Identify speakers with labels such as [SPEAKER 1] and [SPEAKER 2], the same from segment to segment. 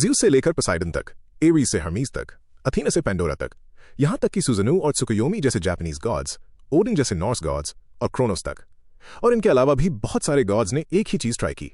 [SPEAKER 1] Zeus से लेकर Poseidon तक, एरीज से हर्मीज तक, अथीना से पेंडोरा तक, यहाँ तक कि सुजनु और त्सुकुयोमी जैसे जापानीज गॉड्स, ओडिन जैसे नॉर्स गॉड्स और क्रोनोस तक। और इनके अलावा भी बहुत सारे गॉड्स ने एक ही चीज ट्राई की,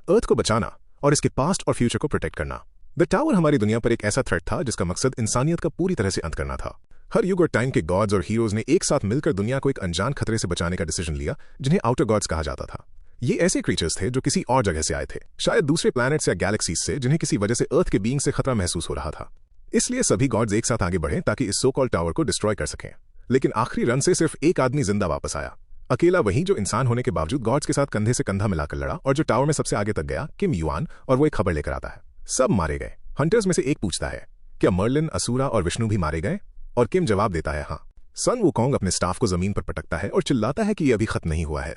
[SPEAKER 1] अर्थ को बचाना और इसके पास्ट और फ्यूचर को प्रोटेक्ट करना। द टावर हमारी दुनिया पर एक ऐसा थ्रेट था जिसका मकसद इंसानियत का पूरी तरह से अंत करना था। हर युग और टाइम के गॉड्स और हीरोज ने एक साथ मिलकर दुनिया को एक अनजान खतरे से बचाने का डिसीजन लिया, जिन्हें आउटर गॉड्स कहा जाता था। ये ऐसे क्रीचर्स थे जो किसी और जगह से आए थे, शायद दूसरे प्लैनेट्स या गैलेक्सीज से, जिन्हें किसी वजह से अर्थ के बीइंग से खतरा महसूस हो रहा था। इसलिए सभी गॉड्स एक साथ आगे बढ़े ताकि इस सो कॉल्ड टावर को डिस्ट्रॉय कर सकें। लेकिन आखिरी रन से सिर्फ एक आदमी जिंदा वापस आया, अकेला वही जो इंसान होने के बावजूद गॉड्स के साथ कंधे से कंधा मिलाकर लड़ा और जो टावर में सबसे आगे तक गया, किम युआन, और वो एक खबर लेकर आता है। सब मारे गए। हंटर्स में से एक पूछता है, क्या मर्लिन, असुरा और विष्णु भी मारे गए? और किम जवाब देता है, हाँ। सन वुकोंग अपने स्टाफ को जमीन पर पटकता है और चिल्लाता है कि ये अभी खत्म नहीं हुआ है।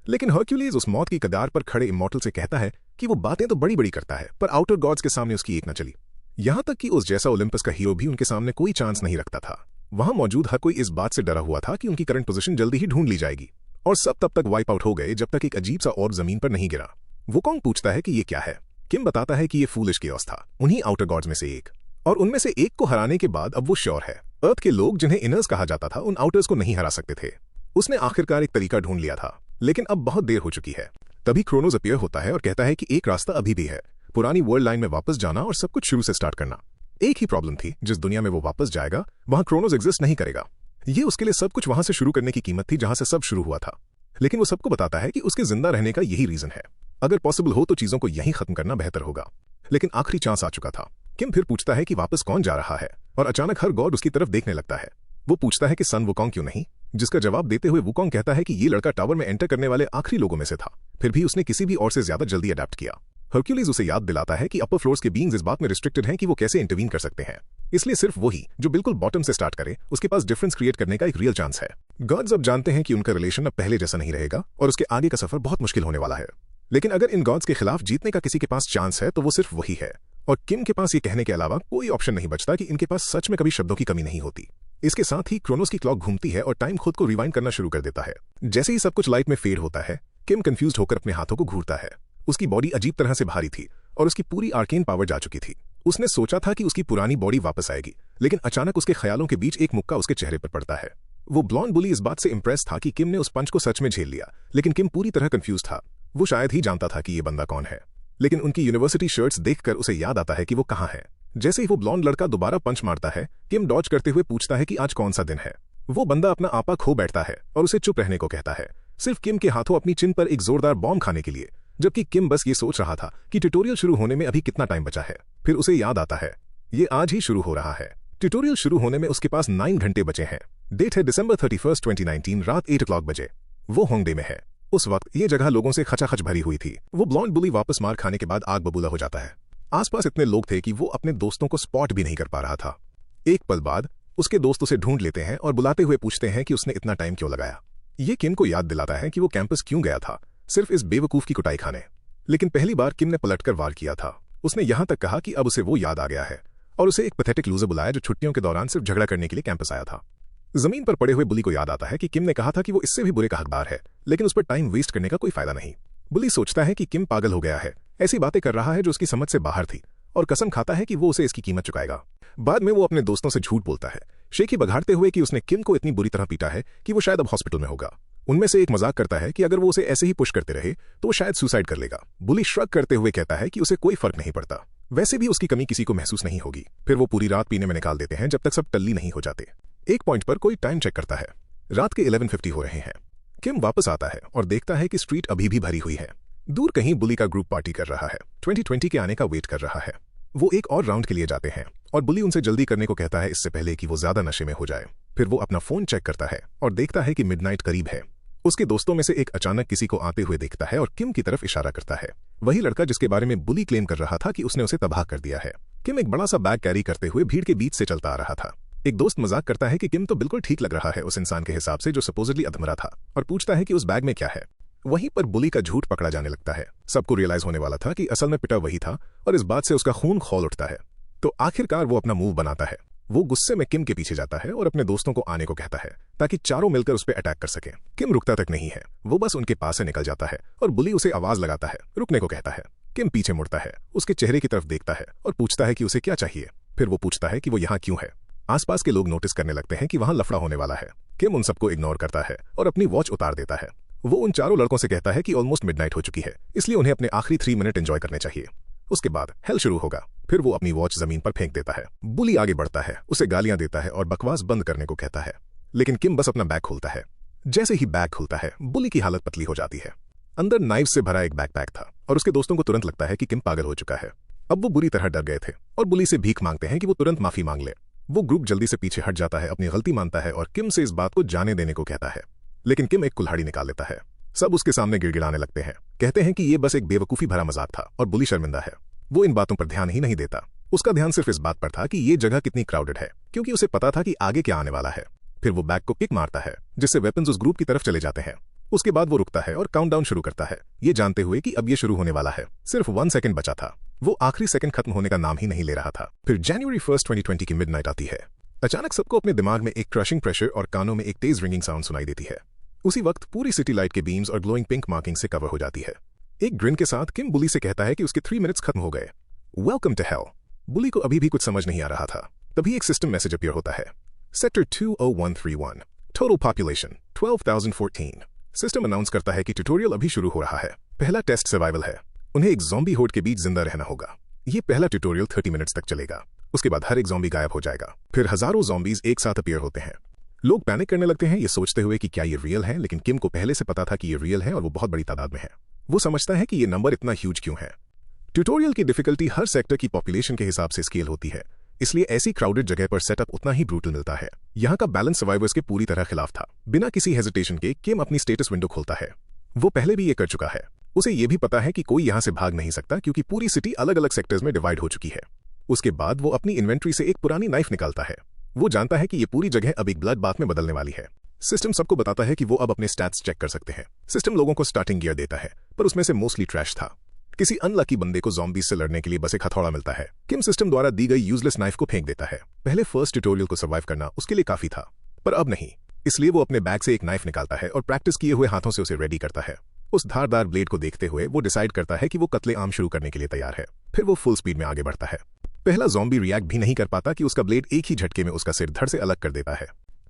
[SPEAKER 1] लेकिन हरक्यूलिस उस मौत की कगार पर खड़े इमॉर्टल से कहता है कि वो बातें तो बड़ी बड़ी करता है, पर आउटर गॉड्स के सामने उसकी एक न चली। यहां तक कि उस जैसा ओलंपस का हीरो भी उनके सामने कोई चांस नहीं रखता था। वहां मौजूद हर कोई इस बात से डरा हुआ था कि उनकी करंट पोजीशन जल्दी ही ढूंढ ली जाएगी, और सब तब तक वाइप आउट हो गए जब तक एक अजीब सा ऑर्ब जमीन पर नहीं गिरा। वुकोंग पूछता है कि ये क्या है। किम बताता है कि ये फूलिश कियोस था, उन्हीं आउटर गॉड्स में से एक, और उनमें से एक को हराने के बाद अब वो श्योर है अर्थ के लोग, जिन्हें इनर्स कहा जाता था, उन आउटर्स को नहीं हरा सकते थे। उसने आखिरकार एक तरीका ढूंढ लिया था, लेकिन अब बहुत देर हो चुकी है। तभी क्रोनोस अपीयर होता है और कहता है कि एक रास्ता अभी भी है, पुरानी वर्ल्ड लाइन में वापस जाना और सब कुछ शुरू से स्टार्ट करना। एक ही प्रॉब्लम थी, जिस दुनिया में वो वापस जाएगा वहां क्रोनोस एग्जिस्ट नहीं करेगा। ये उसके लिए सब कुछ वहां से शुरू करने की कीमत थी जहां से सब शुरू हुआ था। लेकिन वो सबको बताता है कि उसके जिंदा रहने का यही रीजन है। अगर पॉसिबल हो तो चीजों को यहीं खत्म करना बेहतर होगा। लेकिन आखिरी चांस आ चुका था। किम फिर पूछता है कि वापस कौन जा रहा है, और अचानक हर गॉड उसकी तरफ देखने लगता है। वो पूछता है कि सन वुकोंग क्यों नहीं, जिसका जवाब देते हुए वुकोंग कहता है कि ये लड़का टावर में एंटर करने वाले आखिरी लोगों में से था, फिर भी उसने किसी भी और से ज्यादा जल्दी अडेप्ट किया। हरक्यूलिस उसे याद दिलाता है कि अपर फ्लोर्स के बीइंग्स इस बात में रिस्ट्रिक्टेड हैं कि वो कैसे इंटरवीन कर सकते हैं, इसलिए सिर्फ वही जो बिल्कुल बॉटम से स्टार्ट करे, उसके पास डिफरेंस क्रिएट करने का एक रियल चांस है। गॉड्स अब जानते हैं कि उनका रिलेशन अब पहले जैसा नहीं रहेगा और उसके आगे का सफर बहुत मुश्किल होने वाला है। लेकिन अगर इन गॉड्स के खिलाफ जीतने का किसी के पास चांस है तो वो सिर्फ वही है, और किम के पास ये कहने के अलावा कोई ऑप्शन नहीं बचता कि इनके पास सच में कभी शब्दों की कमी नहीं होती। इसके साथ ही क्रोनोस की क्लॉक घूमती है और टाइम खुद को रिवाइंड करना शुरू कर देता है। जैसे ही सब कुछ लाइट में फेड होता है, किम कंफ्यूज्ड होकर अपने हाथों को घूरता है। उसकी बॉडी अजीब तरह से भारी थी और उसकी पूरी आर्केन पावर जा चुकी थी। उसने सोचा था कि उसकी पुरानी बॉडी वापस आएगी, लेकिन अचानक उसके ख्यालों के बीच एक मुक्का उसके चेहरे पर पड़ता है। वो ब्लॉन्ड बुली इस बात से इंप्रेस था कि किम ने उस पंच को सच में झेल लिया, लेकिन किम पूरी तरह कंफ्यूज था। वो शायद ही जानता था कि ये बंदा कौन है, लेकिन उनकी यूनिवर्सिटी शर्ट्स देखकर उसे याद आता है कि वो कहाँ है। जैसे ही वो ब्लॉन्ड लड़का दोबारा पंच मारता है, किम डॉज करते हुए पूछता है कि आज कौन सा दिन है। वो बंदा अपना आपा खो बैठता है और उसे चुप रहने को कहता है, सिर्फ किम के हाथों अपनी चिन पर एक जोरदार बॉम्ब खाने के लिए, जबकि किम बस ये सोच रहा था कि ट्यूटोरियल शुरू होने में अभी कितना टाइम बचा है। फिर उसे याद आता है, ये आज ही शुरू हो रहा है। ट्यूटोरियल शुरू होने में उसके पास 9 घंटे बचे हैं। डेट है December 31, 2019, रात 8 o'clock बजे। वो होंगडे में है। उस वक्त ये जगह लोगों से खचाखच भरी हुई थी। वो ब्लॉन्ड बुली वापस मार खाने के बाद आग बबूला हो जाता है। आसपास इतने लोग थे कि वो अपने दोस्तों को स्पॉट भी नहीं कर पा रहा था। एक पल बाद उसके दोस्त उसे ढूंढ लेते हैं और बुलाते हुए पूछते हैं कि उसने इतना टाइम क्यों लगाया। ये किम को याद दिलाता है कि वो कैंपस क्यों गया था, सिर्फ इस बेवकूफ की कुटाई खाने। लेकिन पहली बार किम ने पलटकर वार किया था। उसने यहां तक कहा कि अब उसे वो याद आ गया है, और उसे एक पैथेटिक लूजर बुलाया जो छुट्टियों के दौरान सिर्फ झगड़ा करने के लिए कैंपस आया था। जमीन पर पड़े हुए बुली को याद आता है कि किम ने कहा था कि वो इससे भी बुरे का हकदार है, लेकिन उस पर टाइम वेस्ट करने का कोई फायदा नहीं। बुली सोचता है कि किम पागल हो गया है, ऐसी बातें कर रहा है जो उसकी समझ से बाहर थी, और कसम खाता है कि वो उसे इसकी कीमत चुकाएगा। बाद में वो अपने दोस्तों से झूठ बोलता है, शेखी बघाड़ते हुए कि उसने किम को इतनी बुरी तरह पीटा है कि वो शायद अब हॉस्पिटल में होगा। उनमें से एक मजाक करता है कि अगर वो उसे ऐसे ही पुश करते रहे तो वो शायद सुसाइड कर लेगा। बुली श्रग करते हुए कहता है कि उसे कोई फर्क नहीं पड़ता, वैसे भी उसकी कमी किसी को महसूस नहीं होगी। फिर वो पूरी रात पीने में निकाल देते हैं जब तक सब टल्ली नहीं हो जाते। एक पॉइंट पर कोई टाइम चेक करता है, रात के 11:50 हो रहे हैं। किम वापस आता है और देखता है कि स्ट्रीट अभी भी भरी हुई है। दूर कहीं बुली का ग्रुप पार्टी कर रहा है, 2020 के आने का वेट कर रहा है। वो एक और राउंड के लिए जाते हैं और बुली उनसे जल्दी करने को कहता है इससे पहले कि वो ज्यादा नशे में हो जाए। फिर वो अपना फोन चेक करता है और देखता है कि मिडनाइट करीब है। उसके दोस्तों में से एक अचानक किसी को आते हुए देखता है और किम की तरफ इशारा करता है, वही लड़का जिसके बारे में बुली क्लेम कर रहा था कि उसने उसे तबाह कर दिया है। किम एक बड़ा सा बैग कैरी करते हुए भीड़ के बीच से चलता आ रहा था। एक दोस्त मजाक करता है कि किम तो बिल्कुल ठीक लग रहा है उस इंसान के हिसाब से जो सपोजिटली अधमरा था, और पूछता है कि उस बैग में क्या है। वहीं पर बुली का झूठ पकड़ा जाने लगता है। सबको रियलाइज होने वाला था कि असल में पिटा वही था, और इस बात से उसका खून खौल उठता है। तो आखिरकार वो अपना मूव बनाता है। वो गुस्से में किम के पीछे जाता है और अपने दोस्तों को आने को कहता है ताकि चारों मिलकर उस पर अटैक कर सकें। किम रुकता तक नहीं है, वो बस उनके पास से निकल जाता है और बुली उसे आवाज लगाता है, रुकने को कहता है। किम पीछे मुड़ता है, उसके चेहरे की तरफ देखता है और पूछता है कि उसे क्या चाहिए। फिर वो पूछता है कि वो यहाँ क्यों है। आसपास के लोग नोटिस करने लगते हैं कि वहाँ लफड़ा होने वाला है। किम उन सबको इग्नोर करता है और अपनी वॉच उतार देता है। वो उन चारों लड़कों से कहता है कि ऑलमोस्ट मिडनाइट हो चुकी है, इसलिए उन्हें अपने आखिरी 3 मिनट एंजॉय करने चाहिए। उसके बाद हेल शुरू होगा। फिर वो अपनी वॉच जमीन पर फेंक देता है। बुली आगे बढ़ता है, उसे गालियां देता है और बकवास बंद करने को कहता है, लेकिन किम बस अपना बैग खोलता है। जैसे ही बैग खुलता है, बुली की हालत पतली हो जाती है। अंदर नाइफ से भरा एक बैकपैक था और उसके दोस्तों को तुरंत लगता है कि किम पागल हो चुका है। अब वो बुरी तरह डर गए थे और बुली से भीख मांगते हैं कि वो तुरंत माफी मांग ले। वो ग्रुप जल्दी से पीछे हट जाता है, अपनी गलती मानता है और किम से इस बात को जाने देने को कहता है, लेकिन किम एक कुल्हाड़ी निकाल लेता है। सब उसके सामने गिड़गिड़ाने लगते हैं, कहते हैं कि ये बस एक बेवकूफी भरा मजाक था और बुली शर्मिंदा है। वो इन बातों पर ध्यान ही नहीं देता। उसका ध्यान सिर्फ इस बात पर था कि ये जगह कितनी क्राउडेड है, क्योंकि उसे पता था कि आगे क्या आने वाला है। फिर वो बैग को किक मारता है, जिससे वेपन्स उस ग्रुप की तरफ चले जाते हैं। उसके बाद वो रुकता है और काउंटडाउन शुरू करता है, ये जानते हुए कि अब ये शुरू होने वाला है। सिर्फ 1 सेकंड बचा था। वो आखिरी सेकंड खत्म होने का नाम ही नहीं ले रहा था। फिर जनवरी 1, 2020 की मिडनाइट आती है। अचानक सबको अपने दिमाग में एक क्रशिंग प्रेशर और कानों में एक तेज रिंगिंग साउंड सुनाई देती है। उसी वक्त पूरी सिटी लाइट के बीम्स और ग्लोइंग पिंक मार्किंग से कवर हो जाती है। एक ग्रिन के साथ किम बुली से कहता है कि उसके 3 मिनट्स खत्म हो गए। Welcome to hell. बुली को अभी भी कुछ समझ नहीं आ रहा था। तभी एक सिस्टम मैसेज अपीयर होता है। Sector 20131, total population 12,014। System announce करता है कि ट्यूटोरियल अभी शुरू हो रहा है। पहला टेस्ट सर्वाइवल है। उन्हें एक ज़ॉम्बी होड के बीच जिंदा रहना होगा। ये पहला ट्यूटोरियल 30 मिनट्स तक चलेगा। उसके बाद हर एक ज़ॉम्बी गायब हो जाएगा। फिर हजारों ज़ॉम्बीज एक साथ अपीयर होते हैं। लोग पैनिक करने लगते हैं, ये सोचते हुए कि क्या ये रियल है, लेकिन किम को पहले से पता था कि ये रियल है और वो बहुत बड़ी तादाद में है। वो समझता है कि ये नंबर इतना ह्यूज क्यों है। ट्यूटोरियल की डिफिकल्टी हर सेक्टर की पॉपुलेशन के हिसाब से स्केल होती है, इसलिए ऐसी क्राउडेड जगह पर सेटअप उतना ही ब्रूटल मिलता है। यहाँ का बैलेंस सर्वाइवर्स के पूरी तरह खिलाफ था। बिना किसी हेजिटेशन के किम अपनी स्टेटस विंडो खोलता है। वो पहले भी ये कर चुका है। उसे ये भी पता है कि कोई यहाँ से भाग नहीं सकता, क्योंकि पूरी सिटी अलग अलग सेक्टर्स में डिवाइड हो चुकी है। उसके बाद वो अपनी इन्वेंट्री से एक पुरानी नाइफ निकालता है। वो जानता है कि ये पूरी जगह अब एक ब्लड बाथ में बदलने वाली है। सिस्टम सबको बताता है कि वो अब अपने स्टैट्स चेक कर सकते हैं। सिस्टम लोगों को स्टार्टिंग गियर देता है, पर उसमें से मोस्टली ट्रैश था। किसी अनलकी बंदे को ज़ॉम्बीज से लड़ने के लिए बस एक हथौड़ा मिलता है। किम सिस्टम द्वारा दी गई यूजलेस नाइफ को फेंक देता है। पहले फर्स्ट ट्यूटोरियल को सर्वाइव करना उसके लिए काफी था, पर अब नहीं। इसलिए वो अपने बैग से एक नाइफ निकालता है और प्रैक्टिस किए हुए हाथों से उसे रेडी करता है। उस धारदार ब्लेड को देखते हुए वो डिसाइड करता है कि वो कत्ले आम शुरू करने के लिए तैयार है। फिर वो फुल स्पीड में आगे बढ़ता है। पहला ज़ॉम्बी रिएक्ट भी नहीं कर पाता कि उसका ब्लेड एक ही झटके में उसका सिर धड़ से अलग कर देता है।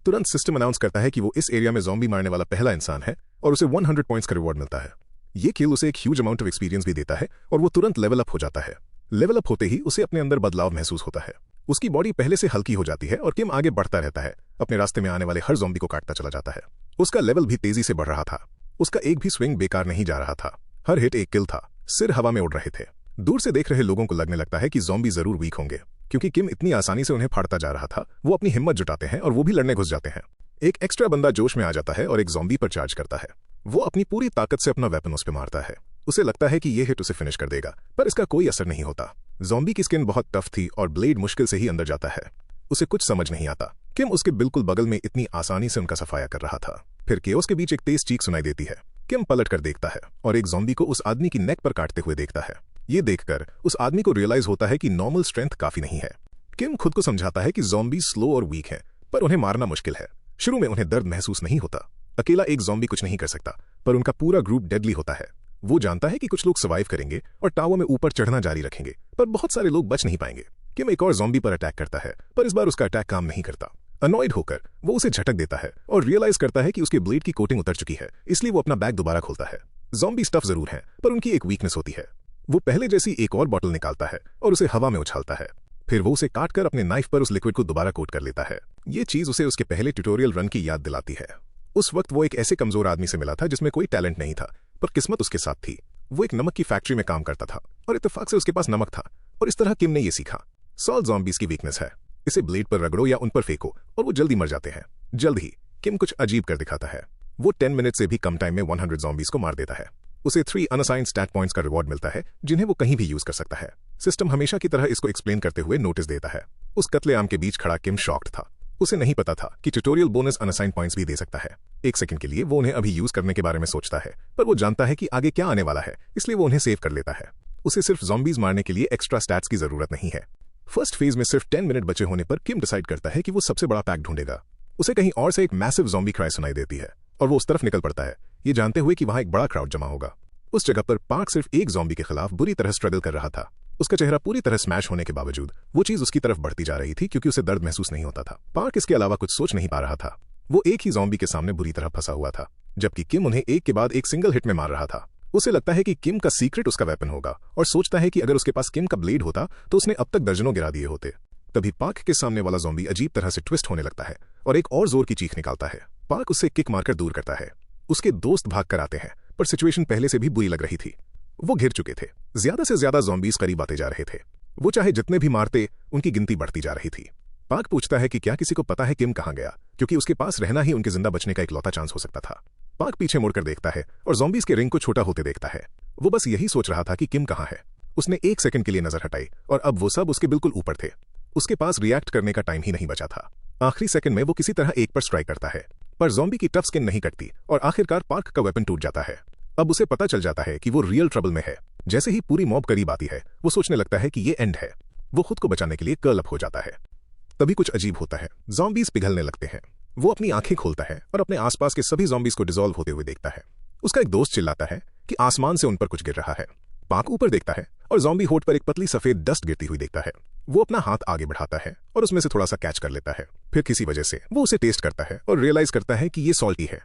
[SPEAKER 1] तुरंत सिस्टम अनाउंस करता है कि वो इस एरिया में ज़ॉम्बी मारने वाला पहला इंसान है और उसे 100 पॉइंट्स का रिवॉर्ड मिलता है। ये किल उसे एक ह्यूज अमाउंट ऑफ एक्सपीरियंस भी देता है और वो तुरंत लेवल अप हो जाता है। लेवल अप होते ही उसे अपने अंदर बदलाव महसूस होता है। उसकी बॉडी पहले से हल्की हो जाती है और किम आगे बढ़ता रहता है, अपने रास्ते में आने वाले हर ज़ॉम्बी को काटता चला जाता है। उसका लेवल भी तेजी से बढ़ रहा था। उसका एक भी स्विंग बेकार नहीं जा रहा था। हर हिट एक किल था। सिर हवा में उड़ रहे थे। दूर से देख रहे लोगों को लगने लगता है कि ज़ॉम्बी जरूर वीक होंगे, क्योंकि किम इतनी आसानी से उन्हें फाड़ता जा रहा था। वो अपनी हिम्मत जुटाते हैं और वो भी लड़ने घुस जाते हैं। एक एक्स्ट्रा बंदा जोश में आ जाता है और एक ज़ॉम्बी पर चार्ज करता है। वो अपनी पूरी ताकत से अपना वेपन उस पर मारता है। उसे लगता है कि ये हिट उसे फिनिश कर देगा, पर इसका कोई असर नहीं होता। ज़ॉम्बी की स्किन बहुत टफ थी और ब्लेड मुश्किल से ही अंदर जाता है। उसे कुछ समझ नहीं आता। किम उसके बिल्कुल बगल में इतनी आसानी से उनका सफाया कर रहा था। फिर केओस के बीच एक तेज चीख सुनाई देती है। किम पलट कर देखता है और एक ज़ॉम्बी को उस आदमी की नेक पर काटते हुए देखता है। ये देखकर उस आदमी को रियलाइज होता है कि नॉर्मल स्ट्रेंथ काफी नहीं है। किम खुद को समझाता है कि ज़ॉम्बी स्लो और वीक है, पर उन्हें मारना मुश्किल है। शुरू में उन्हें दर्द महसूस नहीं होता। अकेला एक ज़ॉम्बी कुछ नहीं कर सकता, पर उनका पूरा ग्रुप डेडली होता है। वो जानता है कि कुछ लोग सर्वाइव करेंगे और टावर में ऊपर चढ़ना जारी रखेंगे, पर बहुत सारे लोग बच नहीं पाएंगे। किम एक और ज़ॉम्बी पर अटैक करता है, पर इस बार उसका अटैक काम नहीं करता। अनॉयड होकर वो उसे झटक देता है और रियलाइज करता है कि उसके ब्लेड की कोटिंग उतर चुकी है, इसलिए वो अपना बैग दोबारा खोलता है। ज़ॉम्बी स्टफ जरूर है, पर उनकी एक वीकनेस होती है। वो पहले जैसी एक और बॉटल निकालता है और उसे हवा में उछालता है। फिर वो उसे काटकर अपने नाइफ पर उस लिक्विड को दोबारा कोट कर लेता है। ये चीज उसे उसके पहले ट्यूटोरियल रन की याद दिलाती है। उस वक्त वो एक ऐसे कमजोर आदमी से मिला था जिसमें कोई टैलेंट नहीं था, पर किस्मत उसके साथ थी। वो एक नमक की फैक्ट्री में काम करता था और इत्तेफाक से उसके पास नमक था, और इस तरह किम ने ये सीखा। सॉल्ट ज़ॉम्बीज की वीकनेस है, इसे ब्लेड पर रगड़ो या उन पर फेंको और वो जल्दी मर जाते हैं। जल्द ही किम कुछ अजीब कर दिखाता है। वो 10 मिनट से भी कम टाइम में 100 ज़ॉम्बीज को मार देता है। उसे 3 अनअसाइंड स्टैट पॉइंट्स का रिवॉर्ड मिलता है, जिन्हें वो कहीं भी यूज कर सकता है। सिस्टम हमेशा की तरह इसको एक्सप्लेन करते हुए नोटिस देता है। उस कत्लेआम के बीच खड़ा किम शॉक्ड था। उसे नहीं पता था कि ट्यूटोरियल बोनस अनअसाइंड पॉइंट्स भी दे सकता है। एक सेकंड के लिए वो उन्हें अभी यूज करने के बारे में सोचता है, पर वो जानता है कि आगे क्या आने वाला है, इसलिए वो उन्हें सेव कर लेता है। उसे सिर्फ ज़ॉम्बीज मारने के लिए एक्स्ट्रा स्टैट्स की जरूरत नहीं है। फर्स्ट फेज में सिर्फ 10 मिनट बचे होने पर किम डिसाइड करता है कि वो सबसे बड़ा पैक ढूंढेगा। उसे कहीं और से एक मैसिव ज़ॉम्बी क्राई सुनाई देती है और वो उस तरफ निकल पड़ता है, ये जानते हुए कि वहां एक बड़ा क्राउड जमा होगा। उस जगह पर पार्क सिर्फ एक ज़ॉम्बी के खिलाफ बुरी तरह स्ट्रगल कर रहा था। उसका चेहरा पूरी तरह स्मैश होने के बावजूद वो चीज उसकी तरफ बढ़ती जा रही थी क्योंकि उसे दर्द महसूस नहीं होता था। पार्क इसके अलावा कुछ सोच नहीं पा रहा था। वो एक ही ज़ॉम्बी के सामने बुरी तरह फंसा हुआ था, जबकि किम उन्हें एक के बाद एक सिंगल हिट में मार रहा था। उसे लगता है कि किम का सीक्रेट उसका वेपन होगा और सोचता है कि अगर उसके पास किम का ब्लेड होता तो उसने अब तक दर्जनों गिरा दिए होते। तभी पार्क के सामने वाला ज़ॉम्बी अजीब तरह से ट्विस्ट होने लगता है और एक और जोर की चीख निकालता है। पार्क उससे किक मारकर दूर करता है। उसके दोस्त भाग कर आते हैं, पर सिचुएशन पहले से भी बुरी लग रही थी। वो घिर चुके थे। ज्यादा से ज्यादा ज़ॉम्बीज करीब आते जा रहे थे। वो चाहे जितने भी मारते, उनकी गिनती बढ़ती जा रही थी। पार्क पूछता है कि क्या किसी को पता है किम कहां गया, क्योंकि उसके पास रहना ही उनके जिंदा बचने का इकलौता चांस हो सकता था। पार्क पीछे मुड़कर देखता है और ज़ॉम्बीज के रिंग को छोटा होते देखता है। वो बस यही सोच रहा था कि किम कहां है। उसने एक सेकंड के लिए नजर हटाई और अब वो सब उसके बिल्कुल ऊपर थे। उसके पास रिएक्ट करने का टाइम ही नहीं बचा था। आखिरी सेकंड में वो किसी तरह एक पर स्ट्राइक करता है, पर ज़ॉम्बी की टफ स्किन नहीं कटती और आखिरकार पार्क का वेपन टूट जाता है। अब उसे पता चल जाता है कि वो रियल ट्रबल में है। जैसे ही पूरी मॉब करीब आती है, वो सोचने लगता है कि ये एंड है। वो खुद को बचाने के लिए कर्ल अप हो जाता है। तभी कुछ अजीब होता है। ज़ॉम्बीज पिघलने लगते हैं। वो अपनी आंखें खोलता है और अपने आसपास के सभी ज़ॉम्बीज को डिसॉल्व होते हुए देखता है। उसका एक दोस्त चिल्लाता है कि आसमान से उन पर कुछ गिर रहा है। पार्क ऊपर देखता है और ज़ॉम्बी होठ पर एक पतली सफेद डस्ट गिरती हुई देखता है। वो अपना हाथ आगे बढ़ाता है और उसमें से थोड़ा सा कैच कर लेता है। फिर किसी वजह से वो उसे टेस्ट करता है और रियलाइज करता है कि ये सॉल्टी है,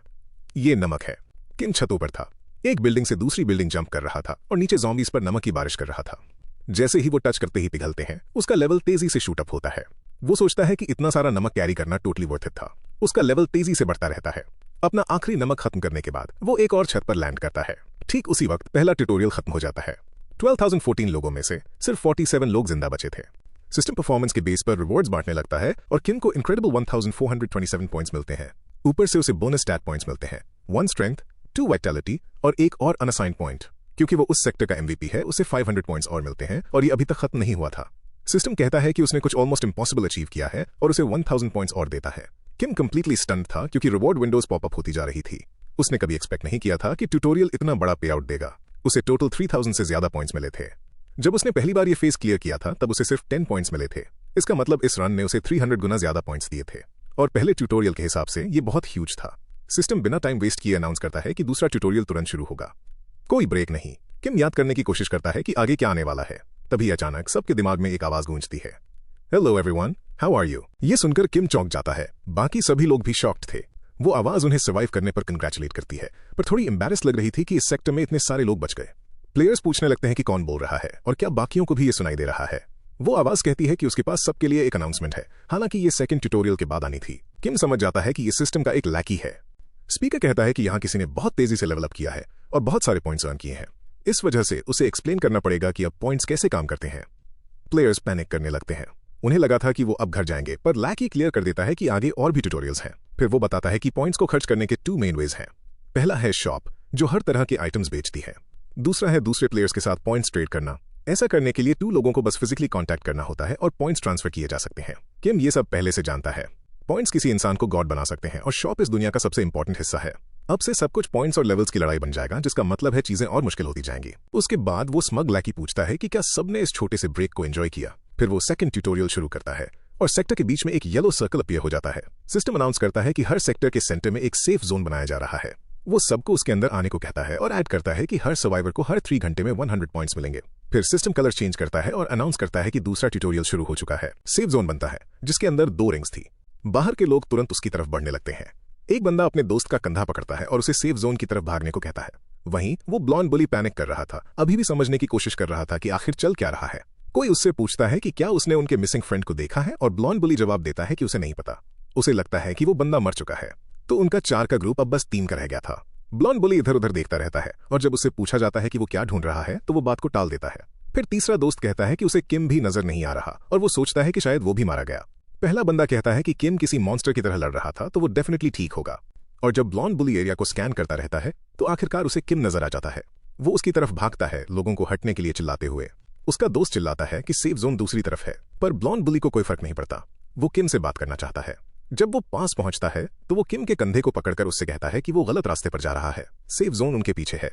[SPEAKER 1] ये नमक है। किम छतों पर था, एक बिल्डिंग से दूसरी बिल्डिंग जंप कर रहा था और नीचे ज़ॉम्बीज पर नमक की बारिश कर रहा था। जैसे ही वो टच करते ही पिघलते हैं, उसका लेवल तेजी से शूट अप होता है। वो सोचता है कि इतना सारा नमक कैरी करना टोटली वर्थ इट था। उसका लेवल तेजी से बढ़ता रहता है। अपना आखिरी नमक खत्म करने के बाद वो एक और छत पर लैंड करता है। ठीक उसी वक्त पहला ट्यूटोरियल खत्म हो जाता है। 12,014 लोगों में से सिर्फ 47 लोग जिंदा बचे थे। सिस्टम परफॉर्मेंस के बेस पर रिवॉर्ड्स बांटने लगता है और किम को इनक्रेडिबल 1427 पॉइंट्स मिलते हैं। ऊपर से उसे बोनस स्टैट पॉइंट्स मिलते हैं, 1 स्ट्रेंथ, 2 वाइटैलिटी और एक और अनअसाइंड पॉइंट। क्योंकि वो उस सेक्टर का एमवीपी है, उसे 500 पॉइंट्स और मिलते हैं और ये अभी तक खत्म नहीं हुआ था। सिस्टम कहता है कि उसने कुछ ऑलमोस्ट इम्पॉसिबल अचीव किया है और उसे 1000 पॉइंट्स और देता है। किम कंप्लीटली स्टन्ड था क्योंकि रिवॉर्ड विंडोज पॉपअप होती जा रही थी। उसने कभी एक्सपेक्ट नहीं किया था कि ट्यूटोरियल इतना बड़ा पे आउट देगा। उसे टोटल 3000 से ज्यादा पॉइंट्स मिले थे। जब उसने पहली बार ये फेस क्लियर किया था, तब उसे सिर्फ 10 पॉइंट्स मिले थे। इसका मतलब इस रन ने उसे 300 गुना ज्यादा पॉइंट्स दिए थे और पहले ट्यूटोरियल के हिसाब से ये बहुत ह्यूज था। सिस्टम बिना टाइम वेस्ट किए अनाउंस करता है कि दूसरा ट्यूटोरियल तुरंत शुरू होगा। कोई ब्रेक नहीं। किम याद करने की कोशिश करता है कि आगे क्या आने वाला है। तभी अचानक सबके दिमाग में एक आवाज गूंजती है, hello everyone, how are you. ये सुनकर किम चौंक जाता है। बाकी सभी लोग भी शॉक्ड थे। वो आवाज उन्हें सर्वाइव करने पर कंग्रेचुलेट करती है, पर थोड़ी एम्बैरेस लग रही थी कि इस सेक्टर में इतने सारे लोग बच गए। प्लेयर्स पूछने लगते हैं कि कौन बोल रहा है और क्या बाकियों को भी ये सुनाई दे रहा है। वो आवाज कहती है कि उसके पास सबके लिए एक अनाउंसमेंट है। हालांकि ये सेकंड ट्यूटोरियल के बाद आनी थी। किम समझ जाता है कि ये सिस्टम का एक लैकी है। स्पीकर कहता है कि यहाँ किसी ने बहुत तेजी से लेवल अप किया है और बहुत सारे पॉइंट्स अर्न किए हैं। इस वजह से उसे एक्सप्लेन करना पड़ेगा कि अब पॉइंट्स कैसे काम करते हैं। प्लेयर्स पैनिक करने लगते हैं। उन्हें लगा था कि वो अब घर जाएंगे, पर लैकी क्लियर कर देता है कि आगे और भी ट्यूटोरियल्स हैं। फिर वो बताता है कि पॉइंट्स को खर्च करने के 2 मेन वेज हैं। पहला है शॉप, जो हर तरह के आइटम्स बेचती है। दूसरा है दूसरे प्लेयर्स के साथ पॉइंट्स ट्रेड करना। ऐसा करने के लिए 2 लोगों को बस फिजिकली कांटेक्ट करना होता है और पॉइंट्स ट्रांसफर किए जा सकते हैं। किम ये सब पहले से जानता है। पॉइंट्स किसी इंसान को गॉड बना सकते हैं और शॉप इस दुनिया का सबसे इंपॉर्टेंट हिस्सा है। अब से सब कुछ पॉइंट्स और लेवल्स की लड़ाई बन जाएगा, जिसका मतलब है चीजें और मुश्किल होती जाएंगी। उसके बाद वो स्मग लैकी पूछता है कि क्या सबने इस छोटे से ब्रेक को एंजॉय किया। फिर वो सेकंड ट्यूटोरियल शुरू करता है और सेक्टर के बीच में एक येलो सर्कल अपीयर हो जाता है। सिस्टम अनाउंस करता है कि हर सेक्टर के सेंटर में एक सेफ जोन बनाया जा रहा है। वो सबको उसके अंदर आने को कहता है और ऐड करता है कि हर सर्वाइवर को हर 3 घंटे में 100 पॉइंट्स मिलेंगे। फिर सिस्टम कलर चेंज करता है और अनाउंस करता है कि दूसरा ट्यूटोरियल शुरू हो चुका है। सेफ जोन बनता है, जिसके अंदर 2 रिंग्स थी। बाहर के लोग तुरंत उसकी तरफ बढ़ने लगते हैं। एक बंदा अपने दोस्त का कंधा पकड़ता है और उसे सेफ जोन की तरफ भागने को कहता है। वहीं वो ब्लॉन्ड बुली पैनिक कर रहा था, अभी भी समझने की कोशिश कर रहा था कि आखिर चल क्या रहा है। कोई उससे पूछता है कि क्या उसने उनके मिसिंग फ्रेंड को देखा है और ब्लॉन्ड बुली जवाब देता है कि उसे नहीं पता। उसे लगता है कि वो बंदा मर चुका है। तो उनका 4 का ग्रुप अब बस 3 का रह गया था। ब्लॉन्ड बुली इधर उधर देखता रहता है और जब उससे पूछा जाता है कि वो क्या ढूंढ रहा है, तो वो बात को टाल देता है। फिर तीसरा दोस्त कहता है कि उसे किम भी नजर नहीं आ रहा और वो सोचता है कि शायद वो भी मारा गया। पहला बंदा कहता है कि किम किसी मॉन्स्टर की तरह लड़ रहा था, तो वो डेफिनेटली ठीक होगा। और जब ब्लॉन्ड बुली एरिया को स्कैन करता रहता है, तो आखिरकार उसे किम नजर आ जाता है। वो उसकी तरफ भागता है, लोगों को हटने के लिए चिल्लाते हुए। उसका दोस्त चिल्लाता है कि सेफ जोन दूसरी तरफ है, पर ब्लॉन्ड बुली को कोई फर्क नहीं पड़ता। वो किम से बात करना चाहता है। जब वो पास पहुंचता है, तो वो किम के कंधे को पकड़कर उससे कहता है कि वो गलत रास्ते पर जा रहा है, सेफ जोन उनके पीछे है।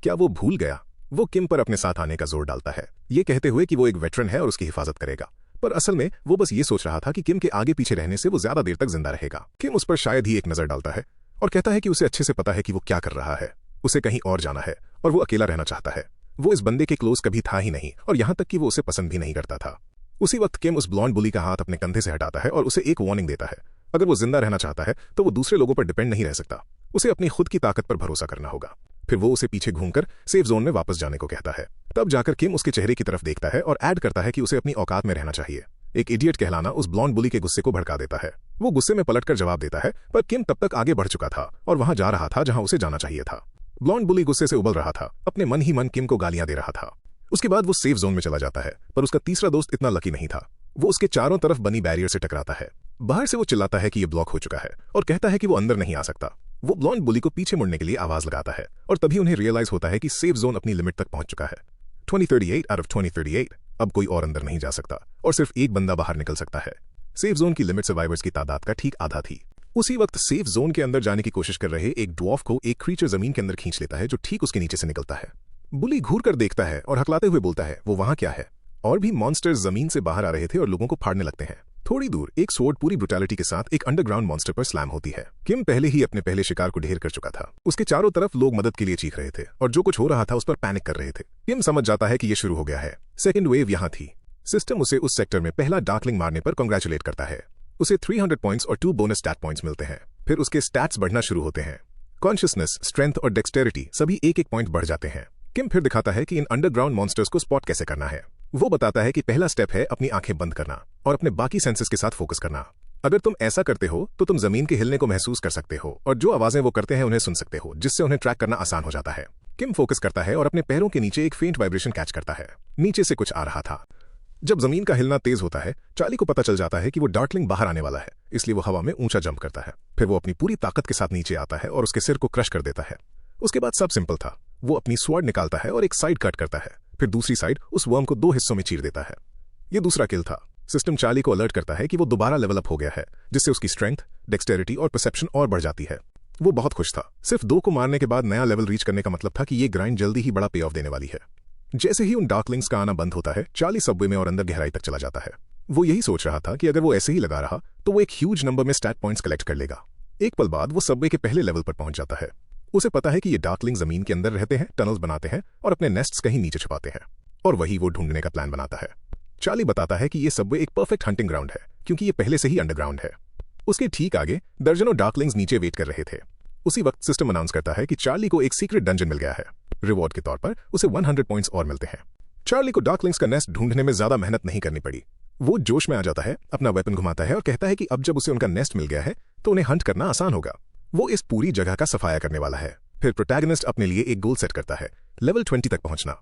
[SPEAKER 1] क्या वो भूल गया? वो किम पर अपने साथ आने का जोर डालता है, ये कहते हुए कि वो एक वेटरन है और उसकी हिफाजत करेगा। पर असल में वो बस ये सोच रहा था कि किम के आगे पीछे रहने से वो ज्यादा देर तक जिंदा रहेगा। किम उस पर शायद ही एक नजर डालता है और कहता है कि उसे अच्छे से पता है कि वो क्या कर रहा है। उसे कहीं और जाना है और वो अकेला रहना चाहता है। वो इस बंदे के क्लोज कभी था ही नहीं और यहां तक कि वो उसे पसंद भी नहीं करता था। उसी वक्त किम उस ब्लॉन्ड बुली का हाथ अपने कंधे से हटाता है और उसे एक वार्निंग देता है। अगर वो जिंदा रहना चाहता है तो वो दूसरे लोगों पर डिपेंड नहीं रह सकता, उसे अपनी खुद की ताकत पर भरोसा करना होगा। फिर वो उसे पीछे घूमकर सेफ जोन में वापस जाने को कहता है। तब जाकर किम उसके चेहरे की तरफ देखता है और ऐड करता है कि उसे अपनी औकात में रहना चाहिए। एक इडियट कहलाना उस ब्लॉन्ड बुली के गुस्से को भड़का देता है। वो गुस्से में पलटकर जवाब देता है, पर किम तब तक आगे बढ़ चुका था और वहां जा रहा था जहां उसे जाना चाहिए था। ब्लॉन्ड बुली गुस्से से उबल रहा था, अपने मन ही मन किम को गालियां दे रहा था। उसके बाद वो सेफ जोन में चला जाता है, पर उसका तीसरा दोस्त इतना लकी नहीं था। वो उसके चारों तरफ बनी बैरियर से टकराता है। बाहर से वो चिल्लाता है कि ये ब्लॉक हो चुका है और कहता है कि वो अंदर नहीं आ सकता। वो ब्लॉन्ड बुली को पीछे मुड़ने के लिए आवाज लगाता है और तभी उन्हें रियलाइज होता है कि सेफ जोन अपनी लिमिट तक पहुंच चुका है। 2038 आउट ऑफ 2038, अब कोई और अंदर नहीं जा सकता और सिर्फ एक बंदा बाहर निकल सकता है। सेफ जोन की लिमिट सर्वाइवर्स की तादाद का ठीक आधा थी। उसी वक्त सेफ जोन के अंदर जाने की कोशिश कर रहे एक ड्वार्फ को एक क्रीचर जमीन के अंदर खींच लेता है जो ठीक उसके नीचे से निकलता है। बुली घूर कर देखता है और हकलाते हुए बोलता है, वो वहां क्या है? और भी मॉन्स्टर्स जमीन से बाहर आ रहे थे और लोगों को फाड़ने लगते हैं। थोड़ी दूर एक स्वॉर्ड पूरी ब्रुटैलिटी के साथ एक अंडरग्राउंड मॉन्स्टर पर स्लैम होती है। किम पहले ही अपने पहले शिकार को ढेर कर चुका था। उसके चारों तरफ लोग मदद के लिए चीख रहे थे और जो कुछ हो रहा था उस पर पैनिक कर रहे थे। किम समझ जाता है कि यह शुरू हो गया है। सेकेंड वेव यहां थी। सिस्टम उसे उस सेक्टर में पहला डार्कलिंग मारने पर कांग्रेचुलेट करता है। उसे 300 पॉइंट्स और 2 बोनस स्टैट पॉइंट्स मिलते हैं। फिर उसके स्टैट्स बढ़ना शुरू होते हैं। कॉन्शियसनेस, स्ट्रेंथ और डेक्सटेरिटी सभी एक पॉइंट बढ़ जाते हैं। किम फिर दिखाता है कि इन अंडरग्राउंड मॉन्स्टर्स को स्पॉट कैसे करना है। वो बताता है कि पहला स्टेप है अपनी आंखें बंद करना और अपने बाकी सेंसेस के साथ फोकस करना। अगर तुम ऐसा करते हो तो तुम जमीन के हिलने को महसूस कर सकते हो और जो आवाजें वो करते हैं उन्हें सुन सकते हो, जिससे उन्हें ट्रैक करना आसान हो जाता है। किम फोकस करता है और अपने पैरों के नीचे एक फेंट वाइब्रेशन कैच करता है। नीचे से कुछ आ रहा था। जब जमीन का हिलना तेज होता है, चार्ली को पता चल जाता है कि वो डार्कलिंग बाहर आने वाला है, इसलिए वो हवा में ऊंचा जंप करता है। फिर वो अपनी पूरी ताकत के साथ नीचे आता है और उसके सिर को क्रश कर देता है। उसके बाद सब सिंपल था। वो अपनी स्वॉर्ड निकालता है और एक साइड कट करता है, फिर दूसरी साइड उस वर्म को 2 हिस्सों में चीर देता है। ये दूसरा किल था। सिस्टम चार्ली को अलर्ट करता है कि वो दोबारा लेवल अप हो गया है, जिससे उसकी स्ट्रेंथ, डेक्सटेरिटी और परसेप्शन और बढ़ जाती है। वो बहुत खुश था। सिर्फ 2 को मारने के बाद नया लेवल रीच करने का मतलब था कि ये ग्राइंड जल्दी ही बड़ा पे ऑफ देने वाली है। जैसे ही उन डार्कलिंग्स का आना बंद होता है, चार्ली सबवे में और अंदर गहराई तक चला जाता है। वो यही सोच रहा था कि अगर वो ऐसे ही लगा रहा तो वो एक ह्यूज नंबर में स्टैट पॉइंट्स कलेक्ट कर लेगा। एक पल बाद वो सबवे के पहले लेवल पर पहुंच जाता है। उसे पता है कि ये डार्कलिंग जमीन के अंदर रहते हैं, टनल्स बनाते हैं और अपने नेस्ट्स कहीं नीचे छुपाते हैं, और वही वो ढूंढने का प्लान बनाता है। चार्ली बताता है कि ये सबवे एक परफेक्ट हंटिंग ग्राउंड है क्योंकि ये पहले से ही अंडरग्राउंड है। उसके ठीक आगे दर्जनों डार्कलिंग्स नीचे वेट कर रहे थे। उसी वक्त सिस्टम अनाउंस करता है कि चार्ली को एक सीक्रेट डंजन मिल गया है। रिवॉर्ड के तौर पर उसे 100 पॉइंट्स और मिलते हैं। चार्ली को डार्कलिंग्स का नेस्ट ढूंढने में ज्यादा मेहनत नहीं करनी पड़ी। वो जोश में आ जाता है, अपना वेपन घुमाता है और कहता है कि अब जब उसे उनका नेस्ट मिल गया है तो उन्हें हंट करना आसान होगा। वो इस पूरी जगह का सफाया करने वाला है। फिर प्रोटैगनिस्ट अपने लिए एक गोल सेट करता है, लेवल 20 तक पहुंचना।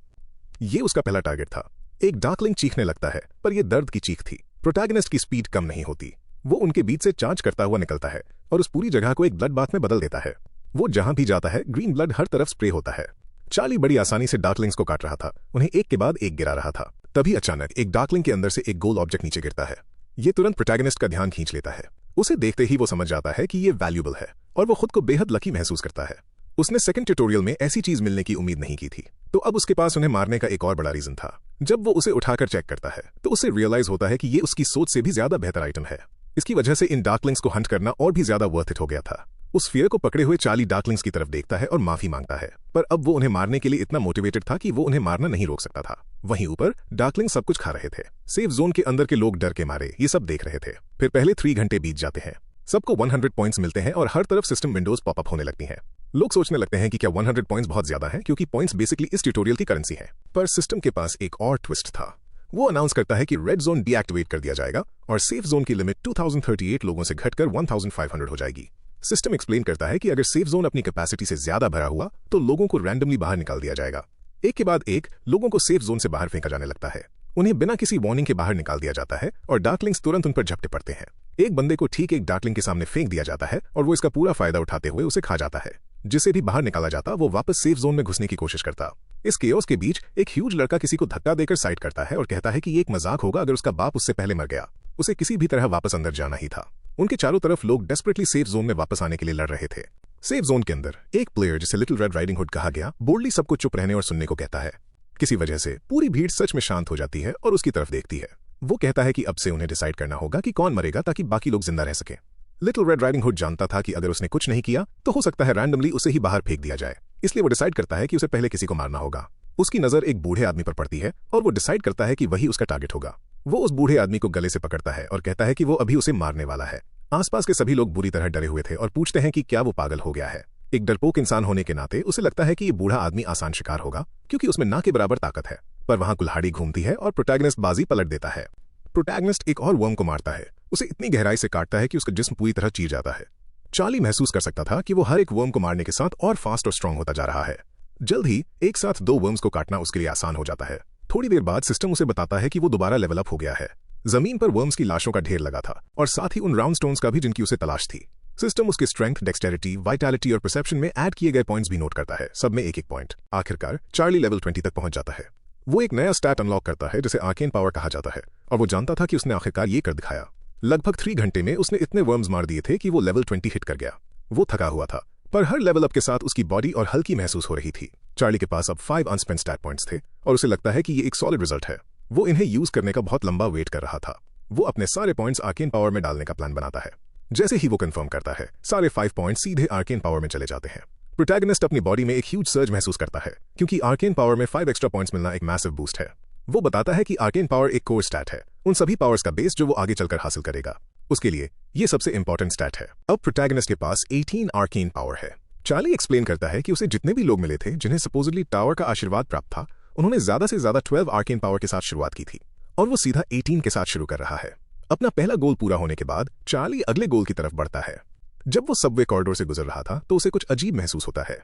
[SPEAKER 1] ये उसका पहला टारगेट था। एक डार्कलिंग चीखने लगता है, पर यह दर्द की चीख थी। प्रोटैगनिस्ट की स्पीड कम नहीं होती। वो उनके बीच से चार्ज करता हुआ निकलता है और उस पूरी जगह को एक ब्लड बाथ में बदल देता है। वो जहां भी जाता है ग्रीन ब्लड हर तरफ स्प्रे होता है। चार्ली बड़ी आसानी से डार्कलिंग्स को काट रहा था, उन्हें एक के बाद एक गिरा रहा था। तभी अचानक एक डार्कलिंग के अंदर से एक गोल ऑब्जेक्ट नीचे गिरता है। ये तुरंत प्रोटैगनिस्ट का ध्यान खींच लेता है। उसे देखते ही वो समझ जाता है कि ये वैल्यूएबल है और वो खुद को बेहद लकी महसूस करता है। उसने सेकंड ट्यूटोरियल में ऐसी चीज मिलने की उम्मीद नहीं की थी, तो अब उसके पास उन्हें मारने का एक और बड़ा रीजन था। जब वो उसे उठाकर चेक करता है तो उसे रियलाइज होता है कि ये उसकी सोच से भी ज्यादा बेहतर आइटम है। इसकी वजह से इन डार्कलिंग्स को हंट करना और भी ज्यादा वर्थ इट हो गया था। उस फियर को पकड़े हुए चार्ली डार्कलिंग्स की तरफ देखता है और माफी मांगता है, पर अब वो उन्हें मारने के लिए इतना मोटिवेटेड था कि वो उन्हें मारना नहीं रोक सकता था। वहीं ऊपर डार्कलिंग सब कुछ खा रहे थे। सेफ जोन के अंदर के लोग डर के मारे ये सब देख रहे थे। फिर पहले 3 घंटे बीत जाते हैं। सबको 100 पॉइंट्स मिलते हैं और हर तरफ सिस्टम विंडोज पॉपअप होने लगती हैं। लोग सोचने लगते हैं कि क्या 100 पॉइंट्स बहुत ज्यादा है, क्योंकि पॉइंट्स बेसिकली इस ट्यूटोरियल की करेंसी है। पर सिस्टम के पास एक और ट्विस्ट था। वो अनाउंस करता है कि रेड जोन डीएक्टिवेट कर दिया जाएगा और सेफ जोन की लिमिट 2038 लोगों से घटकर 1500 हो जाएगी। सिस्टम एक्सप्लेन करता है कि अगर सेफ जोन अपनी कैपेसिटी से ज्यादा भरा हुआ तो लोगों को रैंडमली बाहर निकाल दिया जाएगा। एक के बाद एक लोगों को सेफ जोन से बाहर फेंका जाने लगता है। उन्हें बिना किसी वार्निंग के बाहर निकाल दिया जाता है और डार्कलिंग्स तुरंत उन पर झपटे पड़ते हैं। एक बंदे को ठीक एक डार्कलिंग के सामने फेंक दिया जाता है और वो इसका पूरा फायदा उठाते हुए उसे खा जाता है। जिसे भी बाहर निकाला जाता वो वापस सेफ जोन में घुसने की कोशिश करता। इस केओस के बीच एक ह्यूज लड़का किसी को धक्का देकर साइड करता है और कहता है कि ये एक मजाक होगा अगर उसका बाप उससे पहले मर गया। उसे किसी भी तरह वापस अंदर जाना ही था। उनके चारों तरफ लोग डेस्परेटली सेफ जोन में वापस आने के लिए लड़ रहे थे। सेफ जोन के अंदर एक प्लेयर जिसे लिटिल रेड राइडिंग हुड कहा गया बोल्डली सबको चुप रहने और सुनने को कहता है। किसी वजह से पूरी भीड़ सच में शांत हो जाती है और उसकी तरफ देखती है। वो कहता है कि अब से उन्हें डिसाइड करना होगा कि कौन मरेगा ताकि बाकी लोग जिंदा रह सके। लिटिल रेड राइडिंग हुड जानता था कि अगर उसने कुछ नहीं किया तो हो सकता है रैंडमली उसे ही बाहर फेंक दिया जाए, इसलिए वो डिसाइड करता है कि उसे पहले किसी को मारना होगा। उसकी नजर एक बूढ़े आदमी पर पड़ती है और वो डिसाइड करता है कि वही उसका टारगेट होगा। वो उस बूढ़े आदमी को गले से पकड़ता है और कहता है कि वो अभी उसे मारने वाला है। आसपास के सभी लोग बुरी तरह डरे हुए थे और पूछते हैं कि क्या वो पागल हो गया है। एक डरपोक इंसान होने के नाते उसे लगता है कि ये बूढ़ा आदमी आसान शिकार होगा क्योंकि उसमें ना के बराबर ताकत है। पर वहां कुल्हाड़ी घूमती है और प्रोटैगनिस्ट बाजी पलट देता है। प्रोटैगनिस्ट एक और वर्म को मारता है, उसे इतनी गहराई से काटता है कि उसका जिस्म पूरी तरह चीर जाता है। चार्ली महसूस कर सकता था कि वो हर एक वर्म को मारने के साथ और फास्ट और स्ट्रांग होता जा रहा है। जल्द ही एक साथ 2 वर्म्स को काटना उसके लिए आसान हो जाता है। थोड़ी देर बाद सिस्टम उसे बताता है कि वो दोबारा लेवल अप हो गया है। जमीन पर वर्म्स की लाशों का ढेर लगा था और साथ ही उन राउंड स्टोन्स का भी जिनकी उसे तलाश थी। सिस्टम उसके स्ट्रेंथ, डेक्सटेरिटी, वाइटैलिटी और परसेप्शन में ऐड किए गए पॉइंट्स भी नोट करता है, सब में 1-1 पॉइंट। आखिरकार चार्ली लेवल 20 तक पहुंच जाता है। वो एक नया स्टैट अनलॉक करता है जिसे आर्केन पावर कहा जाता है और वो जानता था कि उसने आखिरकार ये कर दिखाया। लगभग 3 घंटे में उसने इतने वर्म्स मार दिए थे कि वो लेवल 20 हिट कर गया। वो थका हुआ था पर हर लेवल अप के साथ उसकी बॉडी और हल्की महसूस हो रही थी। चार्ली के पास अब 5 अनस्पेंट स्टैट पॉइंट्स थे और उसे लगता है कि ये एक सॉलिड रिजल्ट है। वो इन्हें यूज करने का बहुत लंबा वेट कर रहा था। वो अपने सारे पॉइंट्स आर्केन पावर में डालने का प्लान बनाता है। जैसे ही वो कंफर्म करता है, सारे 5 पॉइंट्स सीधे आर्केन पावर में चले जाते हैं। प्रोटैगनिस्ट अपनी बॉडी में एक ह्यूज सर्ज महसूस करता है क्योंकि आर्केन पावर में 5 एक्स्ट्रा पॉइंट्स मिलना एक मैसिव बूस्ट है। वो बताता है कि आर्केन पावर एक कोर स्टैट है, उन सभी पावर्स का बेस जो वो आगे चलकर हासिल करेगा। उसके लिए ये सबसे इंपॉर्टेंट स्टैट है। अब प्रोटैगनिस्ट के पास 18 आर्केन पावर है। चार्ली एक्सप्लेन करता है कि उसे जितने भी लोग मिले थे जिन्हें सपोजिटली टावर का आशीर्वाद प्राप्त था, उन्होंने ज्यादा से ज्यादा 12 आर्केन पावर के साथ शुरुआत की थी और वो सीधा 18 के साथ शुरू कर रहा है। अपना पहला गोल पूरा होने के बाद चार्ली अगले गोल की तरफ बढ़ता है। जब वो सबवे कॉरिडोर से गुजर रहा था तो उसे कुछ अजीब महसूस होता है।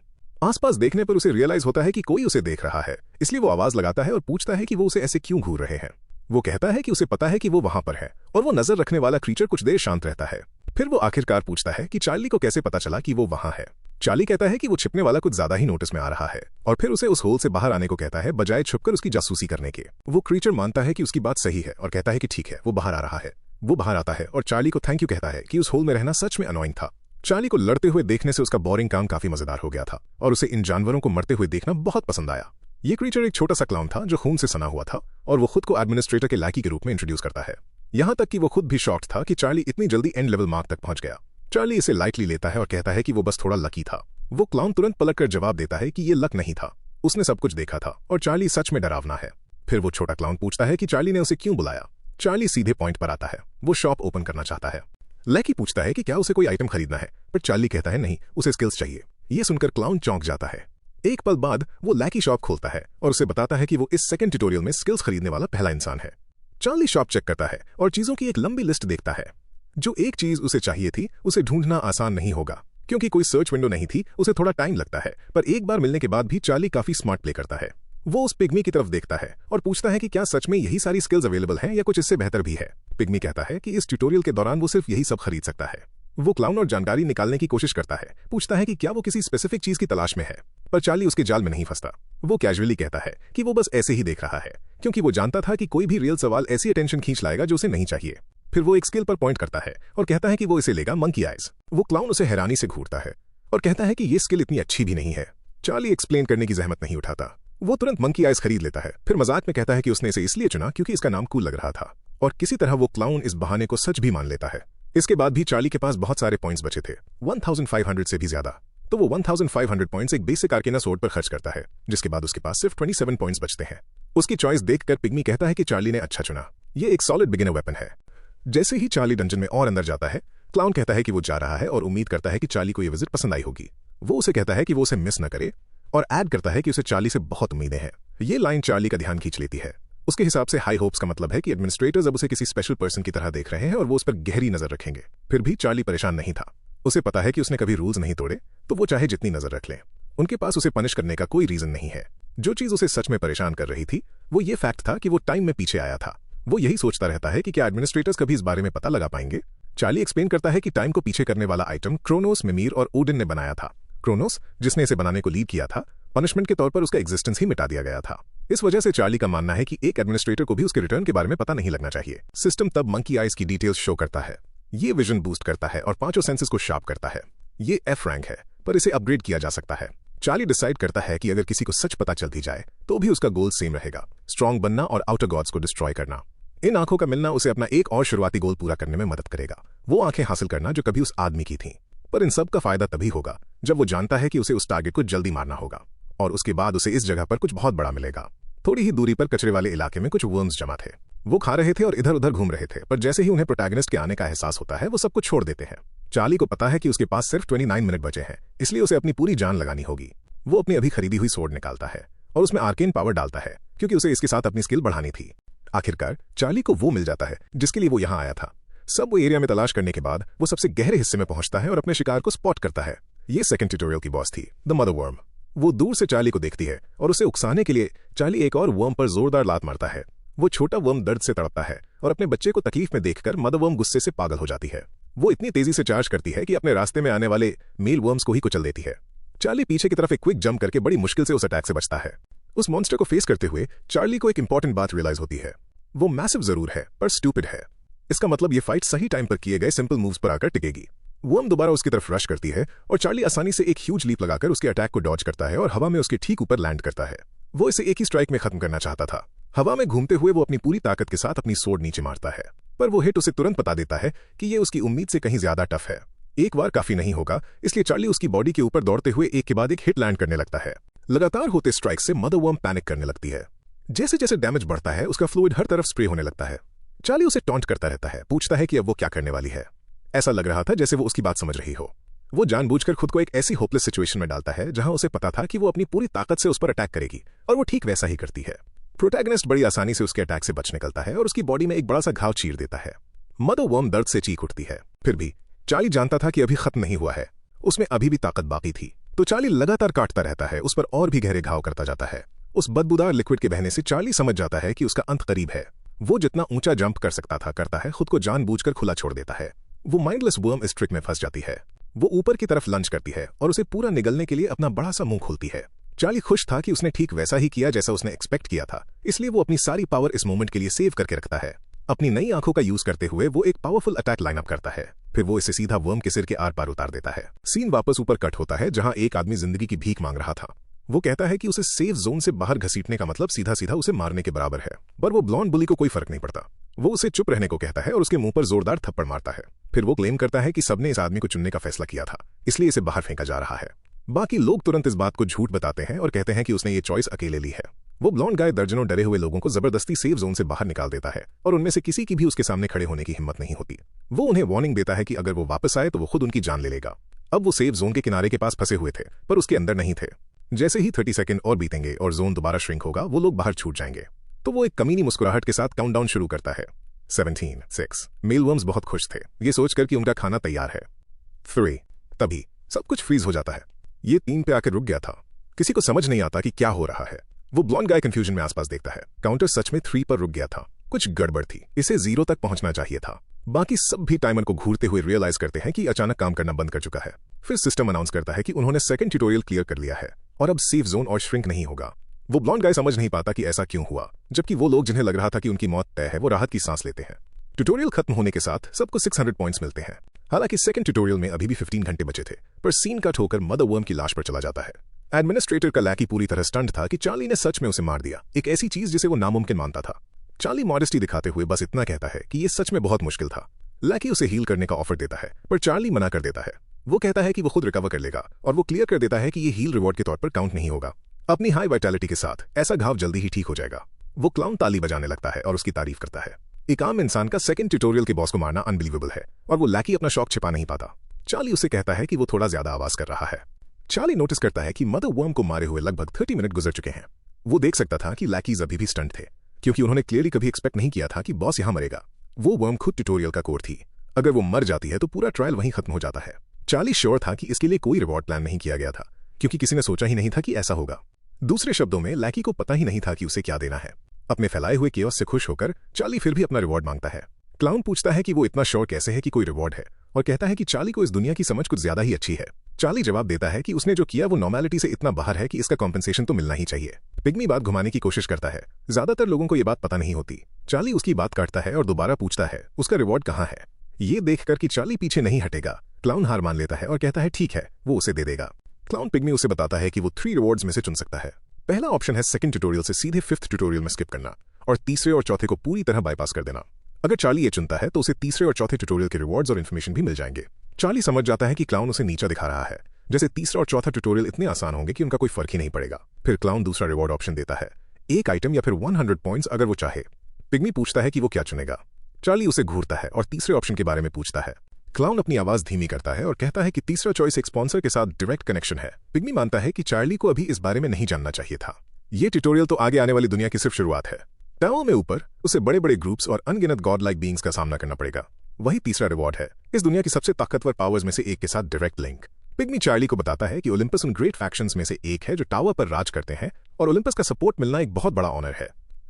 [SPEAKER 1] आसपास देखने पर उसे रियलाइज होता है कि कोई उसे देख रहा है, इसलिए वो आवाज लगाता है और पूछता है कि वो उसे ऐसे क्यों घूर रहे हैं। वो कहता है कि उसे पता है कि वो वहां पर है और वो नजर रखने वाला क्रीचर कुछ देर शांत रहता है। फिर वो आखिरकार पूछता है कि चार्ली को कैसे पता चला कि वो वहां है। चार्ली कहता है कि वो छिपने वाला कुछ ज्यादा ही नोटिस में आ रहा है और फिर उसे उस होल से बाहर आने को कहता है बजाय छुपकर उसकी जासूसी करने के। वो क्रीचर मानता है कि उसकी बात सही है और कहता है कि ठीक है, वो बाहर आ रहा है। वो बाहर आता है और चार्ली को थैंक यू कहता है कि उस होल में रहना सच में अनोइंग था। चार्ली को लड़ते हुए देखने से उसका बोरिंग काम काफी मजेदार हो गया था और उसे इन जानवरों को मरते हुए देखना बहुत पसंद आया। ये क्रीचर एक छोटा सा क्लाउन था जो खून से सना हुआ था और वो खुद को एडमिनिस्ट्रेटर के लाकी के रूप में इंट्रोड्यूस करता है। यहाँ तक कि वो खुद भी शॉक्ड था कि चार्ली इतनी जल्दी एंड लेवल मार्क तक पहुंच गया। चार्ली इसे लाइटली लेता है और कहता है कि वो बस थोड़ा लकी था। वो क्लाउन तुरंत पलटकर जवाब देता है कि ये लक नहीं था, उसने सब कुछ देखा था और चार्ली सच में डरावना है। फिर वो छोटा क्लाउन पूछता है कि चार्ली ने उसे क्यों बुलाया। चार्ली सीधे पॉइंट पर आता है, वो शॉप ओपन करना चाहता है। लैकी पूछता है कि क्या उसे कोई आइटम खरीदना है, पर चार्ली कहता है नहीं, उसे स्किल्स चाहिए। ये सुनकर क्लाउन चौंक जाता है। एक पल बाद वो लैकी शॉप खोलता है और उसे बताता है कि वो इस सेकंड ट्यूटोरियल में स्किल्स खरीदने वाला पहला इंसान है। चार्ली शॉप चेक करता है और चीजों की एक लंबी लिस्ट देखता है। जो एक चीज उसे चाहिए थी उसे ढूंढना आसान नहीं होगा क्योंकि कोई सर्च विंडो नहीं थी, उसे थोड़ा टाइम लगता है, पर एक बार मिलने के बाद भी चार्ली काफी स्मार्ट प्ले करता है। वो उस पिग्मी की तरफ देखता है और पूछता है कि क्या सच में यही सारी स्किल्स अवेलेबल हैं या कुछ इससे बेहतर भी है। पिग्मी कहता है कि इस ट्यूटोरियल के दौरान वो सिर्फ यही सब खरीद सकता है। वो क्लाउन और जानकारी निकालने की कोशिश करता है, पूछता है कि क्या वो किसी स्पेसिफिक चीज की तलाश में है, पर चार्ली उसके जाल में नहीं फंसता। वो कैजुअली कहता है कि वो बस ऐसे ही देख रहा है क्योंकि वो जानता था कि कोई भी रियल सवाल ऐसी अटेंशन खींच लाएगा जो उसे नहीं चाहिए। फिर वो एक स्किल पर पॉइंट करता है और कहता है कि वो इसे लेगा, मंकी आइज। वो क्लाउन उसे हैरानी से घूरता है और कहता है कि ये स्किल इतनी अच्छी भी नहीं है। चार्ली एक्सप्लेन करने की जहमत नहीं उठाता। वो तुरंत मंकी आइज खरीद लेता है, फिर मजाक में कहता है कि उसने इसे इसलिए चुना क्योंकि इसका नाम कूल लग रहा था और किसी तरह वो क्लाउन इस बहाने को सच भी मान लेता है। इसके बाद भी चार्ली के पास बहुत सारे पॉइंट्स बचे थे, 1500 से भी ज्यादा। तो वो 1500 पॉइंट्स एक बेसिक आर्केना सोर्ड पर खर्च करता है, जिसके बाद उसके पास सिर्फ 27 पॉइंट्स बचते हैं। उसकी चॉइस देखकर पिग्मी कहता है कि चार्ली ने अच्छा चुना, ये एक सॉलिड बिगिनर वेपन है। जैसे ही चार्ली डंजन में और अंदर जाता है, क्लाउन कहता है कि वो जा रहा है और उम्मीद करता है कि चार्ली को ये विजिट पसंद आई होगी। वो उसे कहता है कि वो उसे मिस न करे और ऐड करता है कि उसे चार्ली से बहुत उम्मीदें हैं। ये लाइन चार्ली का ध्यान खींच लेती है। उसके हिसाब से हाई होप्स का मतलब है कि एडमिनिस्ट्रेटर्स अब उसे किसी स्पेशल पर्सन की तरह देख रहे हैं और वो उस पर गहरी नजर रखेंगे। फिर भी चार्ली परेशान नहीं था। उसे पता है कि उसने कभी रूल्स नहीं तोड़े, तो वो चाहे जितनी नजर रख ले, उनके पास उसे पनिश करने का कोई रीजन नहीं है। जो चीज उसे सच में परेशान कर रही थी वो ये फैक्ट था कि वो टाइम में पीछे आया था। वो यही सोचता रहता है कि क्या एडमिनिस्ट्रेटर्स कभी इस बारे में पता लगा पाएंगे। चार्ली एक्सप्लेन करता है कि टाइम को पीछे करने वाला आइटम क्रोनोस, मिमीर और ओडिन ने बनाया था। क्रोनोस, जिसने इसे बनाने को लीड किया था, पनिशमेंट के तौर पर उसका एग्जिस्टेंस ही मिटा दिया गया था। इस वजह से चार्ली का मानना है कि एक एडमिनिस्ट्रेटर को भी उसके रिटर्न के बारे में पता नहीं लगना चाहिए। सिस्टम तब मंकी आइज की डिटेल्स शो करता है। ये विजन बूस्ट करता है और 5 सेंसेस को शार्प करता है। ये F रैंक है, पर इसे अपग्रेड किया जा सकता है। चार्ली डिसाइड करता है कि अगर किसी को सच पता चल भी जाए तो भी उसका गोल सेम रहेगा, स्ट्रॉन्ग बनना और आउटर गॉड्स को डिस्ट्रॉय करना। इन आंखों का मिलना उसे अपना एक और शुरुआती गोल पूरा करने में मदद करेगा, वो आंखें हासिल करना जो कभी उस आदमी की थीं। पर इन सब का फायदा तभी होगा जब वो जानता है कि उसे उस टारगेट को जल्दी मारना होगा और उसके बाद उसे इस जगह पर कुछ बहुत बड़ा मिलेगा। थोड़ी ही दूरी पर कचरे वाले इलाके में कुछ वर्म्स जमा थे। वो खा रहे थे और इधर उधर घूम रहे थे, पर जैसे ही उन्हें प्रोटैगनिस्ट के आने का एहसास होता है वो सब कुछ छोड़ देते हैं। चार्ली को पता है कि उसके पास सिर्फ 29 मिनट बचे हैं, इसलिए उसे अपनी पूरी जान लगानी होगी। वो अपनी अभी खरीदी हुई सोर्ड निकालता है और उसमें आर्केन पावर डालता है, क्योंकि उसे इसके साथ अपनी स्किल बढ़ानी थी। आखिरकार चार्ली को वो मिल जाता है जिसके लिए वो यहाँ आया था। सब वो एरिया में तलाश करने के बाद वो सबसे गहरे हिस्से में पहुंचता है और अपने शिकार को स्पॉट करता है। ये सेकंड ट्यूटोरियल की बॉस थी, द मदर वर्म। वो दूर से चार्ली को देखती है और उसे उकसाने के लिए चार्ली एक और वर्म पर जोरदार लात मारता है। वो छोटा वर्म दर्द से तड़पता है और अपने बच्चे को तकलीफ में देखकर मदर वर्म गुस्से से पागल हो जाती है। वो इतनी तेजी से चार्ज करती है कि अपने रास्ते में आने वाले मेल वर्म्स को ही कुचल देती है। चार्ली पीछे की तरफ एक क्विक जंप करके बड़ी मुश्किल से उस अटैक से बचता है। उस मॉन्स्टर को फेस करते हुए चार्ली को एक इंपॉर्टेंट बात रियलाइज होती है। वो मैसिव जरूर है पर स्टूपिड है। इसका मतलब ये फाइट सही टाइम पर किए गए सिंपल मूव्स पर आकर टिकेगी। वर्म दोबारा उसकी तरफ रश करती है और चार्ली आसानी से एक ह्यूज लीप लगाकर उसके अटैक को डॉज करता है और हवा में उसके ठीक ऊपर लैंड करता है। वो इसे एक ही स्ट्राइक में खत्म करना चाहता था। हवा में घूमते हुए वो अपनी पूरी ताकत के साथ अपनी सोर्ड नीचे मारता है, पर वो हिट उसे तुरंत बता देता है कि ये उसकी उम्मीद से कहीं ज्यादा टफ है। एक बार काफी नहीं होगा, इसलिए चार्ली उसकी बॉडी के ऊपर दौड़ते हुए एक के बाद एक हिट लैंड करने लगता है। लगातार होते स्ट्राइक से मदर वर्म पैनिक करने लगती है। जैसे जैसे डैमेज बढ़ता है उसका फ्लूइड हर तरफ स्प्रे होने लगता है। चार्ली उसे टॉन्ट करता रहता है, पूछता है कि अब वो क्या करने वाली है। ऐसा लग रहा था जैसे वो उसकी बात समझ रही हो। वो जानबूझकर खुद को एक ऐसी होपलेस सिचुएशन में डालता है जहां उसे पता था कि वो अपनी पूरी ताकत से उस पर अटैक करेगी, और वो ठीक वैसा ही करती है। प्रोटैगनिस्ट बड़ी आसानी से उसके अटैक से बच निकलता है और उसकी बॉडी में एक बड़ा सा घाव चीर देता है। मदर वर्म दर्द से चीख उठती है। फिर भी चार्ली जानता था कि अभी खत्म नहीं हुआ है, उसमें अभी भी ताकत बाकी थी। तो चार्ली लगातार काटता रहता है, उस पर और भी गहरे घाव करता जाता है। उस बदबूदार लिक्विड के बहने से चार्ली समझ जाता है कि उसका अंत करीब है। वो जितना ऊंचा जंप कर सकता था करता है, खुद को जानबूझकर खुला छोड़ देता है। वो माइंडलेस वर्म इस ट्रिक में फंस जाती है। वो ऊपर की तरफ लंच करती है और उसे पूरा निगलने के लिए अपना बड़ा सा मुंह खोलती है। चार्ली खुश था कि उसने ठीक वैसा ही किया जैसा उसने एक्सपेक्ट किया था, इसलिए वो अपनी सारी पावर इस मोमेंट के लिए सेव करके रखता है। अपनी नई आंखों का यूज करते हुए वो एक पावरफुल अटैक लाइनअप करता है। फिर वो इसे सीधा वर्म के सिर के आर पार उतार देता है। सीन वापस ऊपर कट होता है जहां एक आदमी जिंदगी की भीख मांग रहा था। वो कहता है कि उसे सेफ जोन से बाहर घसीटने का मतलब सीधा सीधा उसे मारने के बराबर है, पर वो ब्लॉन्ड बुली को कोई फर्क नहीं पड़ता। वो उसे चुप रहने को कहता है और उसके मुंह पर जोरदार थप्पड़ मारता है। फिर वो क्लेम करता है कि सबने इस आदमी को चुनने का फैसला किया था, इसलिए इसे बाहर फेंका जा रहा है। बाकी लोग तुरंत इस बात को झूठ बताते हैं और कहते हैं कि उसने ये चॉइस अकेले ली है। वो ब्लॉन्ड गाय दर्जनों डरे हुए लोगों को जबरदस्ती सेफ जोन से बाहर निकाल देता है और उनमें से किसी की भी उसके सामने खड़े होने की हिम्मत नहीं होती। वो उन्हें वार्निंग देता है कि अगर वो वापस आए तो वो खुद उनकी जान ले लेगा। अब वो सेफ जोन के किनारे के पास फंसे हुए थे, पर उसके अंदर नहीं थे। जैसे ही 30 सेकंड और बीतेंगे और जोन दोबारा श्रिंक होगा, वो लोग बाहर छूट जाएंगे। तो वो एक कमीनी मुस्कुराहट के साथ काउंटडाउन शुरू करता है। 17, 6। मेलवर्म्स बहुत खुश थे, ये सोचकर कि उनका खाना तैयार है। 3। तभी सब कुछ फ्रीज हो जाता है। ये 3 पे आकर रुक गया था। किसी को समझ नहीं आता कि क्या हो रहा है। वो ब्लॉन्ड गाय कंफ्यूजन में आसपास देखता है। काउंटर सच में 3 पर रुक गया था। कुछ गड़बड़ थी, इसे 0 तक पहुंचना चाहिए था। बाकी सब भी टाइमर को घूरते हुए रियलाइज करते हैं कि अचानक काम करना बंद कर चुका है। फिर सिस्टम अनाउंस करता है कि उन्होंने सेकंड ट्यूटोरियल क्लियर कर लिया है और अब सेफ जोन और श्रिंक नहीं होगा। वो ब्लॉन्ड गाय समझ नहीं पाता कि ऐसा क्यों हुआ, जबकि वो लोग जिन्हें लग रहा था कि उनकी मौत तय है वो राहत की सांस लेते हैं। ट्यूटोरियल खत्म होने के साथ सबको 600 पॉइंट्स मिलते हैं। हालांकि सेकंड ट्यूटोरियल में अभी भी 15 घंटे बचे थे, पर सीन कट होकर मदर वर्म की लाश पर चला जाता है। एडमिनिस्ट्रेटर का लैकी पूरी तरह स्टंट था कि चार्ली ने सच में उसे मार दिया, एक ऐसी चीज जिसे वो नामुमकिन मानता था। चार्ली मॉडेस्टी दिखाते हुए बस इतना कहता है कि ये सच में बहुत मुश्किल था। लैकी उसे हील करने का ऑफर देता है, पर चार्ली मना कर देता है। वो कहता है कि वो खुद रिकवर कर लेगा और वो क्लियर कर देता है कि ये हील रिवॉर्ड के तौर पर काउंट नहीं होगा। अपनी हाई वाइटैलिटी के साथ ऐसा घाव जल्दी ही ठीक हो जाएगा। वो क्लाउन ताली बजाने लगता है और उसकी तारीफ करता है। एक आम इंसान का सेकंड ट्यूटोरियल के बॉस को मारना अनबिलीवेबल है और वो लैकी अपना शौक छिपा नहीं पाता। चार्ली उसे कहता है कि वो थोड़ा ज्यादा आवाज कर रहा है। चार्ली नोटिस करता है कि मदर वर्म को मारे हुए लगभग 30 मिनट गुजर चुके हैं। वो देख सकता था कि लैकीज अभी भी स्टंट थे, क्योंकि उन्होंने क्लियरली कभी एक्सपेक्ट नहीं किया था कि बॉस यहां मरेगा। वो वर्म खुद ट्यूटोरियल का कोर थी। अगर वो मर जाती है तो पूरा ट्रायल वहीं खत्म हो जाता है। चार्ली श्योर था कि इसके लिए कोई रिवॉर्ड प्लान नहीं किया गया था, क्योंकि किसी ने सोचा ही नहीं था कि ऐसा होगा। दूसरे शब्दों में लैकी को पता ही नहीं था कि उसे क्या देना है। अपने फैलाए हुए केओस से खुश होकर चार्ली फिर भी अपना रिवॉर्ड मांगता है। क्लाउन पूछता है कि वो इतना श्योर कैसे है कि कोई रिवॉर्ड है, और कहता है कि चार्ली को इस दुनिया की समझ कुछ ज्यादा ही अच्छी है। चार्ली जवाब देता है कि उसने जो किया वो नॉर्मेलिटी से इतना बाहर है कि इसका कॉम्पेंसेशन तो मिलना ही चाहिए। पिग्मी बात घुमाने की कोशिश करता है। ज्यादातर लोगों को ये बात पता नहीं होती। चार्ली उसकी बात काटता है और दोबारा पूछता है उसका रिवॉर्ड कहाँ है। ये देखकर कि चार्ली पीछे नहीं हटेगा, क्लाउन हार मान लेता है और कहता है ठीक है, वो उसे दे देगा। क्लाउन पिग्मी उसे बताता है कि वो 3 रिवॉर्ड्स में से चुन सकता है। पहला ऑप्शन है सेकंड ट्यूटोरियल से सीधे 5th ट्यूटोरियल में स्किप करना और तीसरे और चौथे को पूरी तरह बाईपास कर देना। अगर चार्ली ये चुनता है तो उसे तीसरे और चौथे ट्यूटोरियल के रिवॉर्ड्स और इन्फॉर्मेशन भी मिल जाएंगे। चार्ली समझ जाता है कि क्लाउन उसे नीचा दिखा रहा है, जैसे तीसरा और चौथा ट्यूटोरियल इतने आसान होंगे कि उनका कोई फर्क ही नहीं पड़ेगा। फिर क्लाउन दूसरा रिवॉर्ड ऑप्शन देता है, एक आइटम या फिर 100 पॉइंट्स अगर वो चाहे। पिग्मी पूछता है कि वो क्या चुनेगा। चार्ली उसे घूरता है और तीसरे ऑप्शन के बारे में पूछता है। क्लाउन अपनी आवाज धीमी करता है और कहता है कि तीसरा चॉइस एक स्पॉन्सर के साथ डायरेक्ट कनेक्शन है। पिग्मी मानता है कि चार्ली को अभी इस बारे में नहीं जानना चाहिए था। ये ट्यूटोरियल तो आगे आने वाली दुनिया की सिर्फ शुरुआत है। टावर में ऊपर उसे बड़े बड़े ग्रुप्स और अनगिनत गॉड लाइक बीइंग्स का सामना करना पड़ेगा। वही तीसरा रिवॉर्ड है, इस दुनिया की सबसे ताकतवर पावर्स में से एक के साथ डायरेक्ट लिंक। पिग्मी चार्ली को बताता है कि ओलंपस उन ग्रेट फैक्शंस में से एक है जो टावर पर राज करते हैं और ओलंपस का सपोर्ट मिलना एक बहुत बड़ा ऑनर है।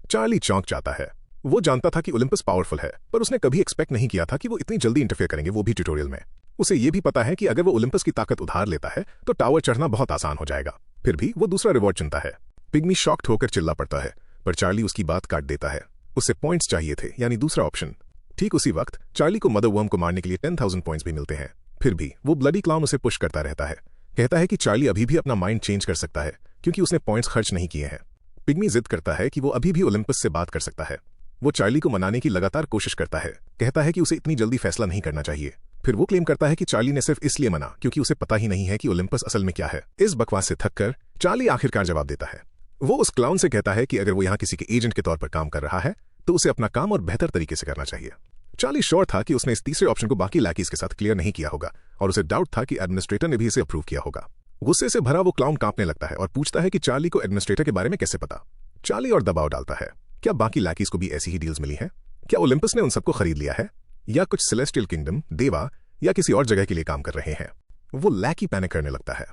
[SPEAKER 1] चार्ली चौंक जाता है। वो जानता था कि ओलंपस पावरफुल है, पर उसने कभी एक्सपेक्ट नहीं किया था कि वो इतनी जल्दी इंटरफेयर करेंगे, वो भी ट्यूटोरियल में। उसे ये भी पता है कि अगर वो ओलंपस की ताकत उधार लेता है तो टावर चढ़ना बहुत आसान हो जाएगा। फिर भी वो दूसरा रिवॉर्ड चुनता है। पिग्मी शॉक्ड होकर चिल्ला पड़ता है, पर चार्ली उसकी बात काट देता है। उसे पॉइंट्स चाहिए थे, यानी दूसरा ऑप्शन। ठीक उसी वक्त चार्ली को मदर वर्म को मारने के लिए 10,000 पॉइंट्स भी मिलते हैं। फिर भी वो ब्लडी क्लाउन उसे पुश करता रहता है। कहता है कि चार्ली अभी भी अपना माइंड चेंज कर सकता है क्योंकि उसने पॉइंट्स खर्च नहीं किए हैं। पिग्मी जिद करता है कि वो अभी भी ओलंपस से बात कर सकता है। वो चार्ली को मनाने की लगातार कोशिश करता है, कहता है कि उसे इतनी जल्दी फैसला नहीं करना चाहिए। फिर वो क्लेम करता है कि चार्ली ने सिर्फ इसलिए मना क्योंकि उसे पता ही नहीं है कि ओलंपस असल में क्या है। इस बकवास से थककर चार्ली आखिरकार जवाब देता है। वो उस क्लाउन से कहता है कि अगर वो यहाँ किसी के एजेंट के तौर पर काम कर रहा है तो उसे अपना काम और बेहतर तरीके से करना चाहिए। चार्ली श्योर था कि उसने इस तीसरे ऑप्शन को बाकी लैकीज के साथ क्लियर नहीं किया होगा और उसे डाउट था कि एडमिनिस्ट्रेटर ने भी इसे अप्रूव किया होगा। गुस्से से भरा वो क्लाउन कांपने लगता है और पूछता है कि चार्ली को एडमिनिस्ट्रेटर के बारे में कैसे पता। चार्ली और दबाव डालता है, क्या बाकी लैकीज को भी ऐसी ही डील्स मिली हैं? क्या ओलंपस ने उन सबको खरीद लिया है, या कुछ सेलेस्टियल किंगडम, देवा या किसी और जगह के लिए काम कर रहे हैं? वो लैकी पैनिक करने लगता है।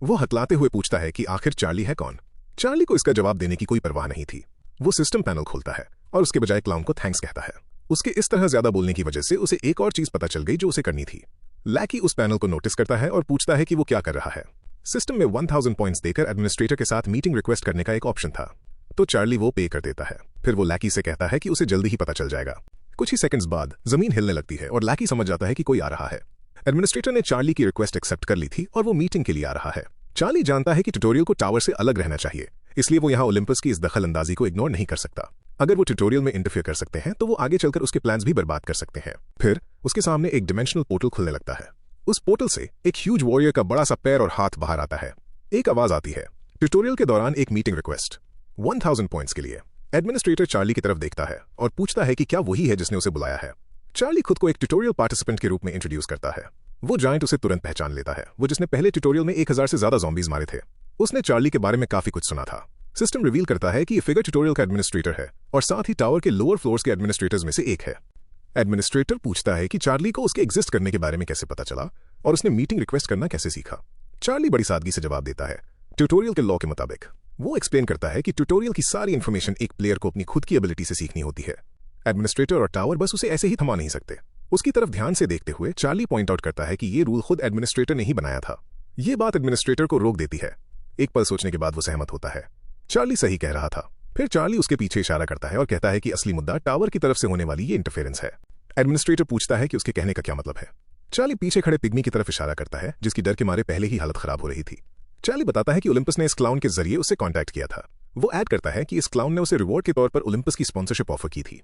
[SPEAKER 1] वो हकलाते हुए पूछता है कि आखिर चार्ली है कौन। चार्ली को इसका जवाब देने की कोई परवाह नहीं थी। वो सिस्टम पैनल खोलता है और उसके बजाय क्लाउन को थैंक्स कहता है। उसके इस तरह ज्यादा बोलने की वजह से उसे एक और चीज पता चल गई जो उसे करनी थी। लैकी उस पैनल को नोटिस करता है और पूछता है कि वो क्या कर रहा है। सिस्टम में 1000 पॉइंट्स देकर एडमिनिस्ट्रेटर के साथ मीटिंग रिक्वेस्ट करने का एक ऑप्शन था, तो चार्ली वो पे कर देता है। फिर वो लैकी से कहता है कि उसे जल्दी ही पता चल जाएगा। कुछ ही सेकंड्स बाद जमीन हिलने लगती है और लैकी समझ जाता है कि कोई आ रहा है। एडमिनिस्ट्रेटर ने चार्ली की रिक्वेस्ट एक्सेप्ट कर ली थी और वो मीटिंग के लिए आ रहा है। चार्ली जानता है कि ट्यूटोरियल को टावर से अलग रहना चाहिए, इसलिए वो यहाँ ओलंपस की इस दखल अंदाजी को इग्नोर नहीं कर सकता। अगर वो ट्यूटोरियल में इंटरफेयर कर सकते हैं तो वो आगे चलकर उसके प्लान्स भी बर्बाद कर सकते हैं। फिर उसके सामने एक डिमेंशनल पोर्टल खुलने लगता है। उस पोर्टल से एक ह्यूज वॉरियर का बड़ा सा पैर और हाथ बाहर आता है। एक आवाज आती है, ट्यूटोरियल के दौरान एक मीटिंग रिक्वेस्ट 1000 पॉइंट्स के लिए। एडमिनिस्ट्रेटर चार्ली की तरफ देखता है और पूछता है कि क्या वही है जिसने उसे बुलाया है। चार्ली खुद को एक ट्यूटोरियल पार्टिसिपेंट के रूप में इंट्रोड्यूस करता है। वो जायंट उसे तुरंत पहचान लेता है, वो जिसने पहले ट्यूटोरियल में 1000 से ज्यादा ज़ॉम्बीज मारे थे। उसने चार्ली के बारे में काफी कुछ सुना था। सिस्टम रिवील करता है कि ये फिगर ट्यूटोरियल का एडमिनिस्ट्रेटर है और साथ ही टावर के लोअर फ्लोर्स के एडमिनिस्ट्रेटर्स में से एक है। एडमिनिस्ट्रेटर पूछता है कि चार्ली को उसके एग्जिस्ट करने के बारे में कैसे पता चला और उसने मीटिंग रिक्वेस्ट करना कैसे सीखा। चार्ली बड़ी सादगी से जवाब देता है, ट्यूटोरियल के लॉ के मुताबिक। वो एक्सप्लेन करता है कि ट्यूटोरियल की सारी इन्फॉर्मेशन एक प्लेयर को अपनी खुद की एबिलिटी से सीखनी होती है। एडमिनिस्ट्रेटर और टावर बस उसे ऐसे ही थमा नहीं सकते। उसकी तरफ ध्यान से देखते हुए चार्ली पॉइंट आउट करता है कि ये रूल खुद एडमिनिस्ट्रेटर ने ही बनाया था। ये बात एडमिनिस्ट्रेटर को रोक देती है। एक पल सोचने के बाद वो सहमत होता है। चार्ली सही कह रहा था। फिर चार्ली उसके पीछे इशारा करता है और कहता है कि असली मुद्दा टावर की तरफ से होने वाली ये इंटरफेरेंस है। एडमिनिस्ट्रेटर पूछता है कि उसके कहने का क्या मतलब है। चार्ली पीछे खड़े पिग्मी की तरफ इशारा करता है, जिसकी डर के मारे पहले ही हालत खराब हो रही थी। चार्ली बताता है कि ओलंपस ने इस क्लाउन के जरिए उससे कांटेक्ट किया था। वो ऐड करता है कि इस क्लाउन ने उसे रिवॉर्ड के तौर पर ओलंपस की स्पॉन्सरशिप ऑफर की थी।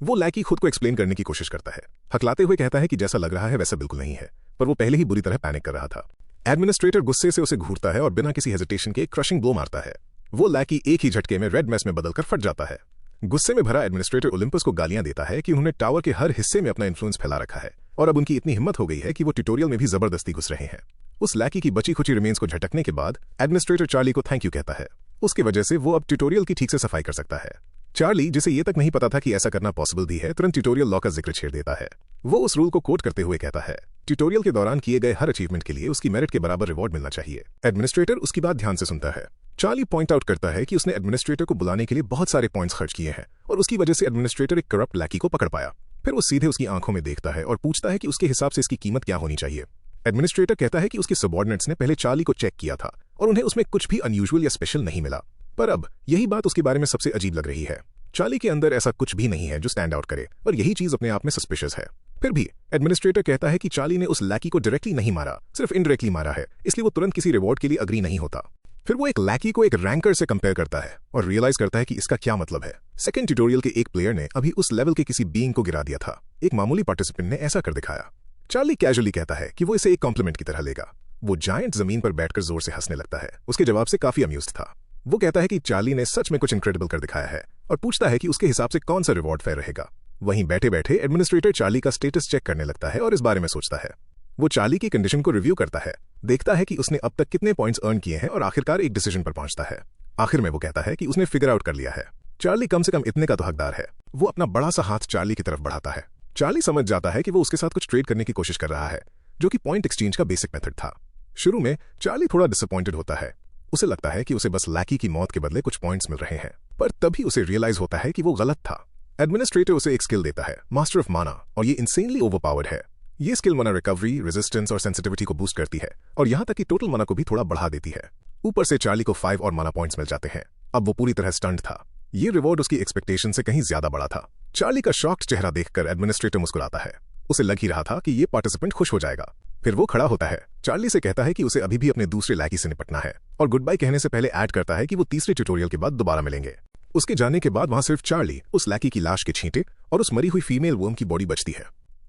[SPEAKER 1] वो लैकी खुद को एक्सप्लेन करने की कोशिश करता है, हकलाते हुए कहता है कि जैसा लग रहा है वैसा बिल्कुल नहीं है, पर वो पहले ही बुरी तरह पैनिक कर रहा था। एडमिनिस्ट्रेटर गुस्से से उसे घूरता है और बिना किसी हेजिटेशन के एक क्रशिंग ब्लो मारता है। वो लैकी एक ही झटके में रेड मैस में बदलकर फट जाता है। गुस्से में भरा एडमिनिस्ट्रेटर ओलंपस को गालियां देता है कि उन्होंने टावर के हर हिस्से में अपना इन्फ्लुएंस फैला रखा है और अब उनकी इतनी हिम्मत हो गई है कि वो ट्यूटोरियल में भी जबरदस्ती घुस रहे हैं। उस लैकी की बची खुची रिमेन्स को झटकने के बाद एडमिनिस्ट्रेटर चार्ली को थैंक यू कहता है। उसकी वजह से वो अब ट्यूटोरियल की ठीक से सफाई कर सकता है। चार्ली, जिसे ये तक नहीं पता था कि ऐसा करना पॉसिबल भी है, तुरंत ट्यूटोरियल लॉ का जिक्र छेड़ देता है। वो उस रूल को कोट करते हुए कहता है, ट्यूटोरियल के दौरान किए गए हर अचीवमेंट के लिए उसकी मेरिट के बराबर रिवॉर्ड मिलना चाहिए। एडमिनिस्ट्रेटर उसकी बात ध्यान से सुनता है। चार्ली पॉइंट आउट करता है कि उसने एडमिनिस्ट्रेटर को बुलाने के लिए बहुत सारे पॉइंट्स खर्च किए हैं और उसकी वजह से एडमिनिस्ट्रेटर एक करप्ट लैकी को पकड़ पाया। फिर वो सीधे उसकी आंखों में देखता है और पूछता है कि उसके हिसाब से इसकी कीमत क्या होनी चाहिए। एडमिनिस्ट्रेटर कहता है कि उसके सबऑर्डिनेट्स ने पहले चार्ली को चेक किया था और उन्हें उसमें कुछ भी अनयूजुअल या स्पेशल नहीं मिला, पर अब यही बात उसके बारे में सबसे अजीब लग रही है। चार्ली के अंदर ऐसा कुछ भी नहीं है जो स्टैंड आउट करे और यही चीज अपने आप में सस्पिशियस है। फिर भी एडमिनिस्ट्रेटर कहता है कि चार्ली ने उस लैकी को डायरेक्टली नहीं मारा, सिर्फ इनडायरेक्टली मारा है, इसलिए वो तुरंत किसी रिवॉर्ड के लिए अग्री नहीं होता। फिर वो एक लैकी को एक रैंकर से कंपेयर करता है और रियलाइज करता है कि इसका क्या मतलब है। सेकंड ट्यूटोरियल के एक प्लेयर ने अभी उस लेवल के किसी बीइंग को गिरा दिया था। एक मामूली पार्टिसिपेंट ने ऐसा कर दिखाया। चार्ली कैजुअली कहता है कि वो इसे एक कॉम्प्लीमेंट की तरह लेगा। वो जायंट जमीन पर बैठकर जोर से हंसने लगता है। उसके जवाब से काफी अम्यूज्ड था। वो कहता है कि चार्ली ने सच में कुछ इनक्रेडिबल कर दिखाया है और पूछता है कि उसके हिसाब से कौन सा रिवॉर्ड फेयर रहेगा। वहीं बैठे बैठे एडमिनिस्ट्रेटर चार्ली का स्टेटस चेक करने लगता है और इस बारे में सोचता है। वो चार्ली की कंडीशन को रिव्यू करता है, देखता है कि उसने अब तक कितने पॉइंट्स अर्न किए हैं और आखिरकार एक डिसीजन पर पहुंचता है। आखिर में वो कहता है कि उसने फिगर आउट कर लिया है। चार्ली कम से कम इतने का तो हकदार है। वो अपना बड़ा सा हाथ चार्ली की तरफ बढ़ाता है। चार्ली समझ जाता है कि वो उसके साथ कुछ ट्रेड करने की कोशिश कर रहा है, जो कि पॉइंट एक्सचेंज का बेसिक मेथड था। शुरू में चार्ली थोड़ा डिसअपॉइंटेड होता है। उसे लगता है कि उसे बस लैकी की मौत के बदले कुछ पॉइंट्स मिल रहे हैं, पर तभी उसे रियलाइज होता है कि वो गलत था। एडमिनिस्ट्रेटर उसे एक स्किल देता है, मास्टर ऑफ माना, और ये इंसेनली ओवरपावर्ड है। ये स्किल मना रिकवरी, रेजिस्टेंस और सेंसिटिविटी को बूस्ट करती है और यहां तक कि टोटल मना को भी थोड़ा बढ़ा देती है। ऊपर से चार्ली को 5 और मना पॉइंट्स मिल जाते हैं। अब वो पूरी तरह स्टंट था। ये रिवॉर्ड उसकी एक्सपेक्टेशन से कहीं ज्यादा बड़ा था। चार्ली का शॉक्ड चेहरा देखकर एडमिनिस्ट्रेटर मुस्कुराता है। उसे लग ही रहा था कि ये पार्टिसिपेंट खुश हो जाएगा। फिर वो खड़ा होता है, चार्ली से कहता है कि उसे अभी भी अपने दूसरे लैकी से निपटना है और गुड बाय कहने से पहले ऐड करता है कि वो तीसरे ट्यूटोरियल के बाद दोबारा मिलेंगे। उसके जाने के बाद वहां सिर्फ चार्ली, उस लैकी की लाश के छींटे और उस मरी हुई फीमेल वर्म की बॉडी बचती है।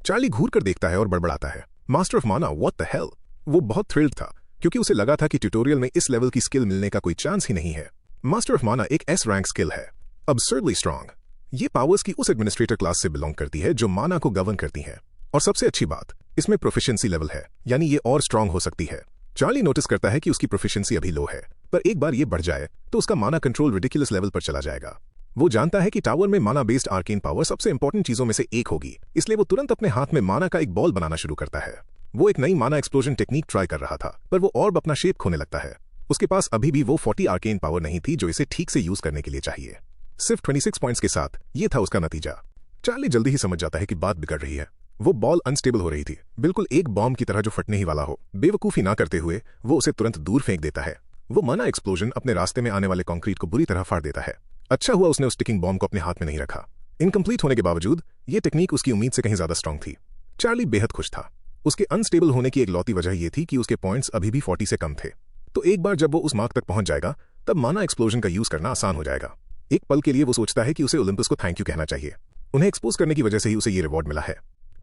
[SPEAKER 1] चार्ली घूर कर देखता है और बड़बड़ाता है, मास्टर ऑफ माना, व्हाट द हेल। वो बहुत थ्रिल्ड था क्योंकि उसे लगा था कि ट्यूटोरियल में इस लेवल की स्किल मिलने का कोई चांस ही नहीं है। मास्टर ऑफ माना एक S रैंक स्किल है, अब्सर्डली स्ट्रांग। ये पावर्स की उस एडमिनिस्ट्रेटर क्लास से बिलोंग करती है जो माना को गवर्न करती है। और सबसे अच्छी बात, इसमें प्रोफिशिएंसी लेवल है, यानी ये और स्ट्रांग हो सकती है। चार्ली नोटिस करता है कि उसकी प्रोफिशिएंसी अभी लो है, पर एक बार ये बढ़ जाए तो उसका माना कंट्रोल रिडिकुलस लेवल पर चला जाएगा। वो जानता है कि टावर में माना बेस्ड आर्केन पावर सबसे इंपॉर्टेंट चीजों में से एक होगी, इसलिए वो तुरंत अपने हाथ में माना का एक बॉल बनाना शुरू करता है। वो एक नई माना एक्सप्लोजन टेक्निक ट्राई कर रहा था, पर वो ऑर्ब अपना शेप खोने लगता है। उसके पास अभी भी वो 40 आर्केन पावर नहीं थी जो इसे ठीक से यूज करने के लिए चाहिए। सिर्फ 26 पॉइंट्स के साथ ये था उसका नतीजा। चार्ली जल्दी ही समझ जाता है कि बात बिगड़ रही है। वो बॉल अनस्टेबल हो रही थी, बिल्कुल एक बॉम्ब की तरह जो फटने ही वाला हो। बेवकूफी ना करते हुए वो उसे तुरंत दूर फेंक देता है। वो माना एक्सप्लोजन अपने रास्ते में आने वाले कंक्रीट को बुरी तरह फाड़ देता है। अच्छा हुआ उसने उस टिकिंग बॉम्ब को अपने हाथ में नहीं रखा। इनकम्प्लीट होने के बावजूद ये टेक्निक उसकी उम्मीद से कहीं ज्यादा स्ट्रांग थी। चार्ली बेहद खुश था। उसके अनस्टेबल होने की एक लौती वजह यह थी कि उसके पॉइंट्स अभी भी 40 से कम थे। तो एक बार जब वो उस मार्क तक पहुंच जाएगा तब माना एक्सप्लोजन का यूज करना आसान हो जाएगा। एक पल के लिए वो सोचता है कि उसे ओलंपस को थैंक यू कहना चाहिए। उन्हें एक्सपोज करने की वजह से ही उसे ये रिवॉर्ड मिला है।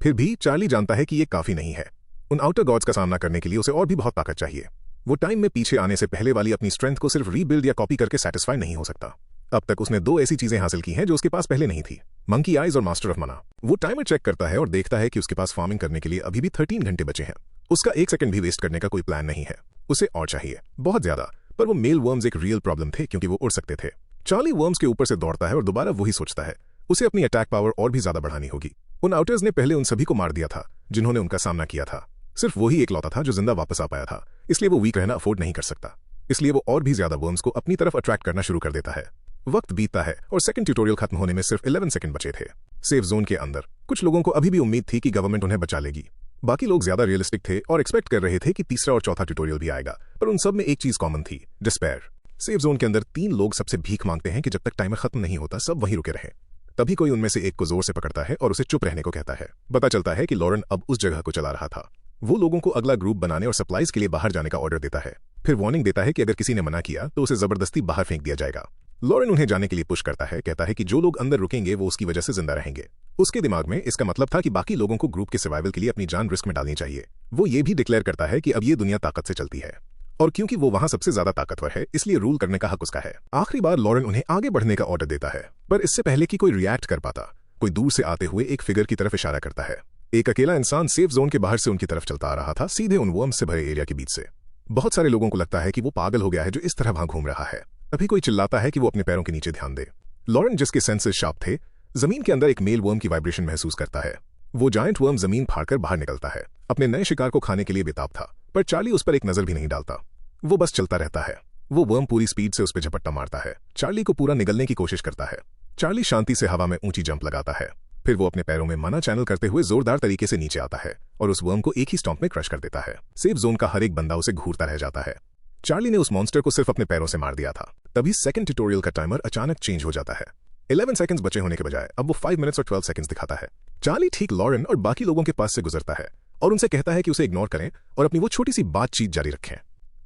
[SPEAKER 1] फिर भी चार्ली जानता है कि ये काफी नहीं है। उन आउटर गॉड्स का सामना करने के लिए उसे और भी बहुत ताकत चाहिए। वो टाइम में पीछे आने से पहले वाली अपनी स्ट्रेंथ को सिर्फ रीबिल्ड या कॉपी करके सेटिस्फाई नहीं हो सकता। अब तक उसने 2 ऐसी चीजें हासिल की हैं जो उसके पास पहले नहीं थी, मंकी आइज और मास्टर ऑफ मना। वो टाइमर चेक करता है और देखता है कि उसके पास फार्मिंग करने के लिए अभी भी 13 घंटे बचे हैं। उसका 1 सेकंड भी वेस्ट करने का कोई प्लान नहीं है। उसे और चाहिए, बहुत ज्यादा। पर वो मेल वर्म्स एक रियल प्रॉब्लम थे क्योंकि वो उड़ सकते थे। चार्ली वर्म्स के ऊपर से दौड़ता है और दोबारा वही सोचता है, उसे अपनी अटैक पावर और भी ज्यादा बढ़ानी होगी। उन आउटर्स ने पहले उन सभी को मार दिया था जिन्होंने उनका सामना किया था। सिर्फ वही एक लौता था जो जिंदा वापस आ पाया था, इसलिए वो वीक रहना अफोर्ड नहीं कर सकता। इसलिए वो और भी ज्यादा वर्म्स को अपनी तरफ अट्रैक्ट करना शुरू कर देता है। वक्त बीतता है और सेकंड ट्यूटोरियल खत्म होने में सिर्फ 11 सेकंड बचे थे। सेफ जोन के अंदर कुछ लोगों को अभी भी उम्मीद थी कि गवर्नमेंट उन्हें बचा लेगी। बाकी लोग ज्यादा रियलिस्टिक थे और एक्सपेक्ट कर रहे थे कि तीसरा और चौथा ट्यूटोरियल भी आएगा, पर उन सब में एक चीज कॉमन थी, डिस्पेयर। सेफ जोन के अंदर 3 लोग सबसे भीख मांगते हैं कि जब तक टाइमर खत्म नहीं होता सब वहीं रुके रहें। तभी कोई उनमें से एक को जोर से पकड़ता है और उसे चुप रहने को कहता है। पता चलता है कि लॉरेन अब उस जगह को चला रहा था। वो लोगों को अगला ग्रुप बनाने और सप्लाईज के लिए बाहर जाने का ऑर्डर देता है। फिर वार्निंग देता है कि अगर किसी ने मना किया तो उसे जबरदस्ती बाहर फेंक दिया जाएगा। लॉरेन उन्हें जाने के लिए पुश करता है, कहता है कि जो लोग अंदर रुकेंगे वो उसकी वजह से जिंदा रहेंगे। उसके दिमाग में इसका मतलब था कि बाकी लोगों को ग्रुप के सर्वाइवल के लिए अपनी जान रिस्क में डालनी चाहिए। वो ये भी डिक्लेयर करता है कि अब ये दुनिया ताकत से चलती है और क्योंकि वो वहां सबसे ज्यादा ताकतवर है इसलिए रूल करने का हक उसका है। आखिरी बार लॉरेन उन्हें आगे बढ़ने का ऑर्डर देता है, पर इससे पहले कि कोई रिएक्ट कर पाता, कोई दूर से आते हुए एक फिगर की तरफ इशारा करता है। एक अकेला इंसान सेफ जोन के बाहर से उनकी तरफ चलता आ रहा था, सीधे उन वर्म्स से भरे एरिया के बीच से। बहुत सारे लोगों को लगता है कि वो पागल हो गया है जो इस तरह वहां घूम रहा है। तभी कोई चिल्लाता है कि वो अपने पैरों के नीचे ध्यान दे। लॉरेन, जिसके सेंसेस शार्प थे, जमीन के अंदर एक मेल वर्म की वाइब्रेशन महसूस करता है। वो जायंट वर्म जमीन फाड़कर बाहर निकलता है। अपने नए शिकार को खाने के लिए बेताब था, पर चार्ली उस पर एक नजर भी नहीं डालता। वो बस चलता रहता है। वो वर्म पूरी स्पीड से उस पर झपट्टा मारता है, चार्ली को पूरा निगलने की कोशिश करता है। चार्ली शांति से हवा में ऊंची जंप लगाता है। फिर वो अपने पैरों में मना चैनल करते हुए जोरदार तरीके से नीचे आता है और उस वर्म को एक ही स्टॉम्प में क्रश कर देता है। सेफ जोन का हर एक बंदा उसे घूरता रह जाता है। चार्ली ने उस मॉन्स्टर को सिर्फ अपने पैरों से मार दिया था। तभी सेकंड ट्यूटोरियल का टाइमर अचानक चेंज हो जाता है। 11 सेकंड्स बचे होने के बजाय अब वो 5 मिनट्स और 12 सेकंड्स दिखाता है। चार्ली ठीक लॉरेन और बाकी लोगों के पास से गुजरता है और उनसे कहता है कि उसे इग्नोर करें और अपनी वो छोटी सी बातचीत जारी रखें।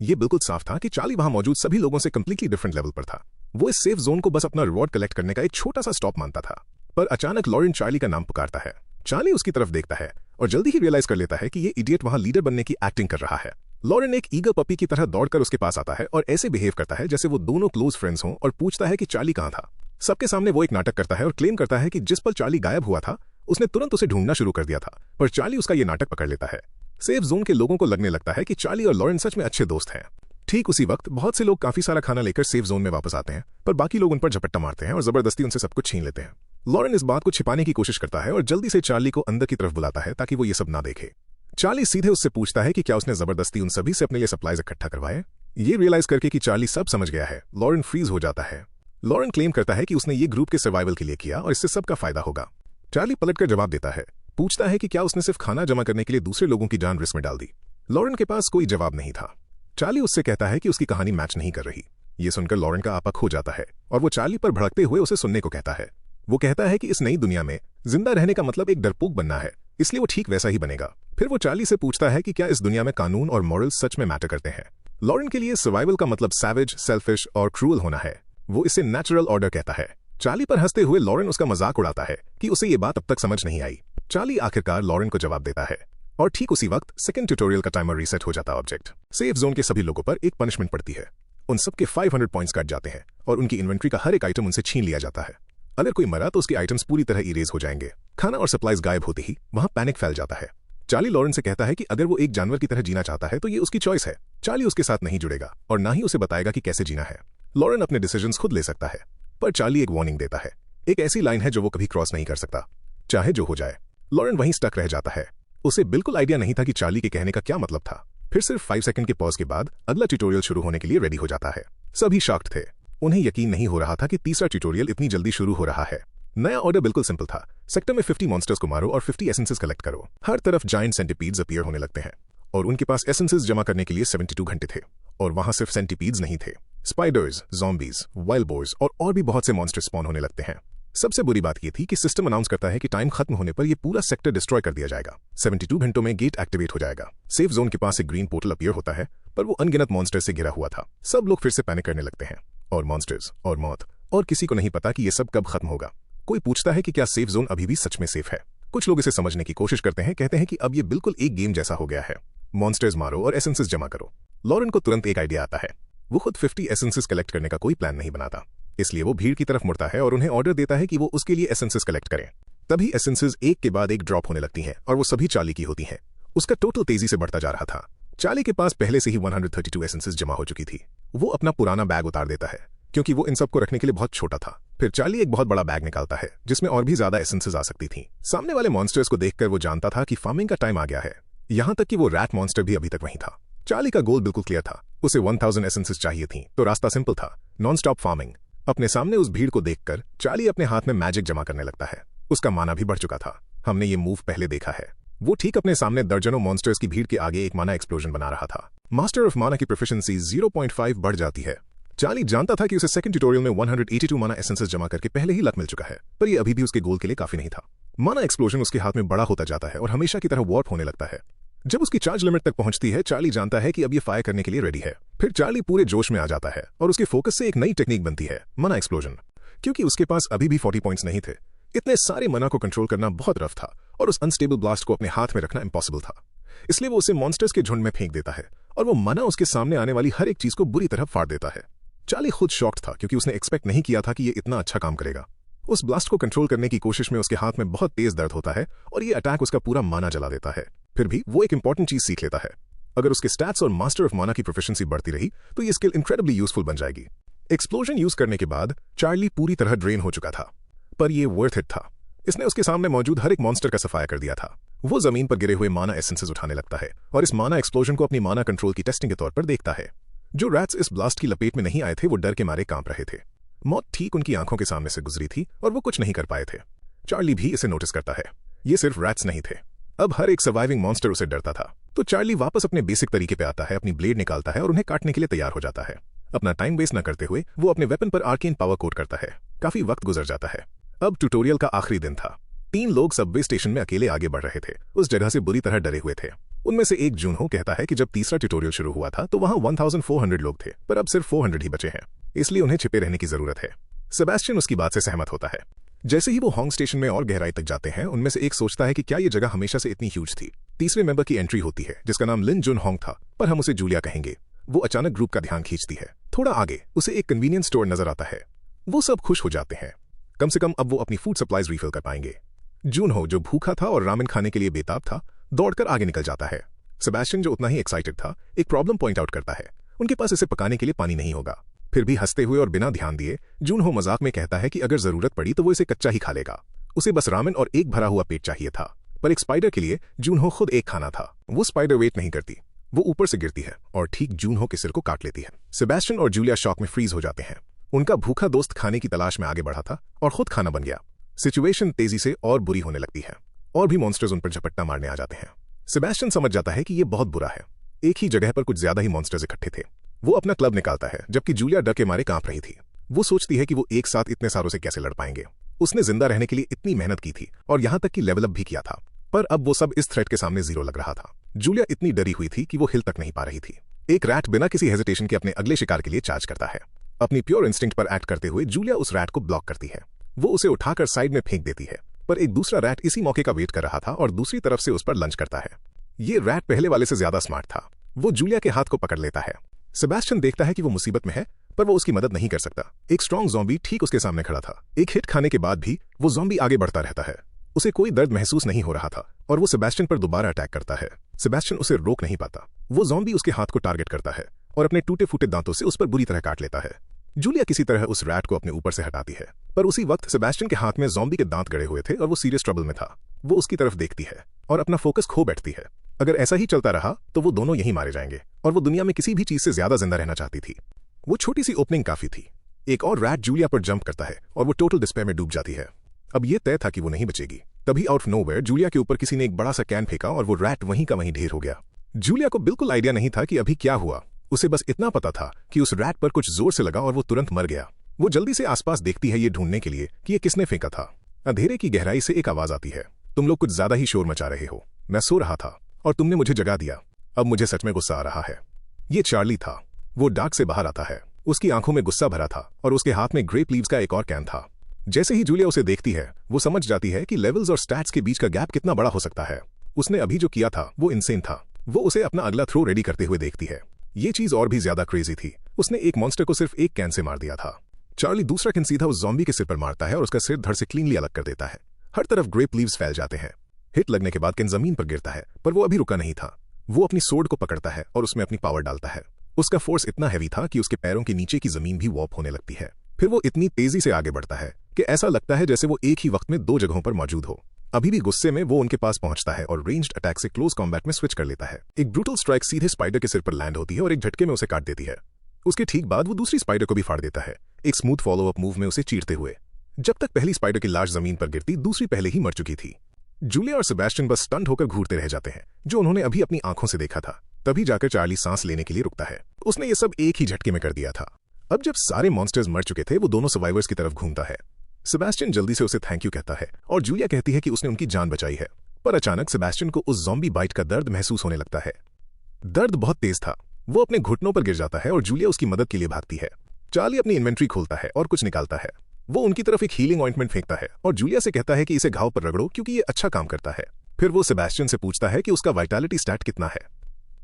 [SPEAKER 1] ये बिल्कुल साफ था कि चार्ली वहां मौजूद सभी लोगों से कंप्लीटली डिफरेंट लेवल पर था। वो इस सेफ जोन को बस अपना रिवॉर्ड कलेक्ट करने का एक छोटा सा स्टॉप मानता था। पर अचानक लॉरेन चार्ली का नाम पुकारता है। चार्ली उसकी तरफ देखता है और जल्दी ही रियलाइज कर लेता है कि ये इडियट वहां लीडर बनने की एक्टिंग कर रहा है। लॉरेन एक ईगर पपी की तरह दौड़कर उसके पास आता है और ऐसे बिहेव करता है जैसे वो दोनों क्लोज फ्रेंड्स हों और पूछता है कि चार्ली कहाँ था। सबके सामने वो एक नाटक करता है और क्लेम करता है कि जिस पल चार्ली गायब हुआ था उसने तुरंत उसे ढूंढना शुरू कर दिया था, पर चार्ली उसका ये नाटक पकड़ लेता है। सेफ जोन के लोगों को लगने लगता है कि चार्ली और लॉरेन सच में अच्छे दोस्त हैं। ठीक उसी वक्त बहुत से लोग काफी सारा खाना लेकर सेफ जोन में वापस आते हैं, पर बाकी लोग उन पर झपट्टा मारते हैं और जबरदस्ती उनसे सब कुछ छीन लेते हैं। लॉरेन इस बात को छिपाने की कोशिश करता है और जल्दी से चार्ली को अंदर की तरफ बुलाता है ताकि वो ये सब ना देखे। चार्ली सीधे उससे पूछता है कि क्या उसने जबरदस्ती उन सभी से अपने लिए सप्लाईज इकट्ठा करवाए। ये रियलाइज करके कि चार्ली सब समझ गया है, लॉरेन फ्रीज हो जाता है। लॉरेन क्लेम करता है कि उसने ये ग्रुप के सर्वाइवल के लिए किया और इससे सबका फायदा होगा। चार्ली पलटकर जवाब देता है, पूछता है कि क्या उसने सिर्फ खाना जमा करने के लिए दूसरे लोगों की जान रिस्क में डाल दी। लॉरेन के पास कोई जवाब नहीं था। चार्ली उससे कहता है कि उसकी कहानी मैच नहीं कर रही। ये सुनकर लॉरेन का आपा खो जाता है और वो चार्ली पर भड़कते हुए उसे सुनने को कहता है। वो कहता है कि इस नई दुनिया में जिंदा रहने का मतलब एक डरपोक बनना है, इसलिए वो ठीक वैसा ही बनेगा। फिर वो चार्ली से पूछता है कि क्या इस दुनिया में कानून और मॉरल्स सच में मैटर करते हैं। लॉरेन के लिए सर्वाइवल का मतलब सैवेज, सेल्फिश और क्रूअल होना है। वो इसे नेचुरल ऑर्डर कहता है। चार्ली पर हंसते हुए लॉरेन उसका मजाक उड़ाता है कि उसे ये बात अब तक समझ नहीं आई। चार्ली आखिरकार लॉरेन को जवाब देता है और ठीक उसी वक्त सेकंड ट्यूटोरियल का टाइमर रीसेट हो जाता है। ऑब्जेक्ट सेफ जोन के सभी लोगों पर एक पनिशमेंट पड़ती है। उन सबके 500 पॉइंट्स कट जाते हैं और उनकी इन्वेंट्री का हर एक आइटम उनसे छीन लिया जाता है। अगर कोई मरा तो उसके आइटम्स पूरी तरह इरेज हो जाएंगे। खाना और सप्लाईज गायब होते ही वहां पैनिक फैल जाता है। चार्ली लॉरेन से कहता है कि अगर वो एक जानवर की तरह जीना चाहता है तो ये उसकी चॉइस है। चार्ली उसके साथ नहीं जुड़ेगा और ना ही उसे बताएगा कि कैसे जीना है। लॉरेन अपने डिसीजंस खुद ले सकता है, पर चार्ली एक वार्निंग देता है। एक ऐसी लाइन है जो वो कभी क्रॉस नहीं कर सकता, चाहे जो हो जाए। लॉरेन वहीं स्टक रह जाता है। उसे बिल्कुल आइडिया नहीं था कि चार्ली के कहने का क्या मतलब था। फिर सिर्फ 5 सेकंड के पॉज के बाद अगला ट्यूटोरियल शुरू होने के लिए रेडी हो जाता है। सभी शॉक्ड थे। उन्हें यकीन नहीं हो रहा था कि तीसरा ट्यूटोरियल इतनी जल्दी शुरू हो रहा है। नया ऑर्डर बिल्कुल सिंपल था। सेक्टर में 50 मॉन्स्टर्स को मारो और 50 एसेंसेस कलेक्ट करो। हर तरफ जायंट सेंटीपीड्स अपीयर होने लगते हैं और उनके पास एसेंसेस जमा करने के लिए 72 घंटे थे। और वहां सिर्फ सेंटीपीड्स नहीं थे, स्पाइडर्स, ज़ॉम्बीज, वाइल्ड बोर्स और भी बहुत से मॉन्स्टर स्पॉन होने लगते हैं। सबसे बुरी बात यह थी कि सिस्टम अनाउंस करता है कि टाइम खत्म होने पर यह पूरा सेक्टर डिस्ट्रॉय कर दिया जाएगा। 72 घंटों में गेट एक्टिवेट हो जाएगा। सेफ जोन के पास एक ग्रीन पोर्टल अपीयर होता है, पर वो अनगिनत मॉन्स्टर से घिरा हुआ था। सब लोग फिर से पैनिक करने लगते हैं और मॉन्स्टर्स और मौत, और किसी को नहीं पता कि यह सब कब खत्म होगा। कोई पूछता है कि क्या सेफ जोन अभी भी सच में सेफ है। कुछ लोग इसे समझने की कोशिश करते हैं, कहते हैं कि अब ये बिल्कुल एक गेम जैसा हो गया है। मॉन्स्टर्स मारो और एसेंसेस जमा करो। लॉरेन को तुरंत एक आइडिया आता है। वो खुद 50 एसेंसेस कलेक्ट करने का कोई प्लान नहीं बनाता, इसलिए वो भीड़ की तरफ मुड़ता है और उन्हें ऑर्डर देता है कि वो उसके लिए एसेंसेस कलेक्ट करें। तभी एसेंसेस एक के बाद एक ड्रॉप होने लगती हैं और वो सभी चार्ली की होती हैं। उसका टोटल तेजी से बढ़ता जा रहा था। चार्ली के पास पहले से ही 132 एसेंसेस जमा हो चुकी थी। वो अपना पुराना बैग उतार देता है क्योंकि वो इन सबको रखने के लिए बहुत छोटा था। फिर चार्ली एक बहुत बड़ा बैग निकालता है जिसमें और भी ज्यादा एसेंसेस आ सकती थी। सामने वाले मॉन्स्टर्स को देखकर वो जानता था कि फार्मिंग का टाइम आ गया है। यहां तक कि वो रैट मॉन्स्टर भी अभी तक वहीं था। चार्ली का गोल बिल्कुल क्लियर था। उसे 1000 एसेंसेस चाहिए थी, तो रास्ता सिंपल था, नॉन स्टॉप फार्मिंग। अपने सामने उस भीड़ को देखकर चार्ली अपने हाथ में मैजिक जमा करने लगता है। उसका माना भी बढ़ चुका था। हमने ये मूव पहले देखा है। वो ठीक अपने सामने दर्जनों मॉन्स्टर्स की भीड़ के आगे एक माना एक्सप्लोजन बना रहा था। मास्टर ऑफ माना की प्रोफिशिएंसी 0.5 बढ़ जाती है। चार्ली जानता था कि उसे सेकंड ट्यूटोरियल में 182 माना एसेंसेस जमा करके पहले ही लक मिल चुका है, पर यह अभी भी उसके गोल के लिए काफी नहीं था। माना एक्सप्लोजन उसके हाथ में बड़ा होता जाता है और हमेशा की तरह वॉर्प होने लगता है। जब उसकी चार्ज लिमिट तक पहुंचती है, चार्ली जानता है कि अब ये फायर करने के लिए रेडी है। फिर चार्ली पूरे जोश में आ जाता है और उसके फोकस से एक नई टेक्निक बनती है, माना एक्सप्लोजन। क्योंकि उसके पास अभी भी 40 पॉइंट्स नहीं थे, इतने सारे मना को कंट्रोल करना बहुत रफ था और उस अनस्टेबल ब्लास्ट को अपने हाथ में रखना इम्पॉसिबल था। इसलिए वो उसे मॉन्स्टर्स के झुंड में फेंक देता है और वो मना उसके सामने आने वाली हर एक चीज को बुरी तरह फाड़ देता है। चार्ली खुद शॉक्ड था क्योंकि उसने एक्सपेक्ट नहीं किया था कि ये इतना अच्छा काम करेगा। उस ब्लास्ट को कंट्रोल करने की कोशिश में उसके हाथ में बहुत तेज दर्द होता है और ये अटैक उसका पूरा माना जला देता है। फिर भी वो एक इंपॉर्टेंट चीज सीख लेता है। अगर उसके स्टैट्स और मास्टर ऑफ माना की प्रोफिशिएंसी बढ़ती रही तो ये स्किल इनक्रेडिबली यूजफुल बन जाएगी। एक्सप्लोजन यूज करने के बाद चार्ली पूरी तरह ड्रेन हो चुका था, पर ये वर्थ इट था। इसने उसके सामने मौजूद हर एक मॉन्स्टर का सफाया कर दिया था। वो जमीन पर गिरे हुए माना एसेंसेस उठाने लगता है और इस माना एक्सप्लोजन को अपनी माना कंट्रोल की टेस्टिंग के तौर पर देखता है। जो रैट्स इस ब्लास्ट की लपेट में नहीं आए थे वो डर के मारे कांप रहे थे। मौत ठीक उनकी आंखों के सामने से गुजरी थी और वो कुछ नहीं कर पाए थे। चार्ली भी इसे नोटिस करता है। ये सिर्फ रैट्स नहीं थे, अब हर एक सर्वाइविंग मॉन्स्टर उसे डरता था। तो चार्ली वापस अपने बेसिक तरीके पे आता है, अपनी ब्लेड निकालता है और उन्हें काटने के लिए तैयार हो जाता है। अपना टाइम वेस्ट न करते हुए वो अपने वेपन पर आर्केन पावर कोट करता है। काफी वक्त गुजर जाता है। अब ट्यूटोरियल का आखिरी दिन था। 3 लोग सबवे स्टेशन में अकेले आगे बढ़ रहे थे। उस जगह से बुरी तरह डरे हुए थे। उनमें से एक जूनहो कहता है कि जब तीसरा ट्यूटोरियल शुरू हुआ था तो वहां 1400 लोग थे, पर अब सिर्फ 400 ही बचे हैं, इसलिए उन्हें छिपे रहने की जरूरत है। सेबेस्टियन उसकी बात से सहमत होता है। जैसे ही वो हॉन्ग स्टेशन में और गहराई तक जाते हैं, उनमें से एक सोचता है कि क्या ये जगह हमेशा से इतनी ह्यूज थी। तीसरे मेंबर की एंट्री होती है जिसका नाम लिन जुन होंग था, पर हम उसे जूलिया कहेंगे। वो अचानक ग्रुप का ध्यान खींचती है। थोड़ा आगे उसे एक कन्वीनियंस स्टोर नजर आता है। वो सब खुश हो जाते हैं, कम से कम अब वो अपनी फूड सप्लाईज रिफिल कर पाएंगे। जून हो, जो भूखा था और रामेन खाने के लिए बेताब था, दौड़कर आगे निकल जाता है। सेबेस्टियन, जो उतना ही एक्साइटेड था, एक प्रॉब्लम पॉइंट आउट करता है। उनके पास इसे पकाने के लिए पानी नहीं होगा। फिर भी हंसते हुए और बिना ध्यान दिए जून हो मजाक में कहता है कि अगर जरूरत पड़ी तो वो इसे कच्चा ही खा लेगा। उसे बस रामेन और एक भरा हुआ पेट चाहिए था। पर एक स्पाइडर के लिए जून हो खुद एक खाना था। वो स्पाइडर वेट नहीं करती, वो ऊपर से गिरती है और ठीक जून हो के सिर को काट लेती है। सेबेस्टियन और जूलिया शॉक में फ्रीज हो जाते हैं। उनका भूखा दोस्त खाने की तलाश में आगे बढ़ा था और खुद खाना बन गया। सिचुएशन तेजी से और बुरी होने लगती है और भी मॉन्स्टर्स उन पर झपट्टा मारने आ जाते हैं। सेबेस्टियन समझ जाता है कि ये बहुत बुरा है। एक ही जगह पर कुछ ज्यादा ही मॉन्स्टर्स इकट्ठे थे। वो अपना क्लब निकालता है, जबकि जूलिया डर के मारे कांप रही थी। वो सोचती है कि वो एक साथ इतने सारों से कैसे लड़ पाएंगे। उसने जिंदा रहने के लिए इतनी मेहनत की थी और यहां तक कि लेवल अप भी किया था, पर अब वो सब इस थ्रेट के सामने जीरो लग रहा था। जूलिया इतनी डरी हुई थी कि वो हिल तक नहीं पा रही थी। एक रैट बिना किसी हेजिटेशन के अपने अगले शिकार के लिए चार्ज करता है। अपनी प्योर इंस्टिंक्ट पर एक्ट करते हुए जूलिया उस रैट को ब्लॉक करती है। वो उसे उठाकर साइड में फेंक देती है, पर एक दूसरा रैट इसी मौके का वेट कर रहा था और दूसरी तरफ से उस पर लंच करता है। ये रैट पहले वाले से ज्यादा स्मार्ट था। वो जूलिया के हाथ को पकड़ लेता है। सेबेस्टियन देखता है कि वो मुसीबत में है, पर वो उसकी मदद नहीं कर सकता। एक स्ट्रॉन्ग ज़ॉम्बी ठीक उसके सामने खड़ा था। एक हिट खाने के बाद भी वो ज़ॉम्बी आगे बढ़ता रहता है। उसे कोई दर्द महसूस नहीं हो रहा था और वो सेबेस्टियन पर दोबारा अटैक करता है। सेबेस्टियन उसे रोक नहीं पाता। वो ज़ॉम्बी उसके हाथ को टारगेट करता है और अपने टूटे फूटे दांतों से उस पर बुरी तरह काट लेता है। जूलिया किसी तरह उस रैट को अपने ऊपर से हटाती है, पर उसी वक्त सेबेस्टियन के हाथ में ज़ॉम्बी के दांत गड़े हुए थे और वो सीरियस ट्रबल में था। वो उसकी तरफ देखती है और अपना फोकस खो बैठती है। अगर ऐसा ही चलता रहा तो वो दोनों यहीं मारे जाएंगे और वो दुनिया में किसी भी चीज से ज्यादा जिंदा रहना चाहती थी। वो छोटी सी ओपनिंग काफी थी। एक और रैट जूलिया पर जंप करता है और वो टोटल डिस्पेयर में डूब जाती है। अब ये तय था कि वो नहीं बचेगी। तभी आउट ऑफ नोवेयर जूलिया के ऊपर किसी ने एक बड़ा सा कैन फेंका और वो रैट वहीं का वहीं ढेर हो गया। जूलिया को बिल्कुल आइडिया नहीं था कि अभी क्या हुआ। उसे बस इतना पता था कि उस रैट पर कुछ जोर से लगा और वो तुरंत मर गया। वो जल्दी से आसपास देखती है ये ढूंढने के लिए कि ये किसने फेंका था। अंधेरे की गहराई से एक आवाज आती है, तुम लोग कुछ ज्यादा ही शोर मचा रहे हो। मैं सो रहा था और तुमने मुझे जगा दिया। अब मुझे सच में गुस्सा आ रहा है। ये चार्ली था। वो डाक से बाहर आता है। उसकी आंखों में गुस्सा भरा था और उसके हाथ में ग्रेप लीव्स का एक और कैन था। जैसे ही जूलिया उसे देखती है, वो समझ जाती है कि लेवल्स और स्टैट्स के बीच का गैप कितना बड़ा हो सकता है। उसने अभी जो किया था वो इनसेन था। वो उसे अपना अगला थ्रो रेडी करते हुए देखती है। ये चीज और भी ज्यादा क्रेजी थी। उसने एक मॉन्स्टर को सिर्फ एक कैन से मार दिया था। चार्ली दूसरा कैन सीधा उस ज़ॉम्बी के सिर पर मारता है और उसका सिर धड़ से क्लीनली अलग कर देता है। हर तरफ ग्रेप लीव्स फैल जाते हैं। हिट लगने के बाद कैन जमीन पर गिरता है, पर वो अभी रुका नहीं था। वो अपनी सोर्ड को पकड़ता है और उसमें अपनी पावर डालता है। उसका फोर्स इतना हैवी था कि उसके पैरों के नीचे की जमीन भी वॉर्प होने लगती है। फिर वो इतनी तेजी से आगे बढ़ता है कि ऐसा लगता है जैसे वो एक ही वक्त में दो जगहों पर मौजूद हो। अभी भी गुस्से में वो उनके पास पहुंचता है और रेंज्ड अटैक से क्लोज कॉम्बैट में स्विच कर लेता है। एक ब्रूटल स्ट्राइक सीधे स्पाइडर के सिर पर लैंड होती है और एक झटके में उसे काट देती है। उसके ठीक बाद वो दूसरी स्पाइडर को भी फाड़ देता है, एक स्मूथ फॉलो अप मूव में उसे चीरते हुए। जब तक पहली स्पाइडर की लाश जमीन पर गिरती, दूसरी पहले ही मर चुकी थी। जूलिया और सेबेस्टियन बस स्टंट होकर घूरते रह जाते हैं, जो उन्होंने अभी अपनी आंखों से देखा था। तभी जाकर चार्ली सांस लेने के लिए रुकता है। उसने ये सब एक ही झटके में कर दिया था। अब जब सारे मॉन्स्टर्स मर चुके थे, वो दोनों सर्वाइवर्स की तरफ घूमता है। सेबेस्टियन जल्दी से उसे थैंक यू कहता है और जूलिया कहती है कि उसने उनकी जान बचाई है। पर अचानक सेबेस्टियन को उस ज़ॉम्बी बाइट का दर्द महसूस होने लगता है। दर्द बहुत तेज था। वो अपने घुटनों पर गिर जाता है और जूलिया उसकी मदद के लिए भागती है। चार्ली अपनी इन्वेंट्री खोलता है और कुछ निकालता है। वो उनकी तरफ एक हीलिंग ऑइंटमेंट फेंकता है और जूलिया से कहता है कि इसे घाव पर रगड़ो क्योंकि ये अच्छा काम करता है। फिर वो सेबेस्टियन से पूछता है कि उसका वाइटैलिटी स्टैट कितना है।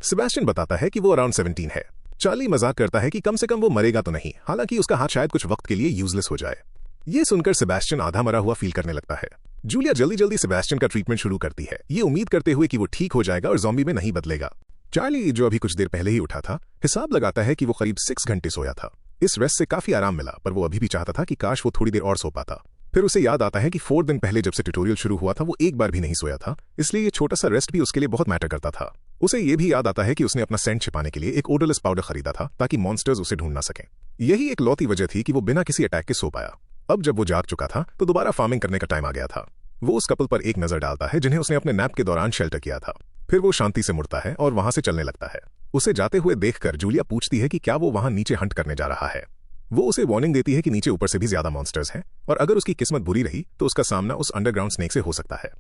[SPEAKER 1] सेबेस्टियन बताता है कि वो अराउंड 17 है। चार्ली मजाक करता है कि कम से कम वो मरेगा तो नहीं, हालांकि उसका हाथ शायद कुछ वक्त के लिए यूजलेस हो जाए। ये सुनकर सेबेस्टियन आधा मरा हुआ फील करने लगता है। जूलिया जल्दी जल्दी सेबेस्टियन का ट्रीटमेंट शुरू करती है, ये उम्मीद करते हुए कि वो ठीक हो जाएगा और ज़ॉम्बी में नहीं बदलेगा। चार्ली, जो अभी कुछ देर पहले ही उठा था, हिसाब लगाता है कि वो करीब 6 घंटे सोया था। इस रेस्ट से काफी आराम मिला, पर वो अभी भी चाहता था कि काश वो थोड़ी देर और सो पाता। फिर उसे याद आता है कि 4 दिन पहले जब से ट्यूटोरियल शुरू हुआ था, वो एक बार भी नहीं सोया था, इसलिए ये छोटा सा रेस्ट भी उसके लिए बहुत मैटर करता था। उसे ये भी याद आता है कि उसने अपना सेंट छिपाने के लिए एक ओडरलेस पाउडर खरीदा था ताकि मॉन्स्टर्स उसे ढूंढ ना सकें। यही एक लौती वजह थी कि वो बिना किसी अटैक के सो पाया। अब जब वो जाग चुका था तो दोबारा फार्मिंग करने का टाइम आ गया था। वो उस कपल पर एक नजर डालता है जिन्हें उसने अपने नैप के दौरान शेल्टर किया था। फिर वो शांति से मुड़ता है और वहां से चलने लगता है। उसे जाते हुए देखकर जूलिया पूछती है कि क्या वो वहां नीचे हंट करने जा रहा है। वो उसे वार्निंग देती है कि नीचे ऊपर से भी ज्यादा मॉन्स्टर्स हैं और अगर उसकी किस्मत बुरी रही तो उसका सामना उस अंडरग्राउंड स्नेक से हो सकता है।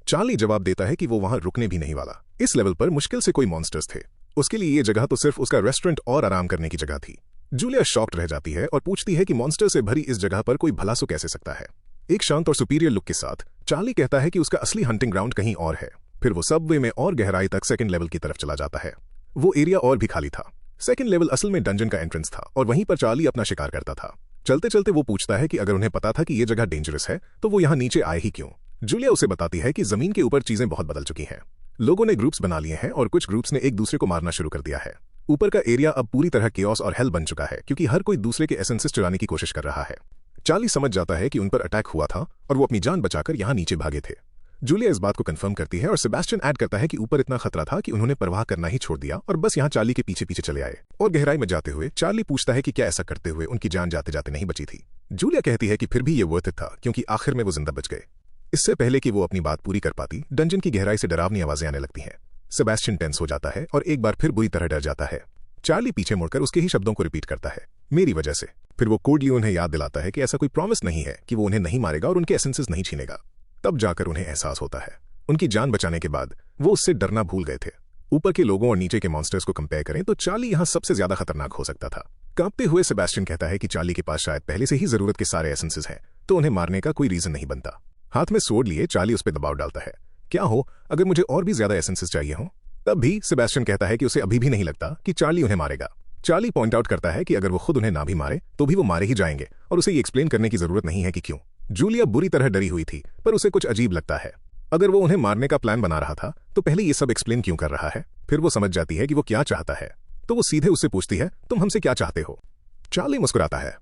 [SPEAKER 1] चार्ली जवाब देता है कि वो वहां रुकने भी नहीं वाला। इस लेवल पर मुश्किल से कोई मॉन्स्टर्स थे। उसके लिए ये जगह तो सिर्फ उसका रेस्टोरेंट और आराम करने की जगह थी। जूलिया शॉक्ड रह जाती है और पूछती है कि मॉन्स्टर से भरी इस जगह पर कोई भला सो कैसे सकता है। एक शांत और सुपीरियर लुक के साथ चार्ली कहता है कि उसका असली हंटिंग ग्राउंड कहीं और है। फिर वो सबवे में और गहराई तक सेकंड लेवल की तरफ चला जाता है। वो एरिया और भी खाली था। सेकंड लेवल असल में डंजन का एंट्रेंस था और वहीं पर चार्ली अपना शिकार करता था। चलते चलते वो पूछता है कि अगर उन्हें पता था कि ये जगह डेंजरस है तो वो यहाँ नीचे आए ही क्यों। जूलिया उसे बताती है कि जमीन के ऊपर चीजें बहुत बदल चुकी हैं। लोगों ने ग्रुप्स बना लिए हैं और कुछ ग्रुप्स ने एक दूसरे को मारना शुरू कर दिया है। ऊपर का एरिया अब पूरी तरह केओस और हेल बन चुका है क्योंकि हर कोई दूसरे के एसेंसेस चुराने की कोशिश कर रहा है। चार्ली समझ जाता है कि उन पर अटैक हुआ था और वो अपनी जान बचाकर यहाँ नीचे भागे थे। जूलिया इस बात को कंफर्म करती है और सेबेस्टियन ऐड करता है कि ऊपर इतना खतरा था कि उन्होंने परवाह करना ही छोड़ दिया और बस यहाँ चार्ली के पीछे पीछे चले आए। और गहराई में जाते हुए चार्ली पूछता है कि क्या ऐसा करते हुए उनकी जान जाते जाते नहीं बची थी। जूलिया कहती है कि फिर भी ये वर्थ इट था क्योंकि आखिर में वो जिंदा बच गए। इससे पहले कि वो अपनी बात पूरी कर पाती, डंजन की गहराई से डरावनी आवाजें आने लगती हैं। सेबेस्टियन टेंस हो जाता है और एक बार फिर बुरी तरह डर जाता है। चार्ली पीछे मुड़कर उसके ही शब्दों को रिपीट करता है, मेरी वजह से। फिर वो कोडली उन्हें याद दिलाता है कि ऐसा कोई प्रॉमिस नहीं है कि वो उन्हें नहीं मारेगा और उनके एसेंसेस नहीं छीनेगा। तब जाकर उन्हें एहसास होता है उनकी जान बचाने के बाद वो उससे डरना भूल गए थे। ऊपर के लोगों और नीचे के मॉन्स्टर्स को कंपेयर करें तो चार्ली यहाँ सबसे ज्यादा खतरनाक हो सकता था। कांपते हुए सेबेस्टियन कहता है कि चार्ली के पास शायद पहले से ही जरूरत के सारे एसेंसेस हैं तो उन्हें मारने का कोई रीजन नहीं बनता। हाथ में सोड लिए चार्ली उस पर दबाव डालता है, क्या हो अगर मुझे और भी ज्यादा एसेंसेस चाहिए हो। तब भी सेबेस्टियन कहता है कि उसे अभी भी नहीं लगता कि चार्ली उन्हें मारेगा। चार्ली पॉइंट आउट करता है कि अगर वो खुद उन्हें ना भी मारे तो भी वो मारे ही जाएंगे और उसे ये एक्सप्लेन करने की जरूरत नहीं है कि क्यों। जूलिया बुरी तरह डरी हुई थी पर उसे कुछ अजीब लगता है। अगर वो उन्हें मारने का प्लान बना रहा था तो पहले ये सब एक्सप्लेन क्यों कर रहा है। फिर वो समझ जाती है कि वो क्या चाहता है तो वो सीधे उससे पूछती है, तुम हमसे क्या चाहते हो। चार्ली मुस्कुराता है।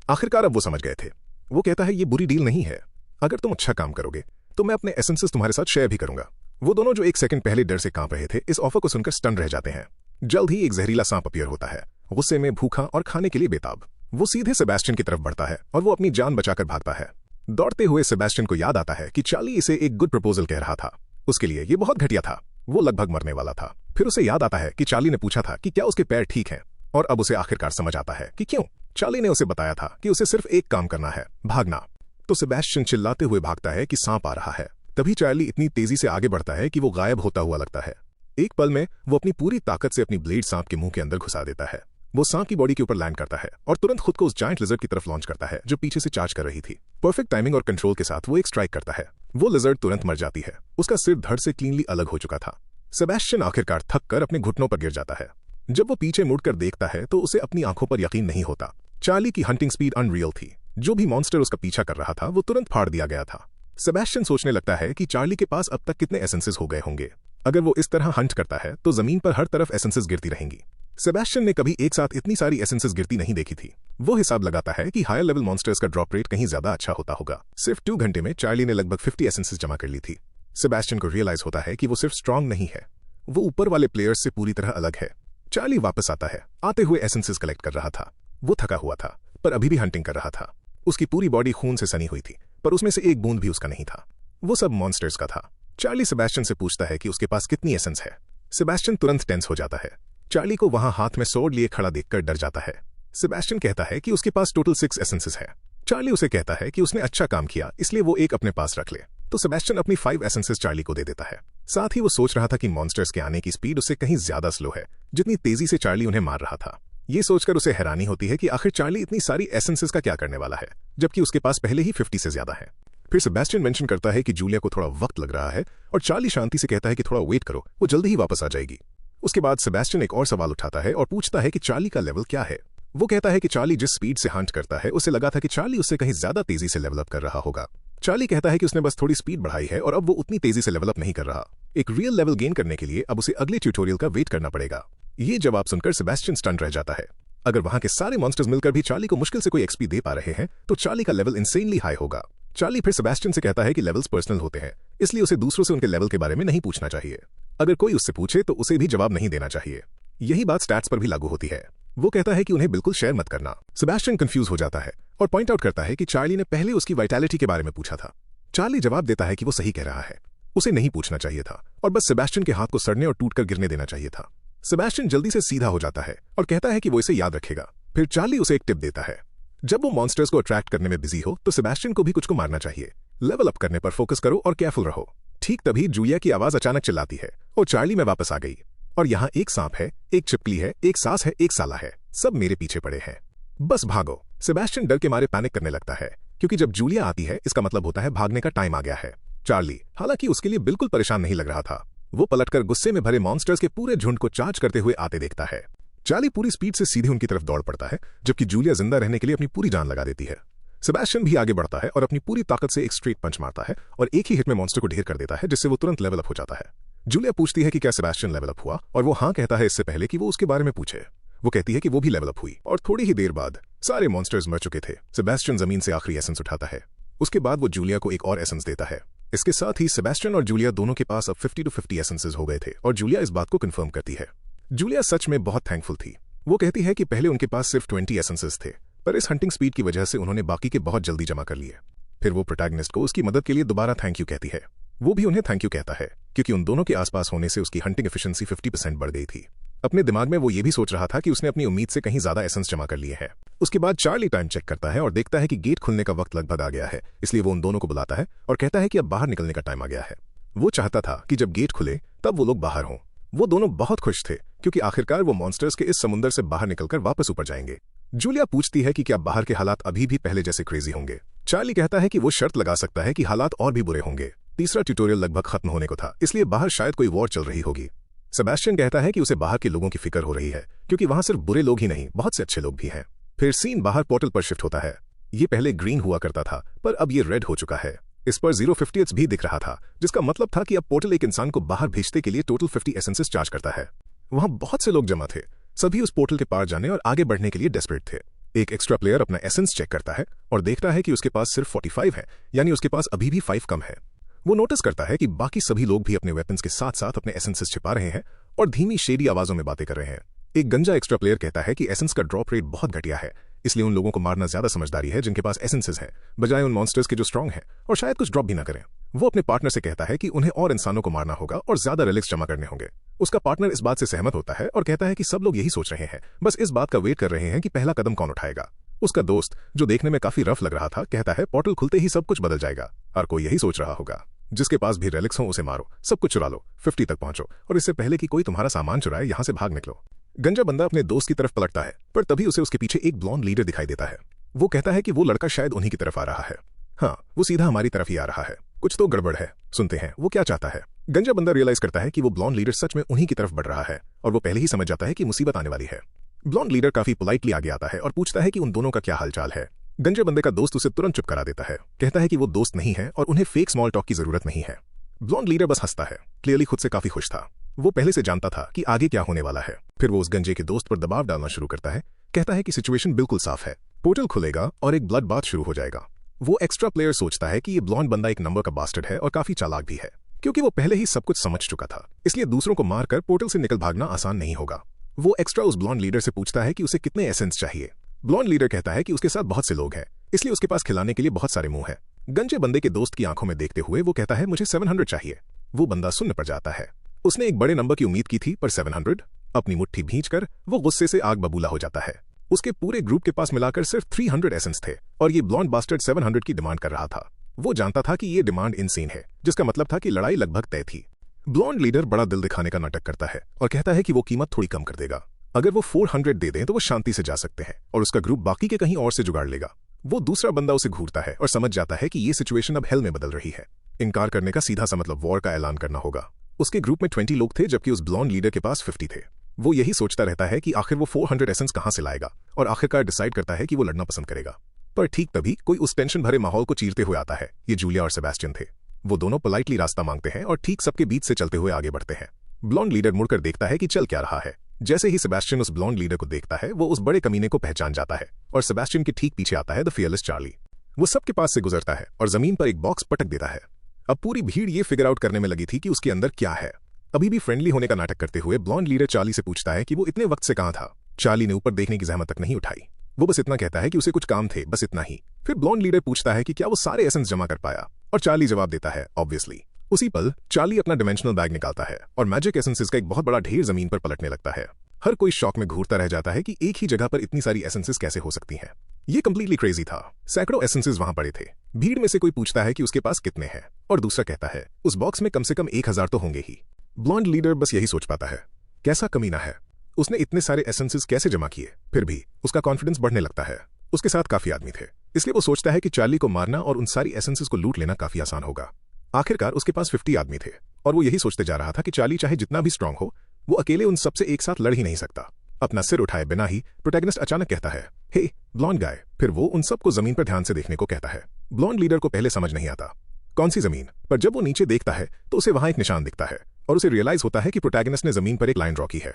[SPEAKER 1] आखिरकार अब वो समझ गए थे। वो कहता है ये बुरी डील नहीं है, अगर तुम अच्छा काम करोगे तो मैं अपने एसेंसेस तुम्हारे साथ शेयर भी करूंगा। वो दोनों जो एक सेकंड पहले डर से कांप रहे थे इस ऑफर को सुनकर स्टन रह जाते हैं। जल्द ही एक जहरीला सांप अपीयर होता है, गुस्से में, भूखा और खाने के लिए बेताब। वो सीधे सेबेस्टियन की तरफ बढ़ता है और वो अपनी जान बचाकर भागता है। दौड़ते हुए सेबेस्टियन को याद आता है कि चार्ली इसे एक गुड प्रपोजल कह रहा था। उसके लिए ये बहुत घटिया था। वो लगभग मरने वाला था। फिर उसे याद आता है कि चार्ली ने पूछा था कि क्या उसके पैर ठीक हैं और अब उसे आखिरकार समझ आता है कि क्यों। चार्ली ने उसे बताया था कि उसे सिर्फ एक काम करना है, भागना। तो सेबेस्टियन चिल्लाते हुए भागता है कि सांप आ रहा है। तभी चार्ली इतनी तेजी से आगे बढ़ता है कि वो गायब होता हुआ लगता है। एक पल में वो अपनी पूरी ताकत से अपनी ब्लेड सांप के मुंह के अंदर घुसा देता है। वो सांप की बॉडी के ऊपर लैंड करता है और तुरंत खुद को उस जायंट लिजर्ड की तरफ लॉन्च करता है जो पीछे से चार्ज कर रही थी। परफेक्ट टाइमिंग और कंट्रोल के साथ वो एक स्ट्राइक करता है। वो लिजर्ड तुरंत मर जाती है। उसका सिर धड़ से क्लीनली अलग हो चुका था। सेबेस्टियन आखिरकार थक कर अपने घुटनों पर गिर जाता है। जब वो पीछे मुड़कर देखता है तो उसे अपनी आंखों पर यकीन नहीं होता। चार्ली की हंटिंग स्पीड अनरियल थी। जो भी मॉन्स्टर उसका पीछा कर रहा था वो तुरंत फाड़ दिया गया था। सेबेस्टियन सोचने लगता है कि चार्ली के पास अब तक कितने एसेंसेस हो गए होंगे। अगर वो इस तरह हंट करता है तो जमीन पर हर तरफ एसेंसेस गिरती रहेंगी। सेबेस्टियन ने कभी एक साथ इतनी सारी एसेंसेस गिरती नहीं देखी थी। वो हिसाब लगाता है कि हायर लेवल मॉन्स्टर्स का ड्रॉप रेट कहीं ज्यादा अच्छा होता होगा। सिर्फ 2 घंटे में चार्ली ने लगभग 50 एसेंसेस जमा कर ली थी। सेबेस्टियन को रियलाइज होता है कि वो सिर्फ स्ट्रांग नहीं है, वो ऊपर वाले प्लेयर्स से पूरी तरह अलग है। चार्ली वापस आता है। आते हुए एसेंसेस कलेक्ट कर रहा था। वो थका हुआ था पर अभी भी हंटिंग कर रहा था। उसकी पूरी बॉडी खून से सनी हुई थी पर उसमें से एक बूंद भी उसका नहीं था। वो सब मॉन्स्टर्स का था। चार्ली सेबेस्टियन से पूछता है कि उसके पास कितनी एसेंस है। सेबेस्टियन तुरंत टेंस हो जाता है। चार्ली को वहां हाथ में सोर्ड लिए खड़ा देखकर डर जाता है। सेबेस्टियन कहता है कि उसके पास टोटल 6 एसेंसेस है। चार्ली उसे कहता है कि उसने अच्छा काम किया इसलिए वो एक अपने पास रख ले। तो सेबेस्टियन अपनी 5 एसेंसेस चार्ली को दे देता है। साथ ही वो सोच रहा था कि मॉन्स्टर्स के आने की स्पीड उससे कहीं ज्यादा स्लो है जितनी तेजी से चार्ली उन्हें मार रहा था। ये सोचकर उसे हैरानी होती है कि आखिर चार्ली इतनी सारी एसेंसेस का क्या करने वाला है जबकि उसके पास पहले ही 50 से ज्यादा है। फिर सेबेस्टियन मेंशन करता है कि जूलिया को थोड़ा वक्त लग रहा है और चार्ली शांति से कहता है कि थोड़ा वेट करो, वो जल्दी ही वापस आ जाएगी। उसके बाद सेबेस्टियन एक और सवाल उठाता है और पूछता है कि चार्ली का लेवल क्या है। वो कहता है कि चार्ली जिस स्पीड से हंट करता है उसे लगा था कि चार्ली उससे कहीं ज्यादा तेजी से लेवल अप कर रहा होगा। चार्ली कहता है कि उसने बस थोड़ी स्पीड बढ़ाई है और अब वो उतनी तेजी से लेवल अप नहीं कर रहा। एक रियल लेवल गेन करने के लिए अब उसे अगले ट्यूटोरियल का वेट करना पड़ेगा। ये जवाब सुनकर सेबेस्टियन स्टन रह जाता है। अगर वहां के सारे मॉन्स्टर्स मिलकर भी चार्ली को मुश्किल से कोई एक्सपी दे पा रहे हैं तो चार्ली का लेवल इंसेनली हाई होगा। चार्ली फिर सेबेस्टियन से कहता है कि लेवल्स पर्सनल होते हैं इसलिए उसे दूसरों से उनके लेवल के बारे में नहीं पूछना चाहिए। अगर कोई उससे पूछे तो उसे भी जवाब नहीं देना चाहिए। यही बात स्टैट्स पर भी लागू होती है। वो कहता है कि उन्हें बिल्कुल शेयर मत करना। सेबेस्टियन कंफ्यूज हो जाता है और पॉइंट आउट करता है कि चार्ली ने पहले उसकी वाइटैलिटी के बारे में पूछा था। चार्ली जवाब देता है कि वो सही कह रहा है, उसे नहीं पूछना चाहिए था और बस सेबेस्टियन के हाथ को सड़ने और टूटकर गिरने देना चाहिए था। सेबेस्टियन जल्दी से सीधा हो जाता है और कहता है कि वो इसे याद रखेगा। फिर चार्ली उसे एक टिप देता है, जब वो मॉन्स्टर्स को अट्रैक्ट करने में बिजी हो तो सेबेस्टियन को भी कुछ को मारना चाहिए। लेवल अप करने पर फोकस करो और केयरफुल रहो। ठीक तभी जूलिया की आवाज अचानक चिल्लाती है और चार्ली में वापस आ गई। और यहाँ एक सांप है, एक छिपकली है, एक सास है, एक साला है, सब मेरे पीछे पड़े हैं, बस भागो। सेबेस्टियन डर के मारे पैनिक करने लगता है क्योंकि जब जूलिया आती है इसका मतलब होता है भागने का टाइम आ गया है। चार्ली हालांकि उसके लिए बिल्कुल परेशान नहीं लग रहा था। वो पलटकर गुस्से में भरे मॉन्स्टर्स के पूरे झुंड को चार्ज करते हुए आते देखता है। चार्ली पूरी स्पीड से सीधे उनकी तरफ दौड़ पड़ता है, जबकि जूलिया जिंदा रहने के लिए अपनी पूरी जान लगा देती है। सेबेस्टियन भी आगे बढ़ता है और अपनी पूरी ताकत से एक स्ट्रेट पंच मारता है और एक ही हिट में मॉन्स्टर को ढेर कर देता है, जिससे वो तुरंत लेवल अप हो जाता है। जूलिया पूछती है कि क्या सेबेस्टियन लेवल अप हुआ, और वो हाँ कहता है इससे पहले कि वो उसके बारे में पूछे। वो कहती है कि वो भी लेवल अप हुई और थोड़ी ही देर बाद सारे मॉन्स्टर्स मर चुके थे। सेबेस्टियन जमीन से आखिरी एसेंस उठाता है। उसके बाद वो जूलिया को एक और एसेंस देता है। इसके साथ ही सेबेस्टियन और जूलिया दोनों के पास अब 50 एसेंसेस हो गए थे और जूलिया इस बात को कंफर्म करती है। जूलिया सच में बहुत थैंकफुल थी। वो कहती है कि पहले उनके पास सिर्फ 20 एसेंसेस थे, पर इस हंटिंग स्पीड की वजह से उन्होंने बाकी के बहुत जल्दी जमा कर लिए। फिर वो प्रोटैगनिस्ट को उसकी मदद के लिए दोबारा थैंक यू कहती है। वो भी उन्हें थैंक यू कहता है, क्योंकि उन दोनों के आसपास होने से उसकी हंटिंग एफिशिएंसी 50% बढ़ गई थी। अपने दिमाग में वो ये भी सोच रहा था कि उसने अपनी उम्मीद से कहीं ज्यादा एसेंस जमा कर लिए हैं। उसके बाद चार्ली टाइम चेक करता है और देखता है कि गेट खुलने का वक्त लगभग आ गया है, इसलिए वो उन दोनों को बुलाता है और कहता है कि अब बाहर निकलने का टाइम आ गया है। वो चाहता था कि जब गेट खुले तब वो लोग बाहर हों। वो दोनों बहुत खुश थे, क्योंकि आखिरकार वो मॉन्स्टर्स के इस समुंदर से बाहर निकलकर वापस ऊपर जाएंगे। जूलिया पूछती है कि क्या बाहर के हालात अभी भी पहले जैसे क्रेजी होंगे। चार्ली कहता है कि वो शर्त लगा सकता है कि हालात और भी बुरे होंगे। तीसरा ट्यूटोरियल लगभग खत्म होने को था, इसलिए बाहर शायद कोई वॉर चल रही होगी। सेबेस्टियन कहता है कि उसे बाहर के लोगों की फिक्र हो रही है, क्योंकि वहां सिर्फ बुरे लोग ही नहीं, बहुत से अच्छे लोग भी हैं। फिर सीन बाहर पोर्टल पर शिफ्ट होता है। ये पहले ग्रीन हुआ करता था, पर अब ये रेड हो चुका है। इस पर 050 भी दिख रहा था, जिसका मतलब था कि अब पोर्टल एक इंसान को बाहर भेजने के लिए टोटल 50 एसेंसेस चार्ज करता है। वहां बहुत से लोग जमा थे। सभी उस पोर्टल के पार जाने और आगे बढ़ने के लिए डेस्परेट थे। एक एक्स्ट्रा प्लेयर अपना एसेंस चेक करता है और देखता है कि उसके पास सिर्फ 45 है, यानी उसके पास अभी भी 5 कम है। वो नोटिस करता है कि बाकी सभी लोग भी अपने वेपन्स के साथ साथ अपने एसेंसेस छिपा रहे हैं और धीमी शेडी आवाजों में बातें कर रहे हैं। एक गंजा एक्स्ट्रा प्लेयर कहता है कि एसेंस का ड्रॉप रेट बहुत घटिया है, इसलिए उन लोगों को मारना ज्यादा समझदारी है जिनके पास एसेंसेस हैं, बजाय उन मॉन्स्टर्स के जो स्ट्रांग हैं और शायद कुछ ड्रॉप भी ना करें। वो अपने पार्टनर से कहता है कि उन्हें और इंसानों को मारना होगा और ज्यादा रिलिक्स जमा करने होंगे। उसका पार्टनर इस बात से सहमत होता है और कहता है कि सब लोग यही सोच रहे हैं, बस इस बात का वेट कर रहे हैं कि पहला कदम कौन उठाएगा। उसका दोस्त, जो देखने में काफी रफ लग रहा था, कहता है पोर्टल खुलते ही सब कुछ बदल जाएगा। हर कोई यही सोच रहा होगा। जिसके पास भी रेलिक्स हो उसे मारो, सब कुछ चुरा लो, 50 तक पहुंचो और इससे पहले कि कोई तुम्हारा सामान चुराए यहां से भाग निकलो। गंजा बंदा अपने दोस्त की तरफ पलटता है, पर तभी उसे उसके पीछे एक ब्लॉन्ड लीडर दिखाई देता है। वो कहता है कि वो लड़का शायद उन्हीं की तरफ आ रहा है। हाँ, वो सीधा हमारी तरफ ही आ रहा है। कुछ तो गड़बड़ है, सुनते हैं वो क्या चाहता है। गंजा बंदा रियलाइज करता है कि वो ब्लॉन्ड लीडर सच में उन्हीं की तरफ बढ़ रहा है और वो पहले ही समझ जाता है कि मुसीबत आने वाली है। ब्लॉन्ड लीडर काफी पोलाइटली आगे आता है और पूछता है कि उन दोनों का क्या हालचाल है। गंजे बंदे का दोस्त उसे तुरंत चुप करा देता है, कहता है कि वो दोस्त नहीं है और उन्हें फेक स्मॉल टॉक की जरूरत नहीं है। ब्लॉन्ड लीडर बस हंसता है, क्लियरली खुद से काफी खुश था। वो पहले से जानता था कि आगे क्या होने वाला है। फिर वो उस गंजे के दोस्त पर दबाव डालना शुरू करता है, कहता है कि सिचुएशन बिल्कुल साफ है, पोर्टल खुलेगा और एक ब्लड बाथ शुरू हो जाएगा। वो एक्स्ट्रा प्लेयर सोचता है कि ये ब्लॉन्ड बंदा एक नंबर का बास्टर्ड है और काफी चालाक भी है, क्योंकि वो पहले ही सब कुछ समझ चुका था, इसलिए दूसरों को मारकर पोर्टल से निकल भागना आसान नहीं होगा। वो एक्स्ट्रा उस ब्लॉन्ड लीडर से पूछता है कि उसे कितने एसेंस चाहिए। ब्लॉन्ड लीडर कहता है कि उसके साथ बहुत से लोग हैं, इसलिए उसके पास खिलाने के लिए बहुत सारे मुंह हैं। गंजे बंदे के दोस्त की आंखों में देखते हुए वो कहता है मुझे 700 चाहिए। वो बंदा सुन्न पड़ जाता है। उसने एक बड़े नंबर की उम्मीद की थी, पर 700? अपनी मुट्ठी भींचकर वो गुस्से से आग बबूला हो जाता है। उसके पूरे ग्रुप के पास मिलाकर सिर्फ 300 एसेंस थे और ये ब्लॉन्ड बास्टर्ड 700 की डिमांड कर रहा था। वो जानता था कि ये डिमांड इनसीन है, जिसका मतलब था कि लड़ाई लगभग तय थी। ब्लॉन्ड लीडर बड़ा दिल दिखाने का नाटक करता है और कहता है कि वो कीमत थोड़ी कम कर देगा। अगर वो 400 दे दें तो वो शांति से जा सकते हैं और उसका ग्रुप बाकी के कहीं और से जुगाड़ लेगा। वो दूसरा बंदा उसे घूरता है और समझ जाता है कि ये सिचुएशन अब हेल में बदल रही है। इनकार करने का सीधा सा मतलब वॉर का ऐलान करना होगा। उसके ग्रुप में 20 लोग थे, जबकि उस ब्लॉन्ड लीडर के पास 50 थे। वो यही सोचता रहता है कि आखिर वो 400 एसेंस कहां से लाएगा और आखिरकार डिसाइड करता है कि वो लड़ना पसंद करेगा। पर ठीक तभी कोई उस टेंशन भरे माहौल को चीरते हुए आता है। ये जूलिया और सेबेस्टियन थे। वो दोनों पोलाइटली रास्ता मांगते हैं और ठीक सबके बीच से चलते हुए आगे बढ़ते हैं। ब्लॉन्ड लीडर मुड़कर देखता है कि चल क्या रहा है। जैसे ही सेबेस्टियन उस ब्लॉन्ड लीडर को देखता है, वो उस बड़े कमीने को पहचान जाता है और सेबेस्टियन के ठीक पीछे आता है द फियरलेस चार्ली। वो सबके पास से गुजरता है और जमीन पर एक बॉक्स पटक देता है। अब पूरी भीड़ ये फिगर आउट करने में लगी थी कि उसके अंदर क्या है। अभी भी फ्रेंडली होने का नाटक करते हुए ब्लॉन्ड लीडर चार्ली से पूछता है कि वो इतने वक्त से कहां था। चार्ली ने ऊपर देखने की जहमत तक नहीं उठाई। वो बस इतना कहता है कि उसे कुछ काम थे, बस इतना ही। फिर ब्लॉन्ड लीडर पूछता है कि क्या वो सारे एसेंस जमा कर पाया, और चार्ली जवाब देता है ऑब्वियसली। उसी पल चार्ली अपना डिमेंशनल बैग निकालता है और मैजिक एसेंसेस का एक बहुत बड़ा ढेर जमीन पर पलटने लगता है। हर कोई शॉक में घूरता रह जाता है कि एक ही जगह पर इतनी सारी एसेंसेस कैसे हो सकती हैं। ये कंप्लीटली क्रेजी था। सैकड़ों एसेंसेस वहां पड़े थे। भीड़ में से कोई पूछता है कि उसके पास कितने हैं और दूसरा कहता है उस बॉक्स में कम से कम 1000 तो होंगे ही। ब्लॉन्ड लीडर बस यही सोच पाता है, कैसा कमीना है, उसने इतने सारे एसेंसेस कैसे जमा किए। फिर भी उसका कॉन्फिडेंस बढ़ने लगता है। उसके साथ काफी आदमी थे, इसलिए वो सोचता है कि चार्ली को मारना और उन सारी एसेंसेस को लूट लेना काफी आसान होगा। आखिरकार उसके पास 50 आदमी थे और वो यही सोचते जा रहा था कि चार्ली चाहे जितना भी स्ट्रांग हो, वो अकेले उन सबसे एक साथ लड़ ही नहीं सकता। अपना सिर उठाए बिना ही प्रोटैगनिस्ट अचानक कहता है, हे ब्लॉन्ड गाय। फिर वो उन सबको जमीन पर ध्यान से देखने को कहता है। ब्लॉन्ड लीडर को पहले समझ नहीं आता कौन सी जमीन, पर जब वो नीचे देखता है तो उसे वहां एक निशान दिखता है और उसे रियलाइज होता है कि प्रोटैगनिस्ट ने जमीन पर एक लाइन ड्रॉ की है।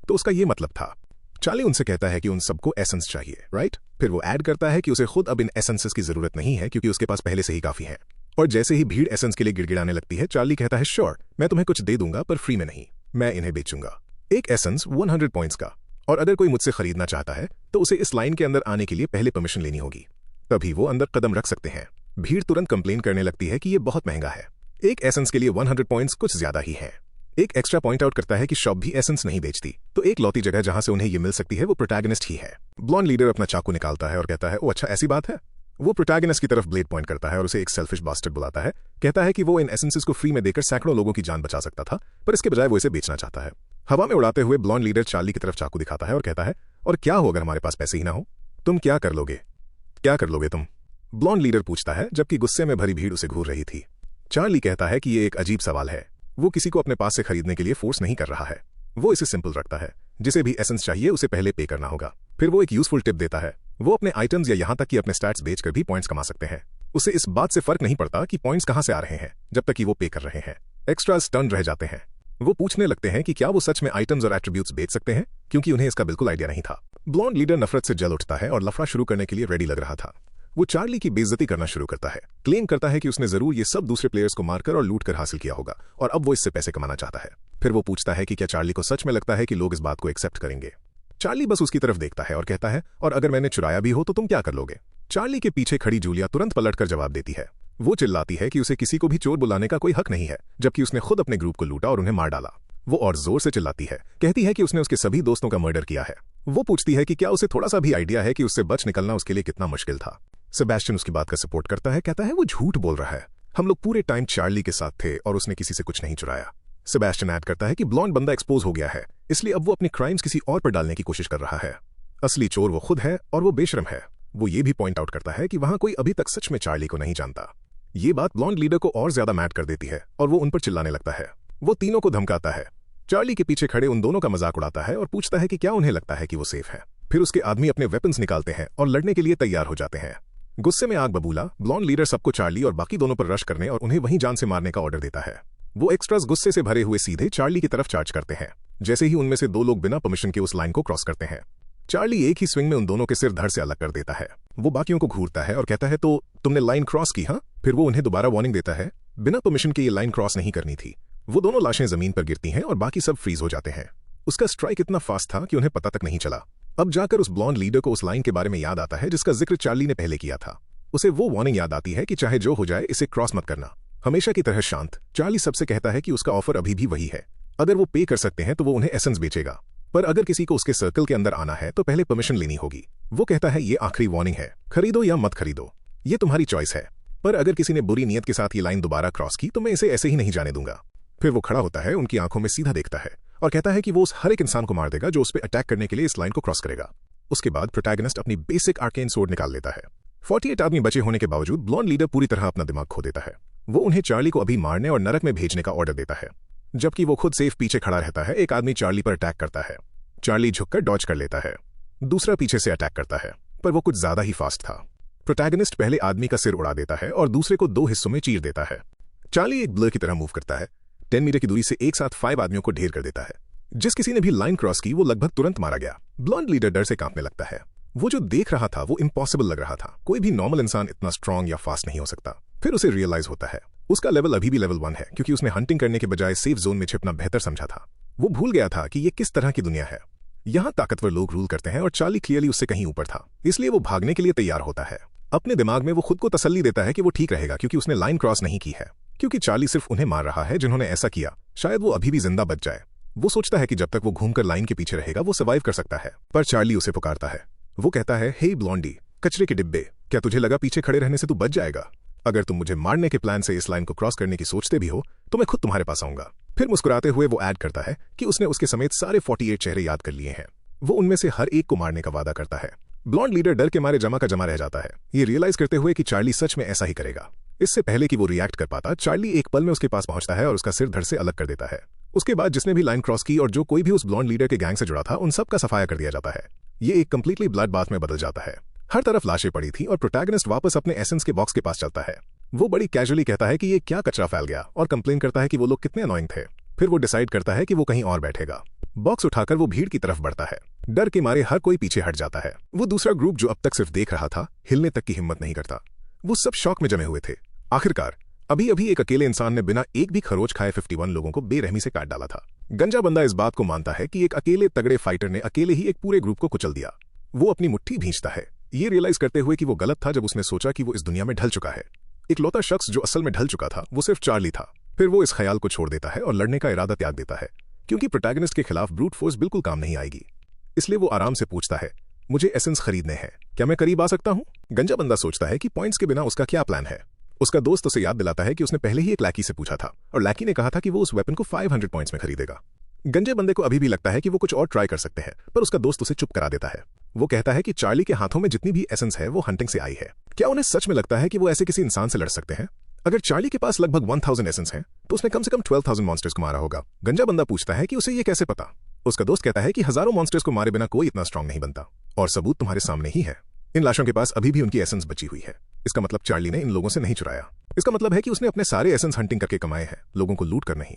[SPEAKER 1] तो उसका ये मतलब था। चार्ली उनसे कहता है कि उन सबको एसेंस चाहिए, राइट? फिर वो ऐड करता है कि उसे खुद अब इन एसेंसेस की जरूरत नहीं है क्योंकि उसके पास पहले से ही काफी है। और जैसे ही भीड़ एसेंस के लिए गिड़गिड़ाने लगती है, चार्ली कहता है, श्योर, मैं तुम्हें कुछ दे दूंगा पर फ्री में नहीं, मैं इन्हें बेचूंगा। एक एसेंस 100 पॉइंट्स का, और अगर कोई मुझसे खरीदना चाहता है तो उसे इस लाइन के अंदर आने के लिए पहले परमिशन लेनी होगी, तभी वो अंदर कदम रख सकते हैं। भीड़ तुरंत कंप्लेन करने लगती है कि ये बहुत महंगा है। एक एसेंस के लिए 100 पॉइंट्स कुछ ज्यादा ही है। एक एक्स्ट्रा पॉइंट आउट करता है कि शॉप भी एसेंस नहीं बेचती, तो एक लौती जगह जहां से उन्हें ये मिल सकती है वो प्रोटैगनिस्ट ही है। ब्लॉन्ड लीडर अपना चाकू निकालता है और कहता है, ओ अच्छा ऐसी बात है। वो प्रोटैगनिस्ट की तरफ ब्लेड पॉइंट करता है और उसे एक सेल्फिश बास्टर्ड बुलाता है। कहता है कि वो इन एसेंसेस को फ्री में देकर सैकड़ों लोगों की जान बचा सकता था, पर इसके बजाय वो इसे बेचना चाहता है। हवा में उड़ाते हुए ब्लॉन्ड लीडर चार्ली की तरफ चाकू दिखाता है और कहता है, और क्या हो अगर हमारे पास पैसे ही ना हो? तुम क्या कर लोगे तुम? ब्लॉन्ड लीडर पूछता है, जबकि गुस्से में भरी भीड़ उसे घूर रही थी। चार्ली कहता है कि ये एक अजीब सवाल है। वो किसी को अपने पास से खरीदने के लिए फोर्स नहीं कर रहा है। वो इसे सिंपल रखता है, जिसे भी एसेंस चाहिए उसे पहले पे करना होगा। फिर वो एक यूजफुल टिप देता है, वो अपने आइटम्स या यहां तक कि अपने स्टैट्स बेचकर भी पॉइंट्स कमा सकते हैं। उसे इस बात से फर्क नहीं पड़ता कि पॉइंट्स कहां से आ रहे हैं, जब तक कि वो पे कर रहे हैं। एक्स्ट्रा स्टन रह जाते हैं। वो पूछने लगते हैं कि क्या वो सच में आइटम्स और एट्रीब्यूट्स बेच सकते हैं, क्योंकि उन्हें इसका बिल्कुल आइडिया नहीं था। ब्लॉन्ड लीडर नफरत से जल उठता है और लफड़ा शुरू करने के लिए रेडी लग रहा था। वो चार्ली की बेइज्जती करना शुरू करता है, क्लेम करता है कि उसने जरूर ये सब दूसरे प्लेयर्स को मारकर और लूट कर हासिल किया होगा और अब वो इससे पैसे कमाना चाहता है। फिर वो पूछता है कि क्या चार्ली को सच में लगता है कि लोग इस बात को एक्सेप्ट करेंगे। चार्ली बस उसकी तरफ देखता है और कहता है, और अगर मैंने चुराया भी हो तो तुम क्या कर लोगे? चार्ली के पीछे खड़ी जूलिया तुरंत पलटकर जवाब देती है। वो चिल्लाती है कि उसे किसी को भी चोर बुलाने का कोई हक नहीं है, जबकि उसने खुद अपने ग्रुप को लूटा और उन्हें मार डाला। वो और जोर से चिल्लाती है, कहती है कि उसने उसके सभी दोस्तों का मर्डर किया है। वो पूछती है कि क्या उसे थोड़ा सा भी आइडिया है कि उससे बच निकलना उसके लिए कितना मुश्किल था। सेबेस्टियन उसकी बात का सपोर्ट करता है, कहता है वो झूठ बोल रहा है, हम लोग पूरे टाइम चार्ली के साथ थे और उसने किसी से कुछ नहीं चुराया। सेबेस्टियन ऐड करता है कि ब्लॉन्ड बंदा एक्सपोज हो गया है, इसलिए अब वो अपने क्राइम्स किसी और पर डालने की कोशिश कर रहा है। असली चोर वो खुद है और वो बेशरम है। वो ये भी पॉइंट आउट करता है कि वहां कोई अभी तक सच में चार्ली को नहीं जानता। ये बात ब्लॉन्ड लीडर को और ज्यादा मैड कर देती है और वो उन पर चिल्लाने लगता है। वो तीनों को धमकाता है। चार्ली के पीछे खड़े उन दोनों का मजाक उड़ाता है और पूछता है कि क्या उन्हें लगता है कि वो सेफ है। फिर उसके आदमी अपने वेपन्स निकालते हैं और लड़ने के लिए तैयार हो जाते हैं। गुस्से में आग बबूला ब्लॉन्ड लीडर सबको चार्ली और बाकी दोनों पर रश करने और उन्हें वहीं जान से मारने का ऑर्डर देता है। वो एक्स्ट्रास गुस्से से भरे हुए सीधे चार्ली की तरफ चार्ज करते हैं, जैसे ही उनमें से दो लोग बिना परमिशन के उस लाइन को क्रॉस करते हैं। चार्ली एक ही स्विंग में उन दोनों के सिर धड़ से अलग कर देता है। वो बाकियों को घूरता है और कहता है, तो तुमने लाइन क्रॉस की? हाँ। फिर वो उन्हें दोबारा वार्निंग देता है, बिना परमिशन के ये लाइन क्रॉस नहीं करनी थी। वो दोनों लाशें जमीन पर गिरती हैं और बाकी सब फ्रीज हो जाते हैं। उसका स्ट्राइक इतना फास्ट था कि उन्हें पता तक नहीं चला। अब जाकर उस ब्लॉन्ड लीडर को उस लाइन के बारे में याद आता है जिसका जिक्र चार्ली ने पहले किया था। उसे वो वार्निंग याद आती है कि चाहे जो हो जाए इसे क्रॉस मत करना, हमेशा की तरह शांत। चार्ली सबसे कहता है कि उसका ऑफर अभी भी वही है, अगर वो पे कर सकते हैं तो वो उन्हें एसेंस बेचेगा, पर अगर किसी को उसके सर्कल के अंदर आना है तो पहले परमिशन लेनी होगी। वो कहता है, ये आखिरी वार्निंग है, खरीदो या मत खरीदो, ये तुम्हारी चॉइस है, पर अगर किसी ने बुरी नीयत के साथ ये लाइन दोबारा क्रॉस की तो मैं इसे ऐसे ही नहीं जाने दूंगा। फिर वो खड़ा होता है, उनकी आंखों में सीधा देखता है और कहता है कि वो उस हर एक इंसान को मार देगा जो उस पर अटैक करने के लिए इस लाइन को क्रॉस करेगा। उसके बाद प्रोटैगनिस्ट अपनी बेसिक आर्केन सोर्ड निकाल लेता है। 48 आदमी बचे होने के बावजूद ब्लॉन्ड लीडर पूरी तरह अपना दिमाग खो देता है। वो उन्हें चार्ली को अभी मारने और नरक में भेजने का ऑर्डर देता है, जबकि वो खुद सेफ पीछे खड़ा रहता है। एक आदमी चार्ली पर अटैक करता है। चार्ली झुककर डॉज कर लेता है। दूसरा पीछे से अटैक करता है, पर वो कुछ ज्यादा ही फास्ट था। प्रोटैगनिस्ट पहले आदमी का सिर उड़ा देता है और दूसरे को 2 हिस्सों में चीर देता है। चार्ली एक ब्लर की तरह मूव करता है, 10 मीटर की दूरी से एक साथ 5 आदमियों को ढेर कर देता है। जिस किसी ने भी लाइन क्रॉस की वो लगभग तुरंत मारा गया। ब्लॉन्ड लीडर डर से कांपने लगता है। वो जो देख रहा था वो इम्पॉसिबल लग रहा था। कोई भी नॉर्मल इंसान इतना स्ट्रांग या फास्ट नहीं हो सकता। फिर उसे रियलाइज होता है उसका लेवल अभी भी लेवल 1 है, क्योंकि उसने हंटिंग करने के बजाय सेफ जोन में छिपना बेहतर समझा था। वो भूल गया था कि ये किस तरह की दुनिया है। यहाँ ताकतवर लोग रूल करते हैं और चार्ली क्लियरली उससे कहीं ऊपर था, इसलिए वो भागने के लिए तैयार होता है। अपने दिमाग में वो खुद को तसल्ली देता है कि वो ठीक रहेगा क्योंकि उसने लाइन क्रॉस नहीं की है, क्योंकि चार्ली सिर्फ उन्हें मार रहा है जिन्होंने ऐसा किया। शायद वो अभी भी जिंदा बच जाए। वो सोचता है कि जब तक वो घूमकर लाइन के पीछे रहेगा वो सर्वाइव कर सकता है, पर चार्ली उसे पुकारता है। वो कहता है, हे ब्लॉन्डी, कचरे के डिब्बे, क्या तुझे लगा पीछे खड़े रहने से तू बच जाएगा? अगर तुम मुझे मारने के प्लान से इस लाइन को क्रॉस करने की सोचते भी हो तो मैं खुद तुम्हारे पास आऊंगा। फिर मुस्कुराते हुए वो ऐड करता है कि उसने उसके समेत सारे 48 चेहरे याद कर लिए हैं। वो उनमें से हर एक को मारने का वादा करता है। ब्लॉन्ड लीडर डर के मारे जमा का जमा रह जाता है, ये रियलाइज करते हुए कि चार्ली सच में ऐसा ही करेगा। इससे पहले कि वो रिएक्ट कर पाता, चार्ली एक पल में उसके पास पहुंचता है और उसका सिर धड़ से अलग कर देता है। उसके बाद जिसने भी लाइन क्रॉस की और जो कोई भी उस ब्लॉन्ड लीडर के गैंग से जुड़ा था, उन सब का सफाया कर दिया जाता है। ये एक कंप्लीटली ब्लड बाथ में बदल जाता है। हर तरफ लाशें पड़ी थी और प्रोटैगनिस्ट वापस अपने एसेंस के बॉक्स के पास चलता है। वो बड़ी कैजुअली कहता है कि ये क्या कचरा फैल गया और कंप्लेन करता है कि वो लोग कितने अनोइंग थे। फिर वो डिसाइड करता है कि वो कहीं और बैठेगा। बॉक्स उठाकर वो भीड़ की तरफ बढ़ता है। डर के मारे हर कोई पीछे हट जाता है। वो दूसरा ग्रुप जो अब तक सिर्फ देख रहा था, हिलने तक की हिम्मत नहीं करता। वो सब शॉक में जमे हुए थे। आखिरकार अभी अभी एक अकेले इंसान ने बिना एक भी खरोच खाए 51 लोगों को बेरहमी से काट डाला था। गंजा बंदा इस बात को मानता है कि एक अकेले तगड़े फाइटर ने अकेले ही एक पूरे ग्रुप को कुचल दिया। वो अपनी मुट्ठी भींचता है, ये रियलाइज करते हुए कि वो गलत था जब उसने सोचा कि वो इस दुनिया में ढल चुका है। इकलौता शख्स जो असल में ढल चुका था वो सिर्फ चार्ली था। फिर वो इस ख्याल को छोड़ देता है और लड़ने का इरादा त्याग देता है, क्योंकि प्रोटैगनिस्ट के खिलाफ ब्रूट फोर्स बिल्कुल काम नहीं आएगी। इसलिए वो आराम से पूछता है, मुझे एसेंस खरीदने हैं, क्या मैं करीब आ सकता हूं? गंजा बंदा सोचता है कि पॉइंट्स के बिना उसका क्या प्लान है। उसका दोस्त उसे याद दिलाता है कि उसने पहले ही एक लैकी से पूछा था और लैकी ने कहा था कि वो उस वेपन को 500 पॉइंट्स में खरीदेगा। गंजे बंदे को अभी भी लगता है कि वो कुछ और ट्राई कर सकते हैं, पर उसका दोस्त उसे चुप करा देता है। वो कहता है कि चार्ली के हाथों में जितनी भी एसेंस है वो हंटिंग से आई है। क्या उन्हें सच में लगता है कि वो ऐसे किसी इंसान से लड़ सकते हैं? अगर चार्ली के पास लगभग 1000 एसेंस हैं, तो उसने कम से कम 12,000 मॉन्स्टर्स को मारा होगा। गंजा बंदा पूछता है कि उसे ये कैसे पता? उसका दोस्त कहता है कि हजारों मॉन्स्टर्स को मारे बिना कोई इतना स्ट्रांग नहीं बनता, और सबूत तुम्हारे सामने ही है। इन लाशों के पास अभी भी उनकी एसेंस बची हुई है। इसका मतलब चार्ली ने इन लोगों से नहीं चुराया। इसका मतलब है कि उसने अपने सारे एसेंस हंटिंग करके कमाए हैं, लोगों को लूट कर नहीं।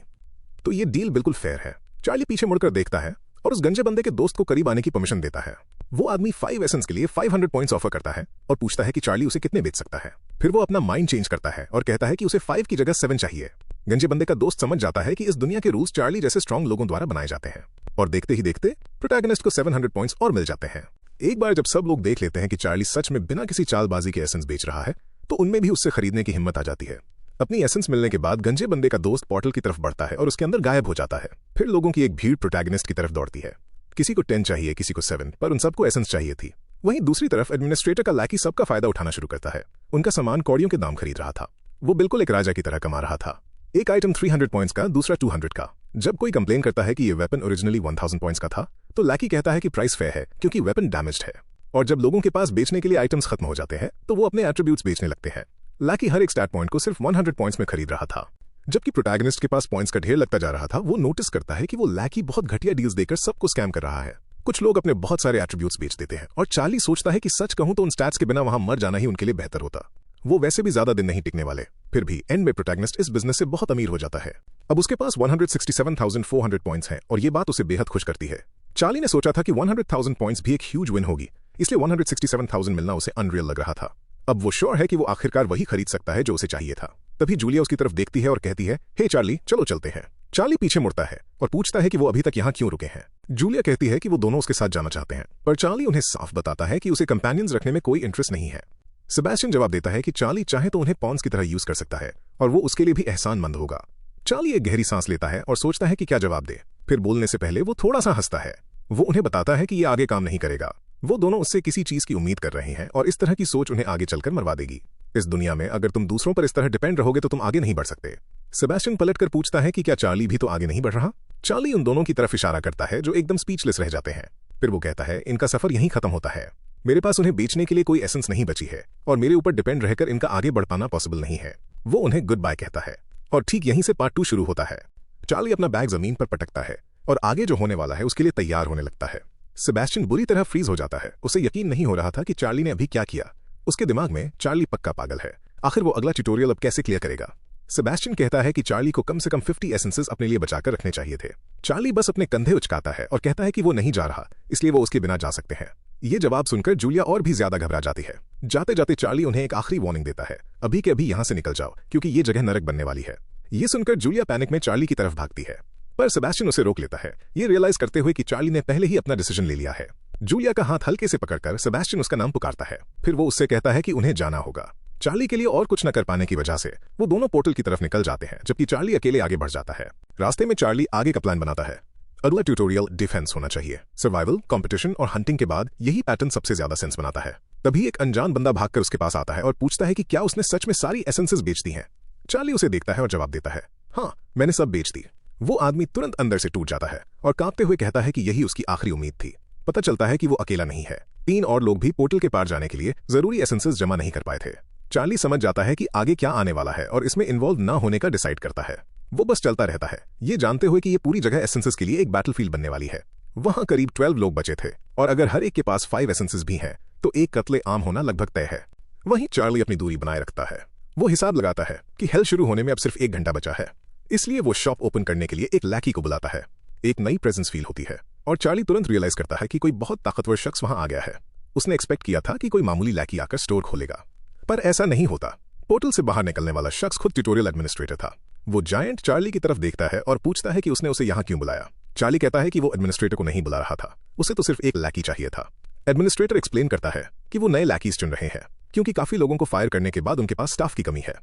[SPEAKER 1] तो ये डील बिल्कुल फेयर है। चार्ली पीछे मुड़कर देखता है और उस गंजे बंदे के दोस्त को करीब आने की परमिशन देता है। वो आदमी 5 एसेंस के लिए 500 पॉइंट्स ऑफर करता है और पूछता है कि चार्ली उसे कितने बेच सकता है। फिर वो अपना माइंड चेंज करता है और कहता है कि उसे 5 की जगह 7 चाहिए। गंजे बंदे का दोस्त समझ जाता है कि इस दुनिया के रूल्स चार्ली जैसे स्ट्रांग लोगों द्वारा बनाए जाते हैं, और देखते ही देखते प्रोटैगनिस्ट को 700 पॉइंट्स और मिल जाते हैं। एक बार जब सब लोग देख लेते हैं कि चार्ली सच में बिना किसी चालबाजी के एसेंस बेच रहा है, तो उनमें भी उससे खरीदने की हिम्मत आ जाती है। अपनी एसेंस मिलने के बाद गंजे बंदे का दोस्त पोर्टल की तरफ बढ़ता है और उसके अंदर गायब हो जाता है। फिर लोगों की एक भीड़ प्रोटैगनिस्ट की तरफ दौड़ती है। किसी को 10 चाहिए, किसी को 7, पर उन सबको एसेंस चाहिए थी। वहीं दूसरी तरफ एडमिनिस्ट्रेटर का लैकी सबका फायदा उठाना शुरू करता है। उनका सामान कौड़ियों के दाम खरीद रहा था। वो बिल्कुल एक राजा की तरह कमा रहा था। एक आइटम 300 पॉइंट्स का, दूसरा 200 का। जब कोई कंप्लेन करता है कि ये वेपन ओरिजिनली 1000 पॉइंट्स का था, तो लैकी कहता है कि प्राइस फेयर है क्योंकि वेपन डैमेज्ड है। और जब लोगों के पास बेचने के लिए आइटम्स खत्म हो जाते हैं, तो वो अपने एट्रीब्यूट्स बेचने लगते हैं। लैकी हर एक स्टैट पॉइंट को सिर्फ 100 पॉइंट्स में खरीद रहा था। जबकि प्रोटैगनिस्ट के पास पॉइंट्स का ढेर लगता जा रहा था, वो नोटिस करता है कि वो लैकी बहुत घटिया डील्स देकर सबको स्कैम कर रहा है। कुछ लोग अपने बहुत सारे एट्रीब्यूट्स बेच देते हैं, और चार्ली सोचता है कि सच कहूं तो उन स्टैट्स के बिना वहां मर जाना ही उनके लिए बेहतर होता। वो वैसे भी ज्यादा दिन नहीं टिकने वाले। फिर भी एंड में प्रोटैगनिस्ट इस बिजनेस से बहुत अमीर हो जाता है। अब उसके पास 167,400 पॉइंट्स हैं और ये बात उसे बेहद खुश करती है। चार्ली ने सोचा था कि 100,000 पॉइंट्स भी एक ह्यूज विन होगी, इसलिए 167,000 मिलना उसे अनरियल लग रहा था। अब वो श्योर है कि वो आखिरकार वही खरीद सकता है जो उसे चाहिए था। तभी जूलिया उसकी तरफ देखती है और कहती है, हे चार्ली, चलो चलते हैं। चार्ली पीछे मुड़ता है और पूछता है कि वो अभी तक यहाँ क्यों रुके हैं। जूलिया कहती है कि वो दोनों उसके साथ जाना चाहते हैं, पर चार्ली उन्हें साफ बताता है कि उसे कंपेनियंस रखने में कोई इंटरेस्ट नहीं है। सेबेस्टियन जवाब देता है कि चार्ली चाहे तो उन्हें पॉन्स की तरह यूज कर सकता है और वो उसके लिए भी एहसानमंद होगा। चार्ली एक गहरी सांस लेता है और सोचता है कि क्या जवाब दे। फिर बोलने से पहले वो थोड़ा सा हंसता है। वो उन्हें बताता है कि ये आगे काम नहीं करेगा। वो दोनों उससे किसी चीज की उम्मीद कर रहे हैं और इस तरह की सोच उन्हें आगे चलकर मरवा देगी। इस दुनिया में अगर तुम दूसरों पर इस तरह डिपेंड रहोगे तो तुम आगे नहीं बढ़ सकते। सेबेस्टियन पलटकर पूछता है कि क्या चार्ली भी तो आगे नहीं बढ़ रहा? चार्ली उन दोनों की तरफ इशारा करता है जो एकदम स्पीचलेस रह जाते हैं। फिर वो कहता है, इनका सफर यहीं खत्म होता है। मेरे पास उन्हें बेचने के लिए कोई एसेंस नहीं बची है और मेरे ऊपर डिपेंड रहकर इनका आगे बढ़ पाना पॉसिबल नहीं है। वो उन्हें गुड बाय कहता है और ठीक यहीं से पार्ट 2 शुरू होता है। चार्ली अपना बैग जमीन पर पटकता है और आगे जो होने वाला है उसके लिए तैयार होने लगता है। सेबेस्टियन बुरी तरह फ्रीज हो जाता है। उसे यकीन नहीं हो रहा था कि चार्ली ने अभी क्या किया। उसके दिमाग में चार्ली पक्का पागल है। आखिर वो अगला ट्यूटोरियल अब कैसे क्लियर करेगा? सेबेस्टियन कहता है कि चार्ली को कम से कम 50 एसेंसेस अपने लिए बचाकर रखने चाहिए थे। चार्ली बस अपने कंधे उचकाता है और कहता है कि वो नहीं जा रहा, इसलिए वो उसके बिना जा सकते हैं। ये जवाब सुनकर जूलिया और भी ज्यादा घबरा जाती है। जाते जाते चार्ली उन्हें एक आखिरी वार्निंग देता है, अभी के अभी यहाँ से निकल जाओ क्योंकि ये जगह नरक बनने वाली है। ये सुनकर जूलिया पैनिक में चार्ली की तरफ भागती है, पर सेबेस्टियन उसे रोक लेता है, ये रियलाइज करते हुए कि चार्ली ने पहले ही अपना डिसीजन ले लिया है। जूलिया का हाथ हल्के से पकड़कर सेबेस्टियन उसका नाम पुकारता है। फिर वो उससे कहता है कि उन्हें जाना होगा। चार्ली के लिए और कुछ न कर पाने की वजह से वो दोनों पोर्टल की तरफ निकल जाते हैं, जबकि चार्ली अकेले आगे बढ़ जाता है। रास्ते में चार्ली आगे का प्लान बनाता है। अगला ट्यूटोरियल डिफेंस होना चाहिए। सर्वाइवल, कंपटीशन और हंटिंग के बाद यही पैटर्न सबसे ज्यादा सेंस बनाता है। तभी एक अनजान बंदा भागकर उसके पास आता है और पूछता है कि क्या उसने सच में सारी एसेंसेस बेच दी हैं। चार्ली उसे देखता है और जवाब देता है, हाँ, मैंने सब बेच दी। वो आदमी तुरंत अंदर से टूट जाता है और कांपते हुए कहता है कि यही उसकी आखिरी उम्मीद थी। पता चलता है कि वो अकेला नहीं है। 3 और लोग भी पोर्टल के पार जाने के लिए जरूरी एसेंसेस जमा नहीं कर पाए थे। चार्ली समझ जाता है कि आगे क्या आने वाला है और इसमें इन्वॉल्व ना होने का डिसाइड करता है। वो बस चलता रहता है, ये जानते हुए कि ये पूरी जगह एसेंसेस के लिए एक बैटलफील्ड बनने वाली है। वहां करीब 12 लोग बचे थे और अगर हर एक के पास 5 एसेंसेस भी हैं तो एक कत्ले आम होना लगभग तय है। वहीं चार्ली अपनी दूरी बनाए रखता है। वो हिसाब लगाता है कि हेल शुरू होने में अब सिर्फ 1 घंटा बचा है, इसलिए वो शॉप ओपन करने के लिए एक लैकी को बुलाता है। एक नई प्रेजेंस फील होती है और चार्ली तुरंत रियलाइज करता है कि कोई बहुत ताकतवर शख्स वहां आ गया है। उसने एक्सपेक्ट किया था कि कोई मामूली लैकी आकर स्टोर खोलेगा, पर ऐसा नहीं होता। पोर्टल से बाहर निकलने वाला शख्स खुद ट्यूटोरियल एडमिनिस्ट्रेटर था। वो जायंट चार्ली की तरफ देखता है और पूछता है कि उसने उसे यहाँ क्यों बुलाया। चार्ली कहता है कि वो एडमिनिस्ट्रेटर को नहीं बुला रहा था, उसे तो सिर्फ एक लैकी चाहिए था। एडमिनिस्ट्रेटर एक्सप्लेन करता है कि वो नए लैकीज चुन रहे हैं क्योंकि काफी लोगों को फायर करने के बाद उनके पास स्टाफ की कमी है।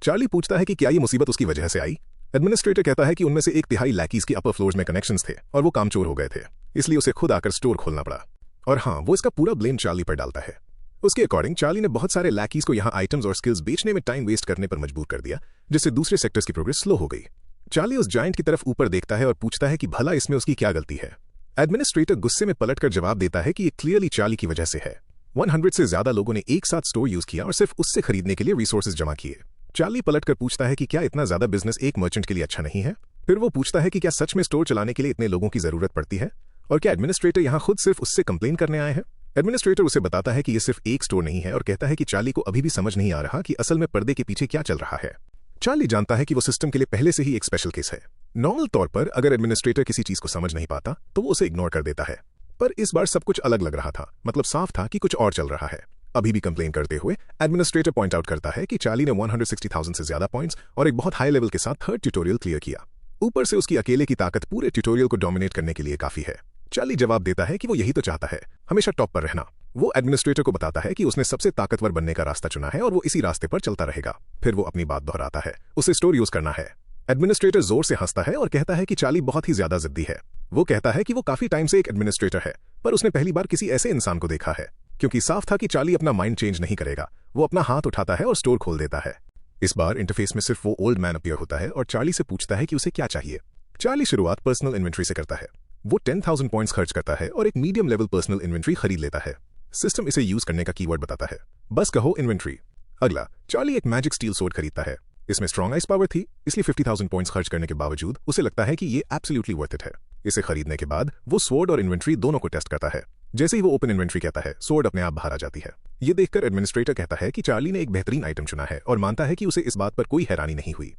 [SPEAKER 1] चार्ली पूछता है कि क्या ये मुसीबत उसकी वजह से आई। एडमिनिस्ट्रेटर कहता है कि उनमें से 1/3 लैकीज के अपर फ्लोर्स में कनेक्शंस थे और वो कामचोर हो गए थे, इसलिए उसे खुद आकर स्टोर खोलना पड़ा। और हाँ, वो इसका पूरा ब्लेम चार्ली पर डालता है। उसके अकॉर्डिंग चार्ली ने बहुत सारे लैकीज को यहाँ आइटम्स और स्किल्स बेचने में टाइम वेस्ट करने पर मजबूर कर दिया, जिससे दूसरे सेक्टर्स की प्रोग्रेस स्लो हो गई। चार्ली उस जायंट की तरफ ऊपर देखता है और पूछता है कि भला इसमें उसकी क्या गलती है। एडमिनिस्ट्रेटर गुस्से में पलटकर जवाब देता है कि ये क्लियरली चार्ली की वजह से है। 100 से ज्यादा लोगों ने एक साथ स्टोर यूज किया और सिर्फ उससे खरीदने के लिए रिसोर्सेज जमा किए। चार्ली पलटकर पूछता है कि क्या इतना ज्यादा बिजनेस एक मर्चेंट के लिए अच्छा नहीं है। फिर वो पूछता है कि क्या सच में स्टोर चलाने के लिए इतने लोगों की जरूरत पड़ती है और क्या एडमिनिस्ट्रेटर यहाँ खुद सिर्फ उससे कंप्लेन करने आए हैं। एडमिनिस्ट्रेटर उसे बताता है कि ये सिर्फ एक स्टोर नहीं है और कहता है कि चार्ली को अभी भी समझ नहीं आ रहा कि असल में पर्दे के पीछे क्या चल रहा है। चार्ली जानता है कि वो सिस्टम के लिए पहले से ही एक स्पेशल केस है। नॉर्मल तौर पर अगर एडमिनिस्ट्रेटर किसी चीज को समझ नहीं पाता तो वो उसे इग्नोर कर देता है, पर इस बार सब कुछ अलग लग रहा था। मतलब साफ था कि कुछ और चल रहा है। अभी भी कंप्लेन करते हुए एडमिनिस्ट्रेटर पॉइंट आउट करता है कि चार्ली ने 160,000 से ज्यादा पॉइंट्स और एक बहुत हाई लेवल के साथ 3rd ट्यूटोरियल क्लियर किया। ऊपर से उसकी अकेले की ताकत पूरे ट्यूटोरियल को डोमिनेट करने के लिए काफी है। चार्ली जवाब देता है कि वो यही तो चाहता है, हमेशा टॉप पर रहना। वो एडमिनिस्ट्रेटर को बताता है कि उसने सबसे ताकतवर बनने का रास्ता चुना है और वो इसी रास्ते पर चलता रहेगा। फिर वो अपनी बात दोहराता है, उसे स्टोर यूज करना है। एडमिनिस्ट्रेटर जोर से हंसता है और कहता है कि चार्ली बहुत ही ज्यादा जिद्दी है। वो कहता है कि वो काफी टाइम से एक एडमिनिस्ट्रेटर है, पर उसने पहली बार किसी ऐसे इंसान को देखा है, क्योंकि साफ था कि चार्ली अपना माइंड चेंज नहीं करेगा। वो अपना हाथ उठाता है और स्टोर खोल देता है। इस बार इंटरफेस में सिर्फ वो ओल्ड मैन अपीयर होता है और चार्ली से पूछता है कि उसे क्या चाहिए। चार्ली शुरुआत पर्सनल इन्वेंट्री से करता है। वो 10,000 पॉइंट्स खर्च करता है और एक मीडियम लेवल पर्सनल इन्वेंट्री खरीद लेता है। सिस्टम इसे यूज करने का कीवर्ड बताता है, बस कहो इन्वेंट्री। अगला, चार्ली एक मैजिक स्टील सोर्ड खरीदता है। इसमें स्ट्रॉन्ग आइस पावर थी, इसलिए 50,000 पॉइंट्स खर्च करने के बावजूद उसे लगता है कि ये एब्सोल्युटली वर्थ इट है। इसे खरीदने के बाद वो स्वॉर्ड और इन्वेंट्री दोनों को टेस्ट करता है। जैसे ही वो ओपन इन्वेंट्री कहता है, स्वॉर्ड अपने आप बाहर आ जाती है। ये देखकर एडमिनिस्ट्रेटर कहता है कि चार्ली ने एक बेहतरीन आइटम चुना है और मानता है कि उसे इस बात पर कोई हैरानी नहीं हुई।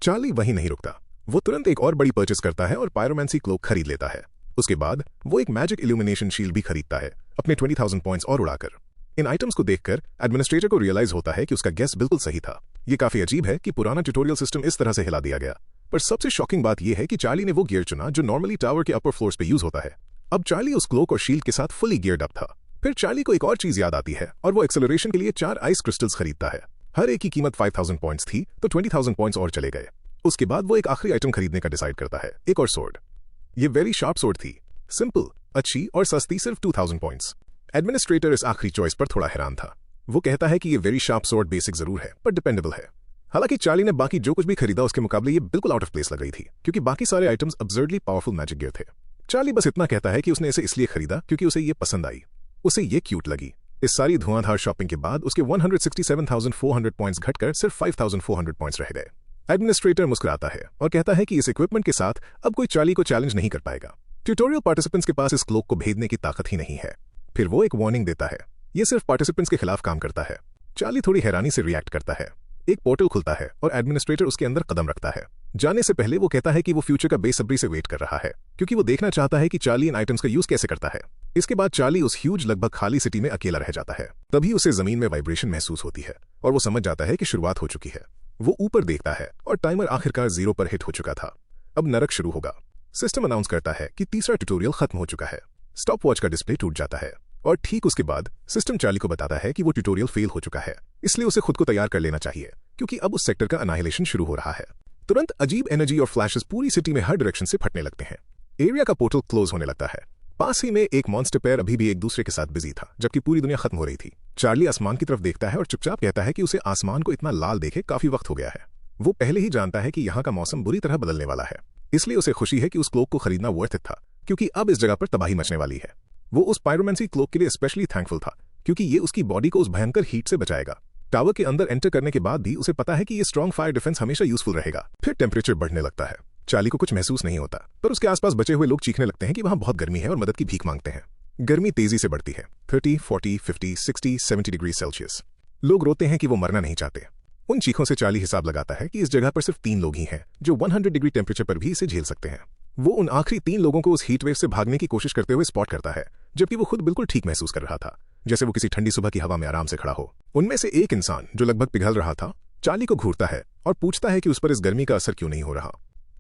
[SPEAKER 1] चार्ली वहीं नहीं रुकता। वो तुरंत एक और बड़ी परचेस करता है और पायरोमैंसी क्लोक खरीद लेता है। उसके बाद वो एक मैजिक इल्यूमिनेशन शील्ड भी खरीदता है, अपने 20,000 पॉइंट्स और उड़ाकर। इन आइटम्स को देखकर एडमिनिस्ट्रेटर को रियलाइज होता है कि उसका गेस बिल्कुल सही था। ये काफी अजीब है कि पुराना ट्यूटोरियल सिस्टम इस तरह से हिला दिया गया, पर सबसे शॉकिंग बात यह है कि चार्ली ने वो गियर चुना जो नॉर्मली टावर के अपर फ्लोर्स पे यूज होता है। अब चार्ली उस क्लोक और शील्ड के साथ फुली गियर्ड अप था। फिर चार्ली को एक और चीज याद आती है और वो एक्सेलरेशन के लिए 4 आइस क्रिस्टल्स खरीदता है। हर एक की कीमत 5,000 पॉइंट्स थी, तो 20,000 पॉइंट्स और चले गए। उसके बाद वो एक आखिरी आइटम खरीदने का डिसाइड करता है, एक और सोर्ड। ये वेरी शार्प सोर्ड थी, सिंपल, अच्छी और सस्ती, सिर्फ 2,000 पॉइंट्स। एडमिनिस्ट्रेटर इस आखिरी चॉइस पर थोड़ा हैरान था। वो कहता है कि ये वेरी शार्प सोर्ड बेसिक जरूर है, पर डिपेंडेबल है। हालांकि चार्ली ने बाकी जो कुछ भी खरीदा उसके मुकाबले ये बिल्कुल आउट ऑफ प्लेस लग रही थी, क्योंकि बाकी सारे आइटम्स अब्सर्डली पावरफुल मैजिक गियर थे। चार्ली बस इतना कहता है कि उसने इसे इसलिए खरीदा क्योंकि उसे ये पसंद आई, उसे ये क्यूट लगी। इस सारी धुआंधार शॉपिंग के बाद उसके 167,400 पॉइंट्स घटकर सिर्फ 5,400 पॉइंट्स रह गए। एडमिनिस्ट्रेटर मुस्कुराता है और कहता है कि इस इक्विपमेंट के साथ अब कोई चार्ली को चैलेंज नहीं कर पाएगा। ट्यूटोरियल पार्टिसिपेंट्स के पास इस क्लोक को भेदने की ताकत ही नहीं है। फिर वो एक वार्निंग देता है, ये सिर्फ पार्टिसिपेंट्स के खिलाफ काम करता है। चार्ली थोड़ी हैरानी से रिएक्ट करता है। एक पोर्टल खुलता है और एडमिनिस्ट्रेटर उसके अंदर कदम रखता है। जाने से पहले वो कहता है कि वो फ्यूचर का बेसब्री से वेट कर रहा है, क्योंकि वो देखना चाहता है कि चार्ली इन आइटम्स का यूज कैसे करता है। इसके बाद चार्ली उस ह्यूज लगभग खाली सिटी में अकेला रह जाता है। तभी उसे जमीन में वाइब्रेशन महसूस होती है और वो समझ जाता है कि शुरुआत हो चुकी है। वो ऊपर देखता है और टाइमर आखिरकार 0 पर हिट हो चुका था। अब नरक शुरू होगा। सिस्टम अनाउंस करता है कि तीसरा ट्यूटोरियल खत्म हो चुका है। स्टॉप वॉच का डिस्प्ले टूट जाता है और ठीक उसके बाद सिस्टम चार्ली को बताता है कि वो ट्यूटोरियल फेल हो चुका है, इसलिए उसे खुद को तैयार कर लेना चाहिए, क्योंकि अब उस सेक्टर का अनाहिलेशन शुरू हो रहा है। तुरंत अजीब एनर्जी और फ्लैशेस पूरी सिटी में हर डायरेक्शन से फटने लगते हैं। एरिया का पोर्टल क्लोज होने लगता है। पास ही में एक मॉन्स्टर पेयर अभी भी एक दूसरे के साथ बिजी था, जबकि पूरी दुनिया खत्म हो रही थी। चार्ली आसमान की तरफ देखता है और चुपचाप कहता है कि उसे आसमान को इतना लाल देखे काफी वक्त हो गया है। वो पहले ही जानता है कि यहाँ का मौसम बुरी तरह बदलने वाला है, इसलिए उसे खुशी है कि उस क्लोक को खरीदना वर्थ इट था, क्योंकि अब इस जगह पर तबाही मचने वाली है। वो उस पायरोमैंसी क्लोक के लिए स्पेशली थैंकफुल था, क्योंकि ये उसकी बॉडी को उस भयंकर हीट से बचाएगा। टावर के अंदर एंटर करने के बाद भी उसे पता है कि ये स्ट्रॉन्ग फायर डिफेंस हमेशा यूजफुल रहेगा। फिर टेम्परेचर बढ़ने लगता है। चार्ली को कुछ महसूस नहीं होता, पर उसके आसपास बचे हुए लोग चीखने लगते हैं कि वहां बहुत गर्मी है और मदद की भीख मांगते हैं। गर्मी तेजी से बढ़ती है, 30, 40, 50, 60, 70 डिग्री सेल्सियस। लोग रोते हैं कि वो मरना नहीं चाहते। उन चीखों से चार्ली हिसाब लगाता है कि इस जगह पर सिर्फ 3 लोग ही हैं जो 100 डिग्री टेम्परेचर पर भी इसे झेल सकते हैं। वो उन आखिरी 3 लोगों को उस हीट वेव से भागने की कोशिश करते हुए स्पॉट करता है, जबकि वो खुद बिल्कुल ठीक महसूस कर रहा था, जैसे वो किसी ठंडी सुबह की हवा में आराम से खड़ा हो। उनमें से एक इंसान जो लगभग पिघल रहा था चार्ली को घूरता है और पूछता है कि उस पर इस गर्मी का असर क्यों नहीं हो रहा।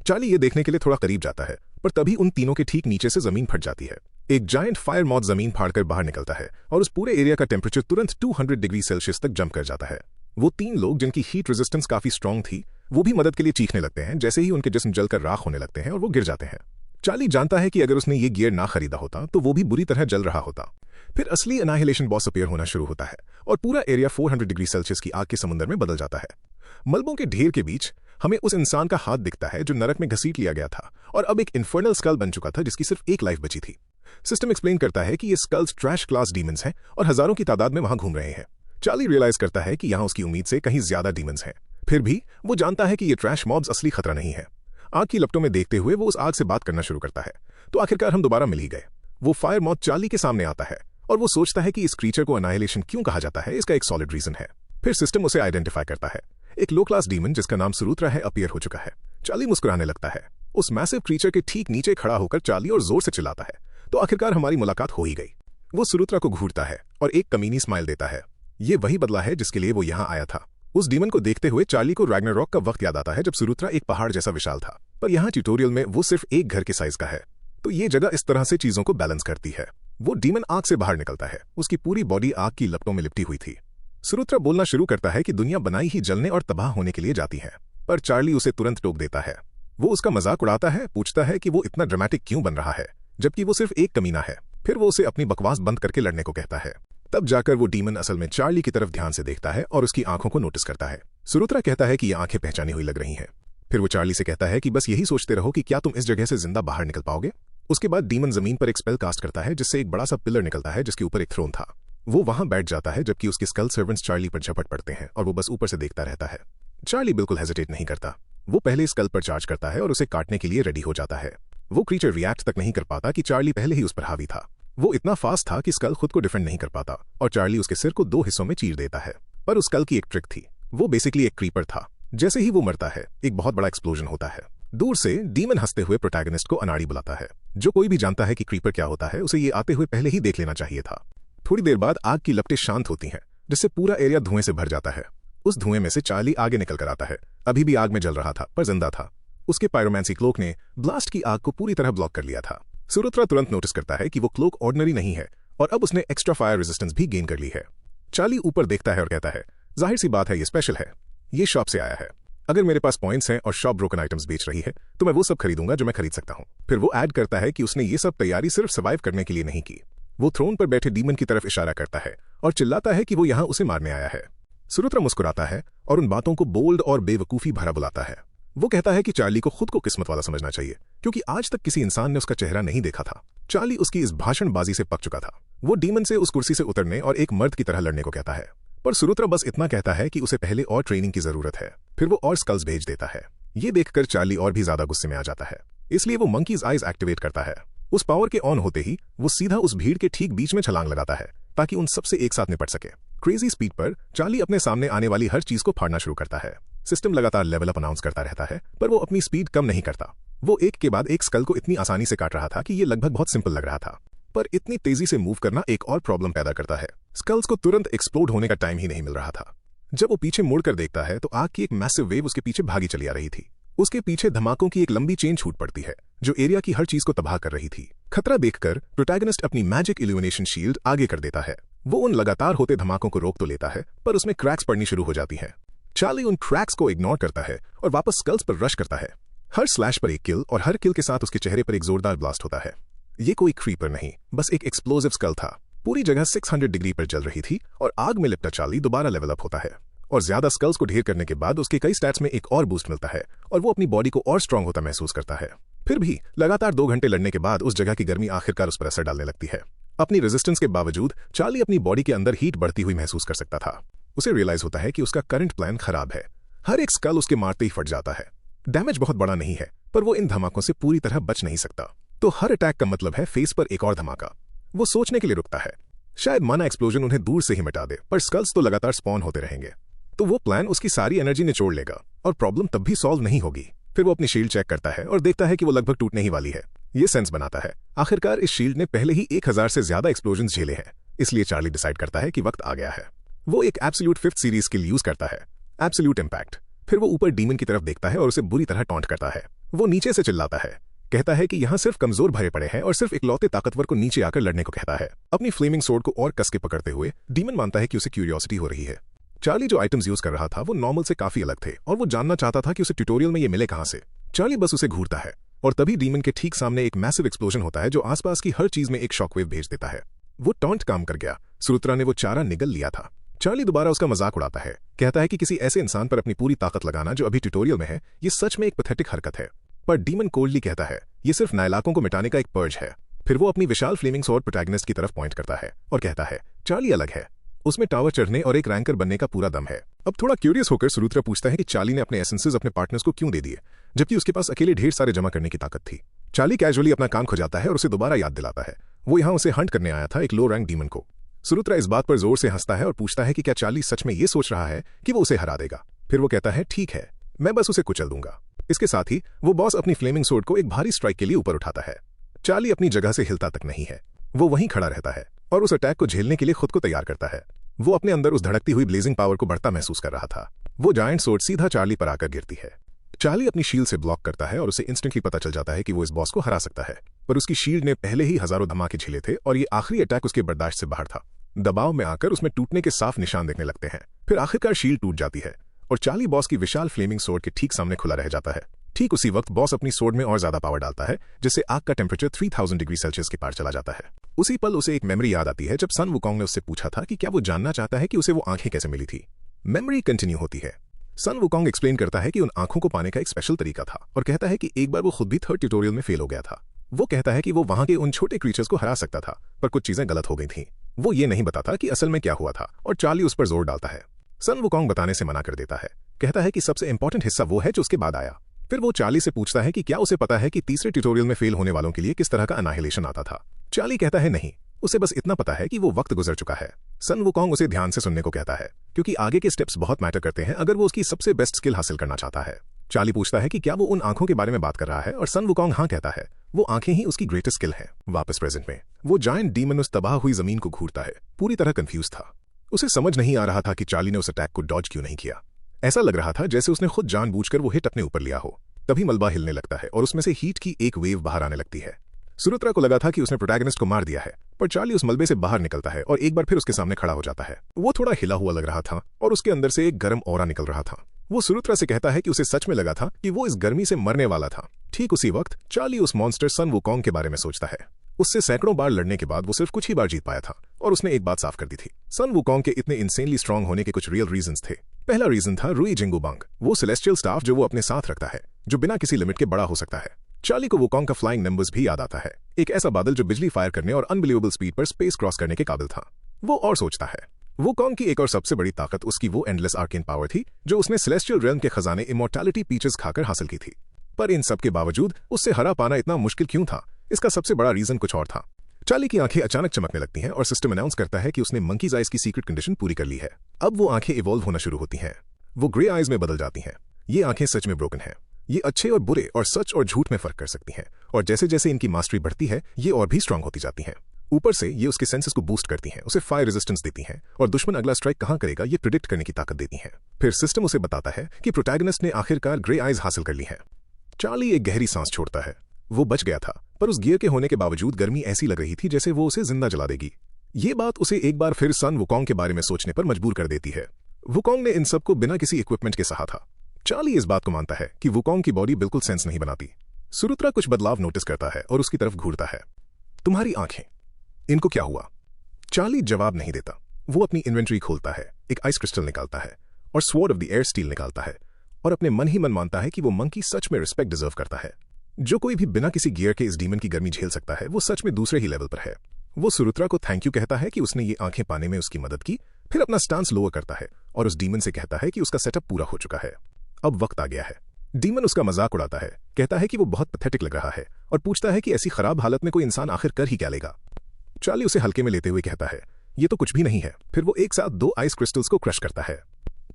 [SPEAKER 1] चार्ली ये देखने के लिए थोड़ा करीब जाता है, पर तभी उन तीनों के ठीक नीचे से जमीन फट जाती है। एक जायंट फायर मॉथ जमीन फाड़कर बाहर निकलता है और उस पूरे एरिया का टेम्परेचर तुरंत 200 डिग्री सेल्सियस तक जंप कर जाता है। वो 3 लोग जिनकी हीट रेजिस्टेंस काफी स्ट्रांग थी, वो भी मदद के लिए चीखने लगते हैं जैसे ही उनके जिस्म जलकर राख होने लगते हैं और वो गिर जाते हैं। चार्ली जानता है कि अगर उसने ये गियर ना खरीदा होता तो वो भी बुरी तरह जल रहा होता। फिर असली एनाहिलेशन बॉस अपीयर होना शुरू होता है और पूरा एरिया 400 डिग्री सेल्सियस की आग के समुद्र में बदल जाता है। मलबों के ढेर के बीच हमें उस इंसान का हाथ दिखता है जो नरक में घसीट लिया गया था और अब एक इन्फर्नल स्कल बन चुका था जिसकी सिर्फ एक लाइफ बची थी। सिस्टम एक्सप्लेन करता है कि ये स्कल्स ट्रैश क्लास डीमंस हैं और हजारों की तादाद में वहां घूम रहे हैं। चार्ली रियलाइज करता है कि यहां उसकी उम्मीद से कहीं ज्यादा डीमंस हैं। फिर भी वो जानता है कि ये ट्रैश मॉब्स असली खतरा नहीं है। आग की लपटों में देखते हुए वो उस आग से बात करना शुरू करता है। तो आखिरकार हम दोबारा मिल ही गए। वो फायर मॉथ चार्ली के सामने आता है और वो सोचता है कि इस क्रीचर को अनाहिलेशन क्यों कहा जाता है, इसका एक सॉलिड रीजन है। फिर सिस्टम उसे आइडेंटिफाई करता है। एक लो क्लास डीमन जिसका नाम सुरुत्रा है अपीयर हो चुका है। चार्ली मुस्कुराने लगता है। उस मैसिव क्रीचर के ठीक नीचे खड़ा होकर चार्ली और जोर से चिल्लाता है, तो आखिरकार हमारी मुलाकात हो ही गई। वो सुरुत्रा को घूरता है और एक कमीनी स्माइल देता है। ये वही बदला है जिसके लिए वो यहां आया था। उस डीमन को देखते हुए चार्ली को रैग्नारॉक का वक्त याद आता है जब सुरुत्रा एक पहाड़ जैसा विशाल था, पर यहाँ ट्यूटोरियल में वो सिर्फ एक घर के साइज का है। तो ये जगह इस तरह से चीजों को बैलेंस करती है। वो डीमन आग से बाहर निकलता है। उसकी पूरी बॉडी आग की लपटों में लिपटी हुई थी। सुरुत्रा बोलना शुरू करता है कि दुनिया बनाई ही जलने और तबाह होने के लिए जाती है, पर चार्ली उसे तुरंत टोक देता है। वो उसका मजाक उड़ाता है, पूछता है कि वो इतना ड्रामेटिक क्यों बन रहा है जबकि वो सिर्फ एक कमीना है। फिर वो उसे अपनी बकवास बंद करके लड़ने को कहता है। तब जाकर वो डीमन असल में चार्ली की तरफ ध्यान से देखता है और उसकी आंखों को नोटिस करता है। सुरुत्रा कहता है कि ये आंखें पहचानी हुई लग रही हैं। फिर वो चार्ली से कहता है कि बस यही सोचते रहो कि क्या तुम इस जगह से जिंदा बाहर निकल पाओगे। उसके बाद डीमन जमीन पर एक स्पेल कास्ट करता है जिससे एक बड़ा सा पिलर निकलता है जिसके ऊपर एक थ्रोन था। वो वहां बैठ जाता है जबकि उसके स्कल सर्वेंट्स चार्ली पर झपट पड़ते हैं और वो बस ऊपर से देखता रहता है। चार्ली बिल्कुल हेजिटेट नहीं करता। वो पहले स्कल पर चार्ज करता है और उसे काटने के लिए रेडी हो जाता है। वो क्रीचर रिएक्ट तक नहीं कर पाता कि चार्ली पहले ही उस पर हावी था। वो इतना फास्ट था कि स्कल खुद को डिफेंड नहीं कर पाता और चार्ली उसके सिर को 2 हिस्सों में चीर देता है। पर उस स्कल की एक ट्रिक थी। वो बेसिकली एक क्रीपर था। जैसे ही वो मरता है एक बहुत बड़ा एक्सप्लोजन होता है। दूर से डीमन हंसते हुए प्रोटैगनिस्ट को अनाड़ी बुलाता है। जो कोई भी जानता है कि क्रीपर क्या होता है उसे ये आते हुए पहले ही देख लेना चाहिए था। थोड़ी देर बाद आग की लपटें शांत होती हैं जिससे पूरा एरिया धुएं से भर जाता है। उस धुएं में से चार्ली आगे निकल कर आता है। अभी भी आग में जल रहा था पर जिंदा था। उसके पायरोमैंसी क्लोक ने ब्लास्ट की आग को पूरी तरह ब्लॉक कर लिया था। सुरुत्रा तुरंत नोटिस करता है कि वो क्लोक ऑर्डिनरी नहीं है और अब उसने एक्स्ट्रा फायर रेजिस्टेंस भी गेन कर ली है। चार्ली ऊपर देखता है और कहता है, जाहिर सी बात है ये स्पेशल है, ये शॉप से आया है। अगर मेरे पास पॉइंट्स हैं और शॉप ब्रोकन आइटम्स बेच रही है तो मैं वो सब खरीदूंगा जो मैं खरीद सकता हूं। फिर वो ऐड करता है कि उसने ये सब तैयारी सिर्फ सर्वाइव करने के लिए नहीं की। वो थ्रोन पर बैठे डीमन की तरफ इशारा करता है और चिल्लाता है कि वो यहां उसे मारने आया है। सुरुत्रा मुस्कुराता है और उन बातों को बोल्ड और बेवकूफी भरा बुलाता है। वो कहता है कि चार्ली को खुद को किस्मत वाला समझना चाहिए क्योंकि आज तक किसी इंसान ने उसका चेहरा नहीं देखा था। चार्ली उसकी इस भाषणबाजी से पक चुका था। वो डीमन से उस कुर्सी से उतरने और एक मर्द की तरह लड़ने को कहता है, पर सुरुत्रा बस इतना कहता है कि उसे पहले और ट्रेनिंग की जरूरत है। फिर वो और स्कल्स भेज देता है। ये देखकर चार्ली और भी ज्यादा गुस्से में आ जाता है, इसलिए वो मंकीज आइज एक्टिवेट करता है। उस पावर के ऑन होते ही वो सीधा उस भीड़ के ठीक बीच में छलांग लगाता है ताकि उन सबसे एक साथ निपट सके। क्रेजी स्पीड पर चार्ली अपने सामने आने वाली हर चीज को फाड़ना शुरू करता है। सिस्टम लगातार लेवल अप अनाउंस करता रहता है पर वो अपनी स्पीड कम नहीं करता। वो एक के बाद एक स्कल को इतनी आसानी से काट रहा था कि ये लगभग बहुत सिंपल लग रहा था, पर इतनी तेजी से मूव करना एक और प्रॉब्लम पैदा करता है। स्कल्स को तुरंत एक्सप्लोड होने का टाइम ही नहीं मिल रहा था। जब वो पीछे मुड़कर देखता है तो आग की एक मैसिव वेव उसके पीछे भागी चली आ रही थी। उसके पीछे धमाकों की एक लंबी चेन छूट पड़ती है जो एरिया की हर चीज को तबाह कर रही थी। खतरा देखकर प्रोटैगनिस्ट अपनी मैजिक इल्यूमिनेशन शील्ड आगे कर देता है। वो उन लगातार होते धमाकों को रोक तो लेता है पर उसमें क्रैक्स पड़नी शुरू हो जाती हैं। चार्ली उन क्रैक्स को इग्नोर करता है और वापस स्कल्स पर रश करता है। हर स्लैश पर एक किल और हर किल के साथ उसके चेहरे पर एक जोरदार ब्लास्ट होता है। ये कोई क्रीपर नहीं, बस एक एक्सप्लोसिव स्कल था। पूरी जगह 600 डिग्री पर जल रही थी और आग में लिपटा चार्ली दोबारा लेवल अप होता है और ज्यादा स्कल्स को ढेर करने के बाद उसके कई स्टैट्स में एक और बूस्ट मिलता है और वो अपनी बॉडी को और स्ट्रांग होता महसूस करता है। फिर भी लगातार 2 घंटे लड़ने के बाद उस जगह की गर्मी आखिरकार उस पर असर डालने लगती है। अपनी रेजिस्टेंस के बावजूद चार्ली अपनी बॉडी के अंदर हीट बढ़ती हुई महसूस कर सकता था। उसे रियलाइज होता है कि उसका करंट प्लान खराब है। हर एक स्कल उसके मारते ही फट जाता है। डैमेज बहुत बड़ा नहीं है, पर वो इन धमाकों से पूरी तरह बच नहीं सकता। तो हर अटैक का मतलब है फेस पर एक और धमाका। वो सोचने के लिए रुकता है, शायद माना एक्सप्लोजन उन्हें दूर से ही मिटा दे, पर स्कल्स तो लगातार स्पॉन होते रहेंगे। तो वो प्लान उसकी सारी एनर्जी निचोड़ लेगा और प्रॉब्लम तब भी सॉल्व नहीं होगी। फिर वो अपनी शील्ड चेक करता है और देखता है कि वो लगभग टूटने ही वाली है। ये सेंस बनाता है, आखिरकार इस शील्ड ने पहले ही 1000 से ज्यादा एक्सप्लोजन्स झेले हैं। इसलिए चार्ली डिसाइड करता है कि वक्त आ गया है। वो एक absolute 5th series skill use करता है, एब्सोल्यूट इंपैक्ट। फिर वो ऊपर डीमन की तरफ देखता है और उसे बुरी तरह टॉन्ट करता है। वो नीचे से चिल्लाता है, कहता है कि यहाँ सिर्फ कमजोर भरे पड़े हैं और सिर्फ इकलौते ताकतवर को नीचे आकर लड़ने को कहता है। अपनी फ्लेमिंग सोर्ड को और कस के पकड़ते हुए डीमन मानता है कि उसे क्यूरियोसिटी हो रही है। चार्ली जो आइटम्स यूज कर रहा था वो नॉर्मल से काफी अलग थे और वो जानना चाहता था कि उसे ट्यूटोरियल में ये मिले कहां से। चार्ली बस उसे घूरता है और तभी डीमन के ठीक सामने एक मैसिव एक्सप्लोजन होता है जो आसपास की हर चीज में एक शॉकवेव भेज देता है। वो टॉन्ट काम कर गया। सुरुत्रा ने वो चारा निगल लिया था। चार्ली दोबारा उसका मजाक उड़ाता है, कहता है कि किसी ऐसे इंसान पर अपनी पूरी ताकत लगाना जो अभी ट्यूटोरियल में है, ये सच में एक पैथेटिक हरकत है। पर डीमन कोल्डली कहता है, ये सिर्फ नाइलाकों को मिटाने का एक पर्ज है। फिर वो अपनी विशाल फ्लेमिंग स्वॉर्ड प्रोटैगनिस्ट की तरफ पॉइंट करता है और कहता है, चार्ली अलग है, उसमें टावर चढ़ने और एक रैंकर बनने का पूरा दम है। अब थोड़ा क्यूरियस होकर सुरुत्रा पूछता है कि चार्ली ने अपने एसेंसेस अपने पार्टनर्स को क्यों दे दिए, जबकि उसके पास अकेले ढेर सारे जमा करने की ताकत थी। चार्ली कैजुअली अपना कान खुजाता है और उसे दोबारा याद दिलाता है, वो यहाँ उसे हंट करने आया था, एक लो रैंक डीमन को। सुरुत्रा इस बात पर जोर से हंसता है और पूछता है कि क्या चार्ली सच में ये सोच रहा है कि वो उसे हरा देगा। फिर वो कहता है, ठीक है, मैं बस उसे कुचल दूंगा। इसके साथ ही वो बॉस अपनी फ्लेमिंग सोर्ड को एक भारी स्ट्राइक के लिए ऊपर उठाता है। चार्ली अपनी जगह से हिलता तक नहीं है, वो वहीं खड़ा रहता है और उस अटैक को झेलने के लिए खुद को तैयार करता है। वो अपने अंदर उस धड़कती हुई ब्लेजिंग पावर को बढ़ता महसूस कर रहा था। वो जायंट सोर्ड सीधा चार्ली पर आकर गिरती है। चार्ली अपनी शील्ड से ब्लॉक करता है और उसे इंस्टेंटली पता चल जाता है कि वो इस बॉस को हरा सकता है, पर उसकी शील्ड ने पहले ही हजारों धमाके झेले थे और ये आखिरी अटैक उसके बर्दाश्त से बाहर था। दबाव में आकर उसमें टूटने के साफ निशान दिखने लगते हैं। फिर आखिरकार शील्ड टूट जाती है और चार्ली बॉस की विशाल फ्लेमिंग सोर्ड के ठीक सामने खुला रह जाता है। ठीक उसी वक्त बॉस अपनी सोर्ड में और ज्यादा पावर डालता है, जिससे आग का टेम्परेचर 3000 डिग्री सेल्सियस के पार चला जाता है। उसी पल उसे एक मेमोरी याद आती है जब सन वुकोंग ने उससे पूछा था कि क्या वो जानना चाहता है कि उसे वो आंखें कैसे मिली थी। मेमोरी कंटिन्यू होती है। सन वुकोंग एक्सप्लेन करता है कि उन आंखों को पाने का एक स्पेशल तरीका था और कहता है कि एक बार वो खुद भी 3rd ट्यूटोरियल में फेल हो गया था। वो कहता है कि वो वहां के उन छोटे क्रीचर्स को हरा सकता था, पर कुछ चीजें गलत हो गई थीं। वो ये नहीं बताता कि असल में क्या हुआ था और चार्ली उस पर जोर डालता है। सन वुकोंग बताने से मना कर देता है, कहता है कि सबसे इंपॉर्टेंट हिस्सा वो है जो उसके बाद आया। फिर वो चार्ली से पूछता है कि क्या उसे पता है कि तीसरे ट्यूटोरियल में फेल होने वालों के लिए किस तरह का अनाहिलेशन आता था। चार्ली कहता है नहीं, उसे बस इतना पता है कि वो वक्त गुजर चुका है। सन वुकोंग उसे ध्यान से सुनने को कहता है, क्योंकि आगे के स्टेप्स बहुत मैटर करते हैं अगर वो उसकी सबसे बेस्ट स्किल हासिल करना चाहता है। चार्ली पूछता है कि क्या वो उन आंखों के बारे में बात कर रहा है और सन वुकोंग हाँ कहता है, वो आंखें ही उसकी ग्रेटेस्ट स्किल है। वापस प्रेजेंट में वो जायंट डीमन उस तबाह हुई जमीन को घूरता है, पूरी तरह कंफ्यूज था। उसे समझ नहीं आ रहा था कि चार्ली ने उस अटैक को डॉज क्यों नहीं किया। ऐसा लग रहा था जैसे उसने खुद जानबूझकर वो हिट अपने ऊपर लिया हो। तभी मलबा हिलने लगता है और उसमें से हीट की एक वेव बाहर आने लगती है। सुरुत्रा को लगा था कि उसने प्रोटैगनिस्ट को मार दिया है, पर चार्ली उस मलबे से बाहर निकलता है और एक बार फिर उसके सामने खड़ा हो जाता है। वो थोड़ा हिला हुआ लग रहा था और उसके अंदर से एक गर्म ऑरा निकल रहा था। वो सुरुत्रा से कहता है कि उसे सच में लगा था कि वो इस गर्मी से मरने वाला था। ठीक उसी वक्त चार्ली उस मॉन्स्टर सन वुकोंग के बारे में सोचता है। उससे सैकड़ों बार लड़ने के बाद वो सिर्फ कुछ ही बार जीत पाया था और उसने एक बात साफ कर दी थी। सन वुकोंग के इतने इंसेनली स्ट्रांग होने के कुछ रियल रीजंस थे। पहला रीजन था रुई जिंगुबांग, वो सेलेस्टियल स्टाफ जो वो अपने साथ रखता है, जो बिना किसी लिमिट के बड़ा हो सकता है। चार्ली को वुकोंग का फ्लाइंग नंबर्स भी याद आता है, एक ऐसा बादल जो बिजली फायर करने और अनबिलीवेबल स्पीड पर स्पेस क्रॉस करने के काबिल था। वो और सोचता है, वुकोंग की एक और सबसे बड़ी ताकत उसकी वो एंडलेस आर्केन पावर थी जो उसने सेलेस्टियल रेल्म के खजाने इमॉर्टैलिटी पीचेस खाकर हासिल की थी। पर इन सब के बावजूद उससे हरा पाना इतना मुश्किल क्यों था? इसका सबसे बड़ा रीजन कुछ और था। चार्ली की आंखें अचानक चमकने लगती हैं और सिस्टम अनाउंस करता है कि उसने मंकीज आइज की सीक्रेट कंडीशन पूरी कर ली है। अब वो आंखें इवॉल्व होना शुरू होती हैं, वो ग्रे आइज में बदल जाती हैं। ये आंखें सच में ब्रोकन हैं। ये अच्छे और बुरे और सच और झूठ में फर्क कर सकती हैं और जैसे जैसे इनकी मास्टरी बढ़ती है ये और भी स्ट्रांग होती जाती हैं। ऊपर से ये उसके सेंसेस को बूस्ट करती हैं, उसे फायर रेजिस्टेंस देती हैं और दुश्मन अगला स्ट्राइक कहां करेगा ये प्रिडिक्ट करने की ताकत देती हैं। फिर सिस्टम उसे बताता है कि प्रोटैगनिस्ट ने आखिरकार ग्रे आइज हासिल कर ली हैं। चार्ली एक गहरी सांस छोड़ता है। वो बच गया था, पर उस गियर के होने के बावजूद गर्मी ऐसी लग रही थी जैसे वो उसे जिंदा जला देगी। ये बात उसे एक बार फिर सन वुकोंग के बारे में सोचने पर मजबूर कर देती है। वुकोंग ने इन सबको बिना किसी इक्विपमेंट के सहा था। चार्ली इस बात को मानता है कि वुकोंग की बॉडी बिल्कुल सेंस नहीं बनाती। सुरुत्रा कुछ बदलाव नोटिस करता है और उसकी तरफ घूरता है। तुम्हारी आंखें, इनको क्या हुआ? चार्ली जवाब नहीं देता। वो अपनी इन्वेंट्री खोलता है, एक आइस क्रिस्टल निकालता है और sword of the air steel निकालता है और अपने मन ही मन मानता है कि वो मंकी सच में रिस्पेक्ट डिजर्व करता है। जो कोई भी बिना किसी गियर के इस डीमन की गर्मी झेल सकता है वो सच में दूसरे ही लेवल पर है। वो सुरुत्रा को थैंक यू कहता है कि उसने ये आंखें पाने में उसकी मदद की, फिर अपना स्टांस लोअर करता है और उस डीमन से कहता है कि उसका सेटअप पूरा हो चुका है, अब वक्त आ गया है। डीमन उसका मजाक उड़ाता है, कहता है कि वो बहुत पैथेटिक लग रहा है और पूछता है कि ऐसी खराब हालत में कोई इंसान आखिर कर ही क्या लेगा। चार्ली उसे हल्के में लेते हुए कहता है, ये तो कुछ भी नहीं है। फिर वो एक साथ 2 आइस क्रिस्टल्स को क्रश करता है।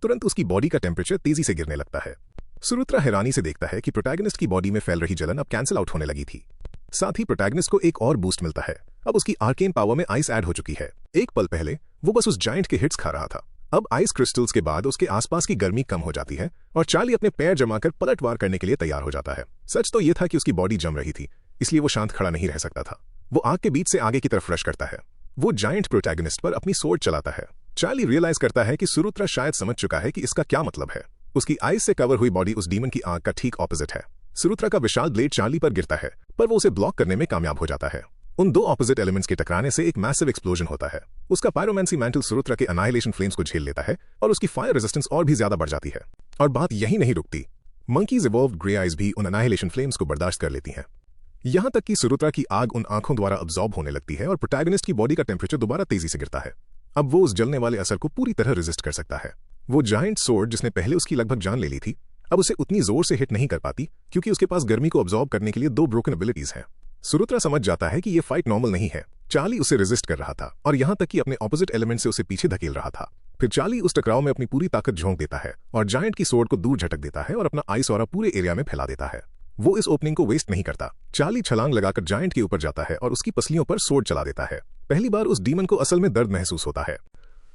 [SPEAKER 1] तुरंत उसकी बॉडी का टेम्परेचर तेजी से गिरने लगता है। सुरुत्रा हैरानी से देखता है कि प्रोटैगनिस्ट की बॉडी में फैल रही जलन अब कैंसिल आउट होने लगी थी। साथ ही प्रोटैगनिस्ट को एक और बूस्ट मिलता है। अब उसकी आर्केन पावर में आइस ऐड हो चुकी है। एक पल पहले वो बस उस जायंट के हिट्स खा रहा था, अब आइस क्रिस्टल्स के बाद उसके आसपास की गर्मी कम हो जाती है और चार्ली अपने पैर जमाकर पलटवार करने के लिए तैयार हो जाता है। सच तो यह था कि उसकी बॉडी जम रही थी, इसलिए वो शांत खड़ा नहीं रह सकता था। वो आग के बीच से आगे की तरफ रश करता है। वो जायंट प्रोटैगनिस्ट पर अपनी सोर्ड चलाता है। चार्ली रियलाइज करता है कि सुरुत्रा शायद समझ चुका है कि इसका क्या मतलब है। उसकी आइस से कवर हुई बॉडी उस डीमन की आग का ठीक ऑपोजिट है। सुरुत्रा का विशाल ब्लेड चार्ली पर गिरता है, पर वो उसे ब्लॉक करने में कामयाब हो जाता है। उन 2 ऑपोजिट एलिमेंट्स के टकराने से एक मैसिव एक्सप्लोजन होता है। उसका पायरोमैंसी मैंटल सुरुत्रा के अनाइलेशन फ्लेम्स को झेल लेता है और उसकी फायर रेजिस्टेंस और भी ज्यादा बढ़ जाती है। और बात यही नहीं रुकती, मंकीज इवॉल्व्ड ग्रे आइज भी उन अनाइलेशन फ्लेम्स को बर्दाश्त कर लेती हैं। यहां तक कि सुरुत्रा की आग उन आंखों द्वारा अब्सॉर्ब होने लगती है और प्रोटैगनिस्ट की बॉडी का टेम्परेचर दोबारा तेजी से गिरता है। अब वो उस जलने वाले असर को पूरी तरह रेजिस्ट कर सकता है। वो जायंट सोर्ड जिसने पहले उसकी लगभग जान ले ली थी, अब उसे उतनी जोर से हिट नहीं कर पाती क्योंकि उसके पास गर्मी को अब्सॉर्ब करने के लिए 2 ब्रोकन एबिलिटीज हैं। सुरुत्रा समझ जाता है कि ये फाइट नॉर्मल नहीं है। चार्ली उसे रेजिस्ट कर रहा था और यहां तक कि अपने ऑपोजिट एलिमेंट से उसे पीछे धकेल रहा था। फिर चार्ली उस टकराव में अपनी पूरी ताकत झोंक देता है और जायंट की सोर्ड को दूर झटक देता है और अपना आइस ऑरा पूरे एरिया में फैला देता है। वो इस ओपनिंग को वेस्ट नहीं करता। चार्ली छलांग लगाकर जायंट के ऊपर जाता है और उसकी पसलियों पर सोर्ड चला देता है। पहली बार उस डीमन को असल में दर्द महसूस होता है।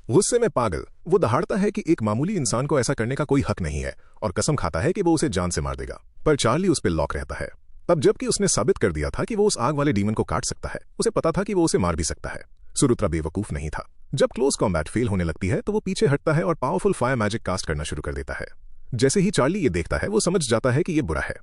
[SPEAKER 1] गुस्से में पागल वो दहाड़ता है कि एक मामूली इंसान को ऐसा करने का कोई हक नहीं है और कसम खाता है कि वो उसे जान से मार देगा, पर चार्ली उस पर लॉक रहता है। तब जबकि उसने साबित कर दिया था कि वो उस आग वाले डीमन को काट सकता है, उसे पता था कि वो उसे मार भी सकता है। सुरुत्रा बेवकूफ नहीं था। जब क्लोज कॉम्बैट फेल होने लगती है तो वो पीछे हटता है और पावरफुल फायर मैजिक कास्ट करना शुरू कर देता है। जैसे ही चार्ली ये देखता है वो समझ जाता है कि ये बुरा है।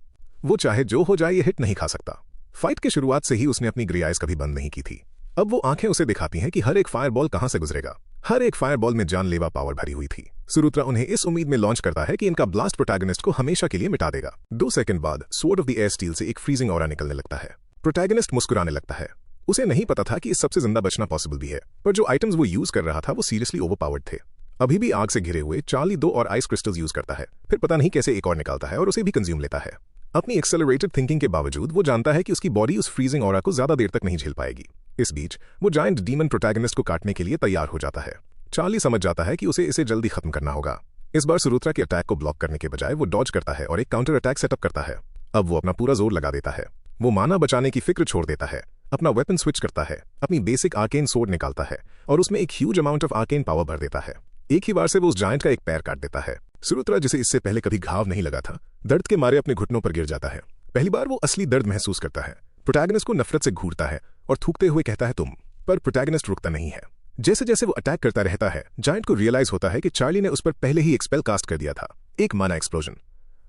[SPEAKER 1] वो चाहे जो हो जाए ये हिट नहीं खा सकता। फाइट के शुरुआत से ही उसने अपनी ग्रे आइज कभी बंद नहीं की थी। अब वो आंखें उसे दिखाती हैं कि हर एक फायरबॉल कहां से गुजरेगा। हर एक फायरबॉल में जानलेवा पावर भरी हुई थी। सुरुत्रा उन्हें इस उम्मीद में लॉन्च करता है कि इनका ब्लास्ट प्रोटैगनिस्ट को हमेशा के लिए मिटा देगा। 2 सेकंड बाद sword of the air steel से एक फ्रीजिंग ऑरा निकलने लगता है। प्रोटैगनिस्ट मुस्कुराने लगता है। उसे नहीं पता था कि इस सबसे जिंदा बचना पॉसिबल भी है, पर जो आइटम्स वो यूज कर रहा था वो सीरियसली ओवरपावर्ड थे। अभी भी आग से घिरे हुए चार्ली 2 और आइस क्रिस्टल्स यूज करता है, फिर पता नहीं कैसे एक और निकालता है और उसे भी कंज्यूम लेता है। अपनी एक्सेलरेटेड थिंकिंग के बावजूद वो जानता है कि उसकी बॉडी उस फ्रीजिंग ऑरा को ज्यादा देर तक नहीं झेल पाएगी। इस बीच वो जायंट डीमन प्रोटैगनिस्ट को काटने के लिए तैयार हो जाता है। चार्ली समझ जाता है कि उसे इसे जल्दी खत्म करना होगा। इस बार सुरुत्रा के अटैक को ब्लॉक करने के बजाय वो डॉज करता है और एक काउंटर अटैक सेटअप करता है। अब वो अपना पूरा जोर लगा देता है। वो माना बचाने की फिक्र छोड़ देता है, अपना वेपन स्विच करता है, अपनी बेसिक आर्केन सोर्ड निकालता है और उसमें एक huge amount of arcane power भर देता है। एक ही बार से वो उस जायंट का एक पैर काट देता है। सुरुत्रा जिसे इससे पहले कभी घाव नहीं लगा था, दर्द के मारे अपने घुटनों पर गिर जाता है। पहली बार वो असली दर्द महसूस करता है। प्रोटैगनिस्ट को नफरत से घूरता है और थूकते हुए कहता है तुम, पर प्रोटैगनिस्ट रुकता नहीं है। जैसे जैसे वो अटैक करता रहता है, जायंट को रियलाइज होता है कि चार्ली ने उस पर पहले ही एक स्पेल कास्ट कर दिया था, एक माना एक्सप्लोजन।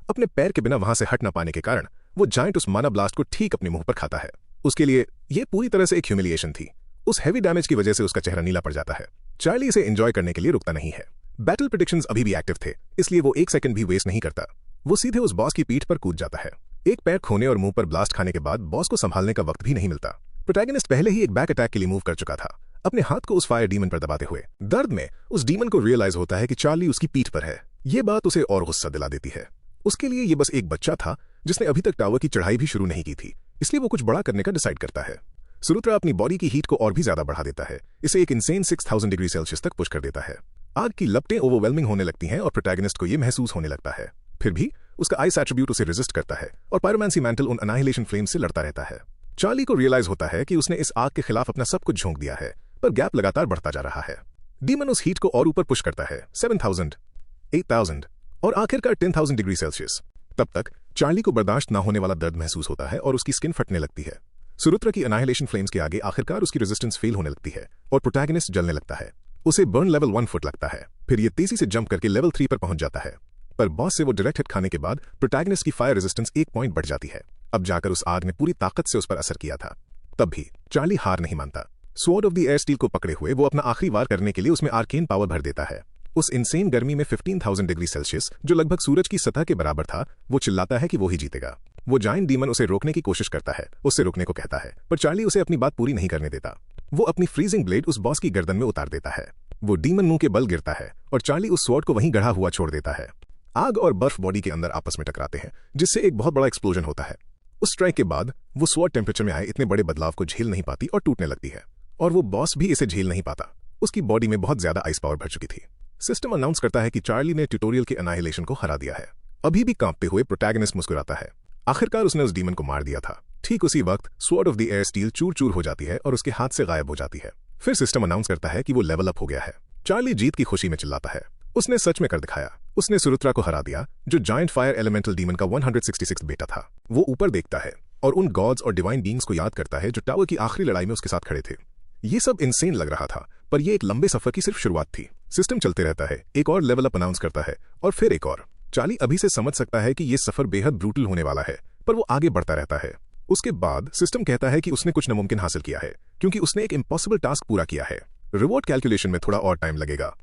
[SPEAKER 1] अपने पैर के बिना वहां से हट न पाने के कारण वो जायंट उस माना ब्लास्ट को ठीक अपने मुंह पर खाता है। उसके लिए यह पूरी तरह से एक ह्यूमिलिएशन थी। उस हैवी डैमेज की वजह से उसका चेहरा नीला पड़ जाता है। चार्ली इसे एंजॉय करने के लिए रुकता नहीं है। बैटल प्रेडिक्शंस अभी भी एक्टिव थे, इसलिए वो 1 सेकंड भी वेस्ट नहीं करता। वो सीधे उस बॉस की पीठ पर कूद जाता है। एक पैर खोने और मुंह पर ब्लास्ट खाने के बाद बॉस को संभालने का वक्त भी नहीं मिलता। प्रोटैगनिस्ट पहले ही एक बैक अटैक के लिए मूव कर चुका था, अपने हाथ को उस फायर डीमन पर दबाते हुए। दर्द में उस डीमन को रियलाइज होता है कि चार्ली उसकी पीठ पर है। ये बात उसे और गुस्सा दिला देती है। उसके लिए ये बस एक बच्चा था जिसने अभी तक टावर की चढ़ाई भी शुरू नहीं की थी, इसलिए वो कुछ बड़ा करने का डिसाइड करता है। सुरुत्रा अपनी बॉडी की हीट को और भी ज्यादा बढ़ा देता है, इसे एक इंसेन 6000 डिग्री सेल्सियस तक पुश कर देता है। आग की लपटें ओवरवेलमिंग होने लगती हैं और प्रोटैगनिस्ट को यह महसूस होने लगता है। फिर भी उसका आइस एट्रीब्यूट उसे रेजिस्ट करता है और पायरोमैंसी मैंटल उन अनाइलेशन फ्लेम्स से लड़ता रहता है। चार्ली को रियलाइज होता है कि उसने इस आग के खिलाफ अपना सब कुछ झोंक दिया है, पर गैप लगातार बढ़ता जा रहा है। डीमन उस हीट को और ऊपर पुश करता है, 7000, 8000 और आखिरकार 10000 डिग्री सेल्सियस। तब तक चार्ली को बर्दाश्त न होने वाला दर्द महसूस होता है और उसकी स्किन फटने लगती है। सुरुत्रा की अनाइलेशन फ्लेम्स के आगे आखिरकार उसकी रेजिस्टेंस फेल होने लगती है और प्रोटैगनिस्ट जलने लगता है। उसे बर्न लेवल 1 फुट लगता है, फिर ये तेजी से जंप करके लेवल 3 पर पहुंच जाता है। पर बॉस से वो डायरेक्ट हिट खाने के बाद प्रोटैगनिस्ट की फायर रेजिस्टेंस 1 पॉइंट बढ़ जाती है। अब जाकर उस आग ने पूरी ताकत से उस पर असर किया था। तब भी चार्ली हार नहीं मानता। Sword of the air steel को पकड़े हुए वो अपना आखिरी वार करने के लिए उसमें आर्केन पावर भर देता है। उस इंसेन गर्मी में 15000 डिग्री सेल्सियस, जो लगभग सूरज की सतह के बराबर था, वो चिल्लाता है कि वो ही जीतेगा। वो जायंट डीमन उसे रोकने की कोशिश करता है, उससे रुकने को कहता है, पर चार्ली उसे अपनी बात पूरी नहीं करने देता। वो अपनी फ्रीजिंग ब्लेड उस बॉस की गर्दन में उतार देता है। वो डीमन मुंह के बल गिरता है और चार्ली उस स्वॉर्ड को वहीं गढ़ा हुआ छोड़ देता है। आग और बर्फ बॉडी के अंदर आपस में टकराते हैं, जिससे एक बहुत बड़ा एक्सप्लोजन होता है। उस स्ट्राइक के बाद वो स्वॉर्ड टेम्परेचर में आए इतने बड़े बदलाव को झेल नहीं पाती और टूटने लगती है, और वो बॉस भी इसे झेल नहीं पाता। उसकी बॉडी में बहुत ज्यादा आइस पावर भर चुकी थी। सिस्टम अनाउंस करता है कि चार्ली ने ट्यूटोरियल के एनाहिलेशन को हरा दिया है। अभी भी कांपते हुए प्रोटैगनिस्ट मुस्कुराता है। आखिरकार उसने उस डीमन को मार दिया था। ठीक उसी वक्त sword of the air steel चूर चूर हो जाती है और उसके हाथ से गायब हो जाती है। फिर सिस्टम अनाउंस करता है कि वो लेवल अप हो गया है। चार्ली जीत की खुशी में चिल्लाता है। उसने सच में कर दिखाया। उसने सुरुत्रा को हरा दिया, जो जायंट फायर एलिमेंटल डीमन का 166 बेटा था। वो ऊपर देखता है और उन गॉड्स और डिवाइन बीइंग्स को याद करता है जो टावर की आखिरी लड़ाई में उसके साथ खड़े थे। ये सब इंसेन लग रहा था, पर यह एक लंबे सफर की सिर्फ शुरुआत थी। सिस्टम चलते रहता है, एक और लेवल अप अनाउंस करता है और फिर एक और। चार्ली अभी से समझ सकता है कि यह सफर बेहद ब्रूटल होने वाला है, पर वो आगे बढ़ता रहता है। उसके बाद सिस्टम कहता है कि उसने कुछ नामुमकिन हासिल किया है, क्योंकि उसने एक इम्पॉसिबल टास्क पूरा किया है। रिवॉर्ड कैलकुलेशन में थोड़ा और टाइम लगेगा।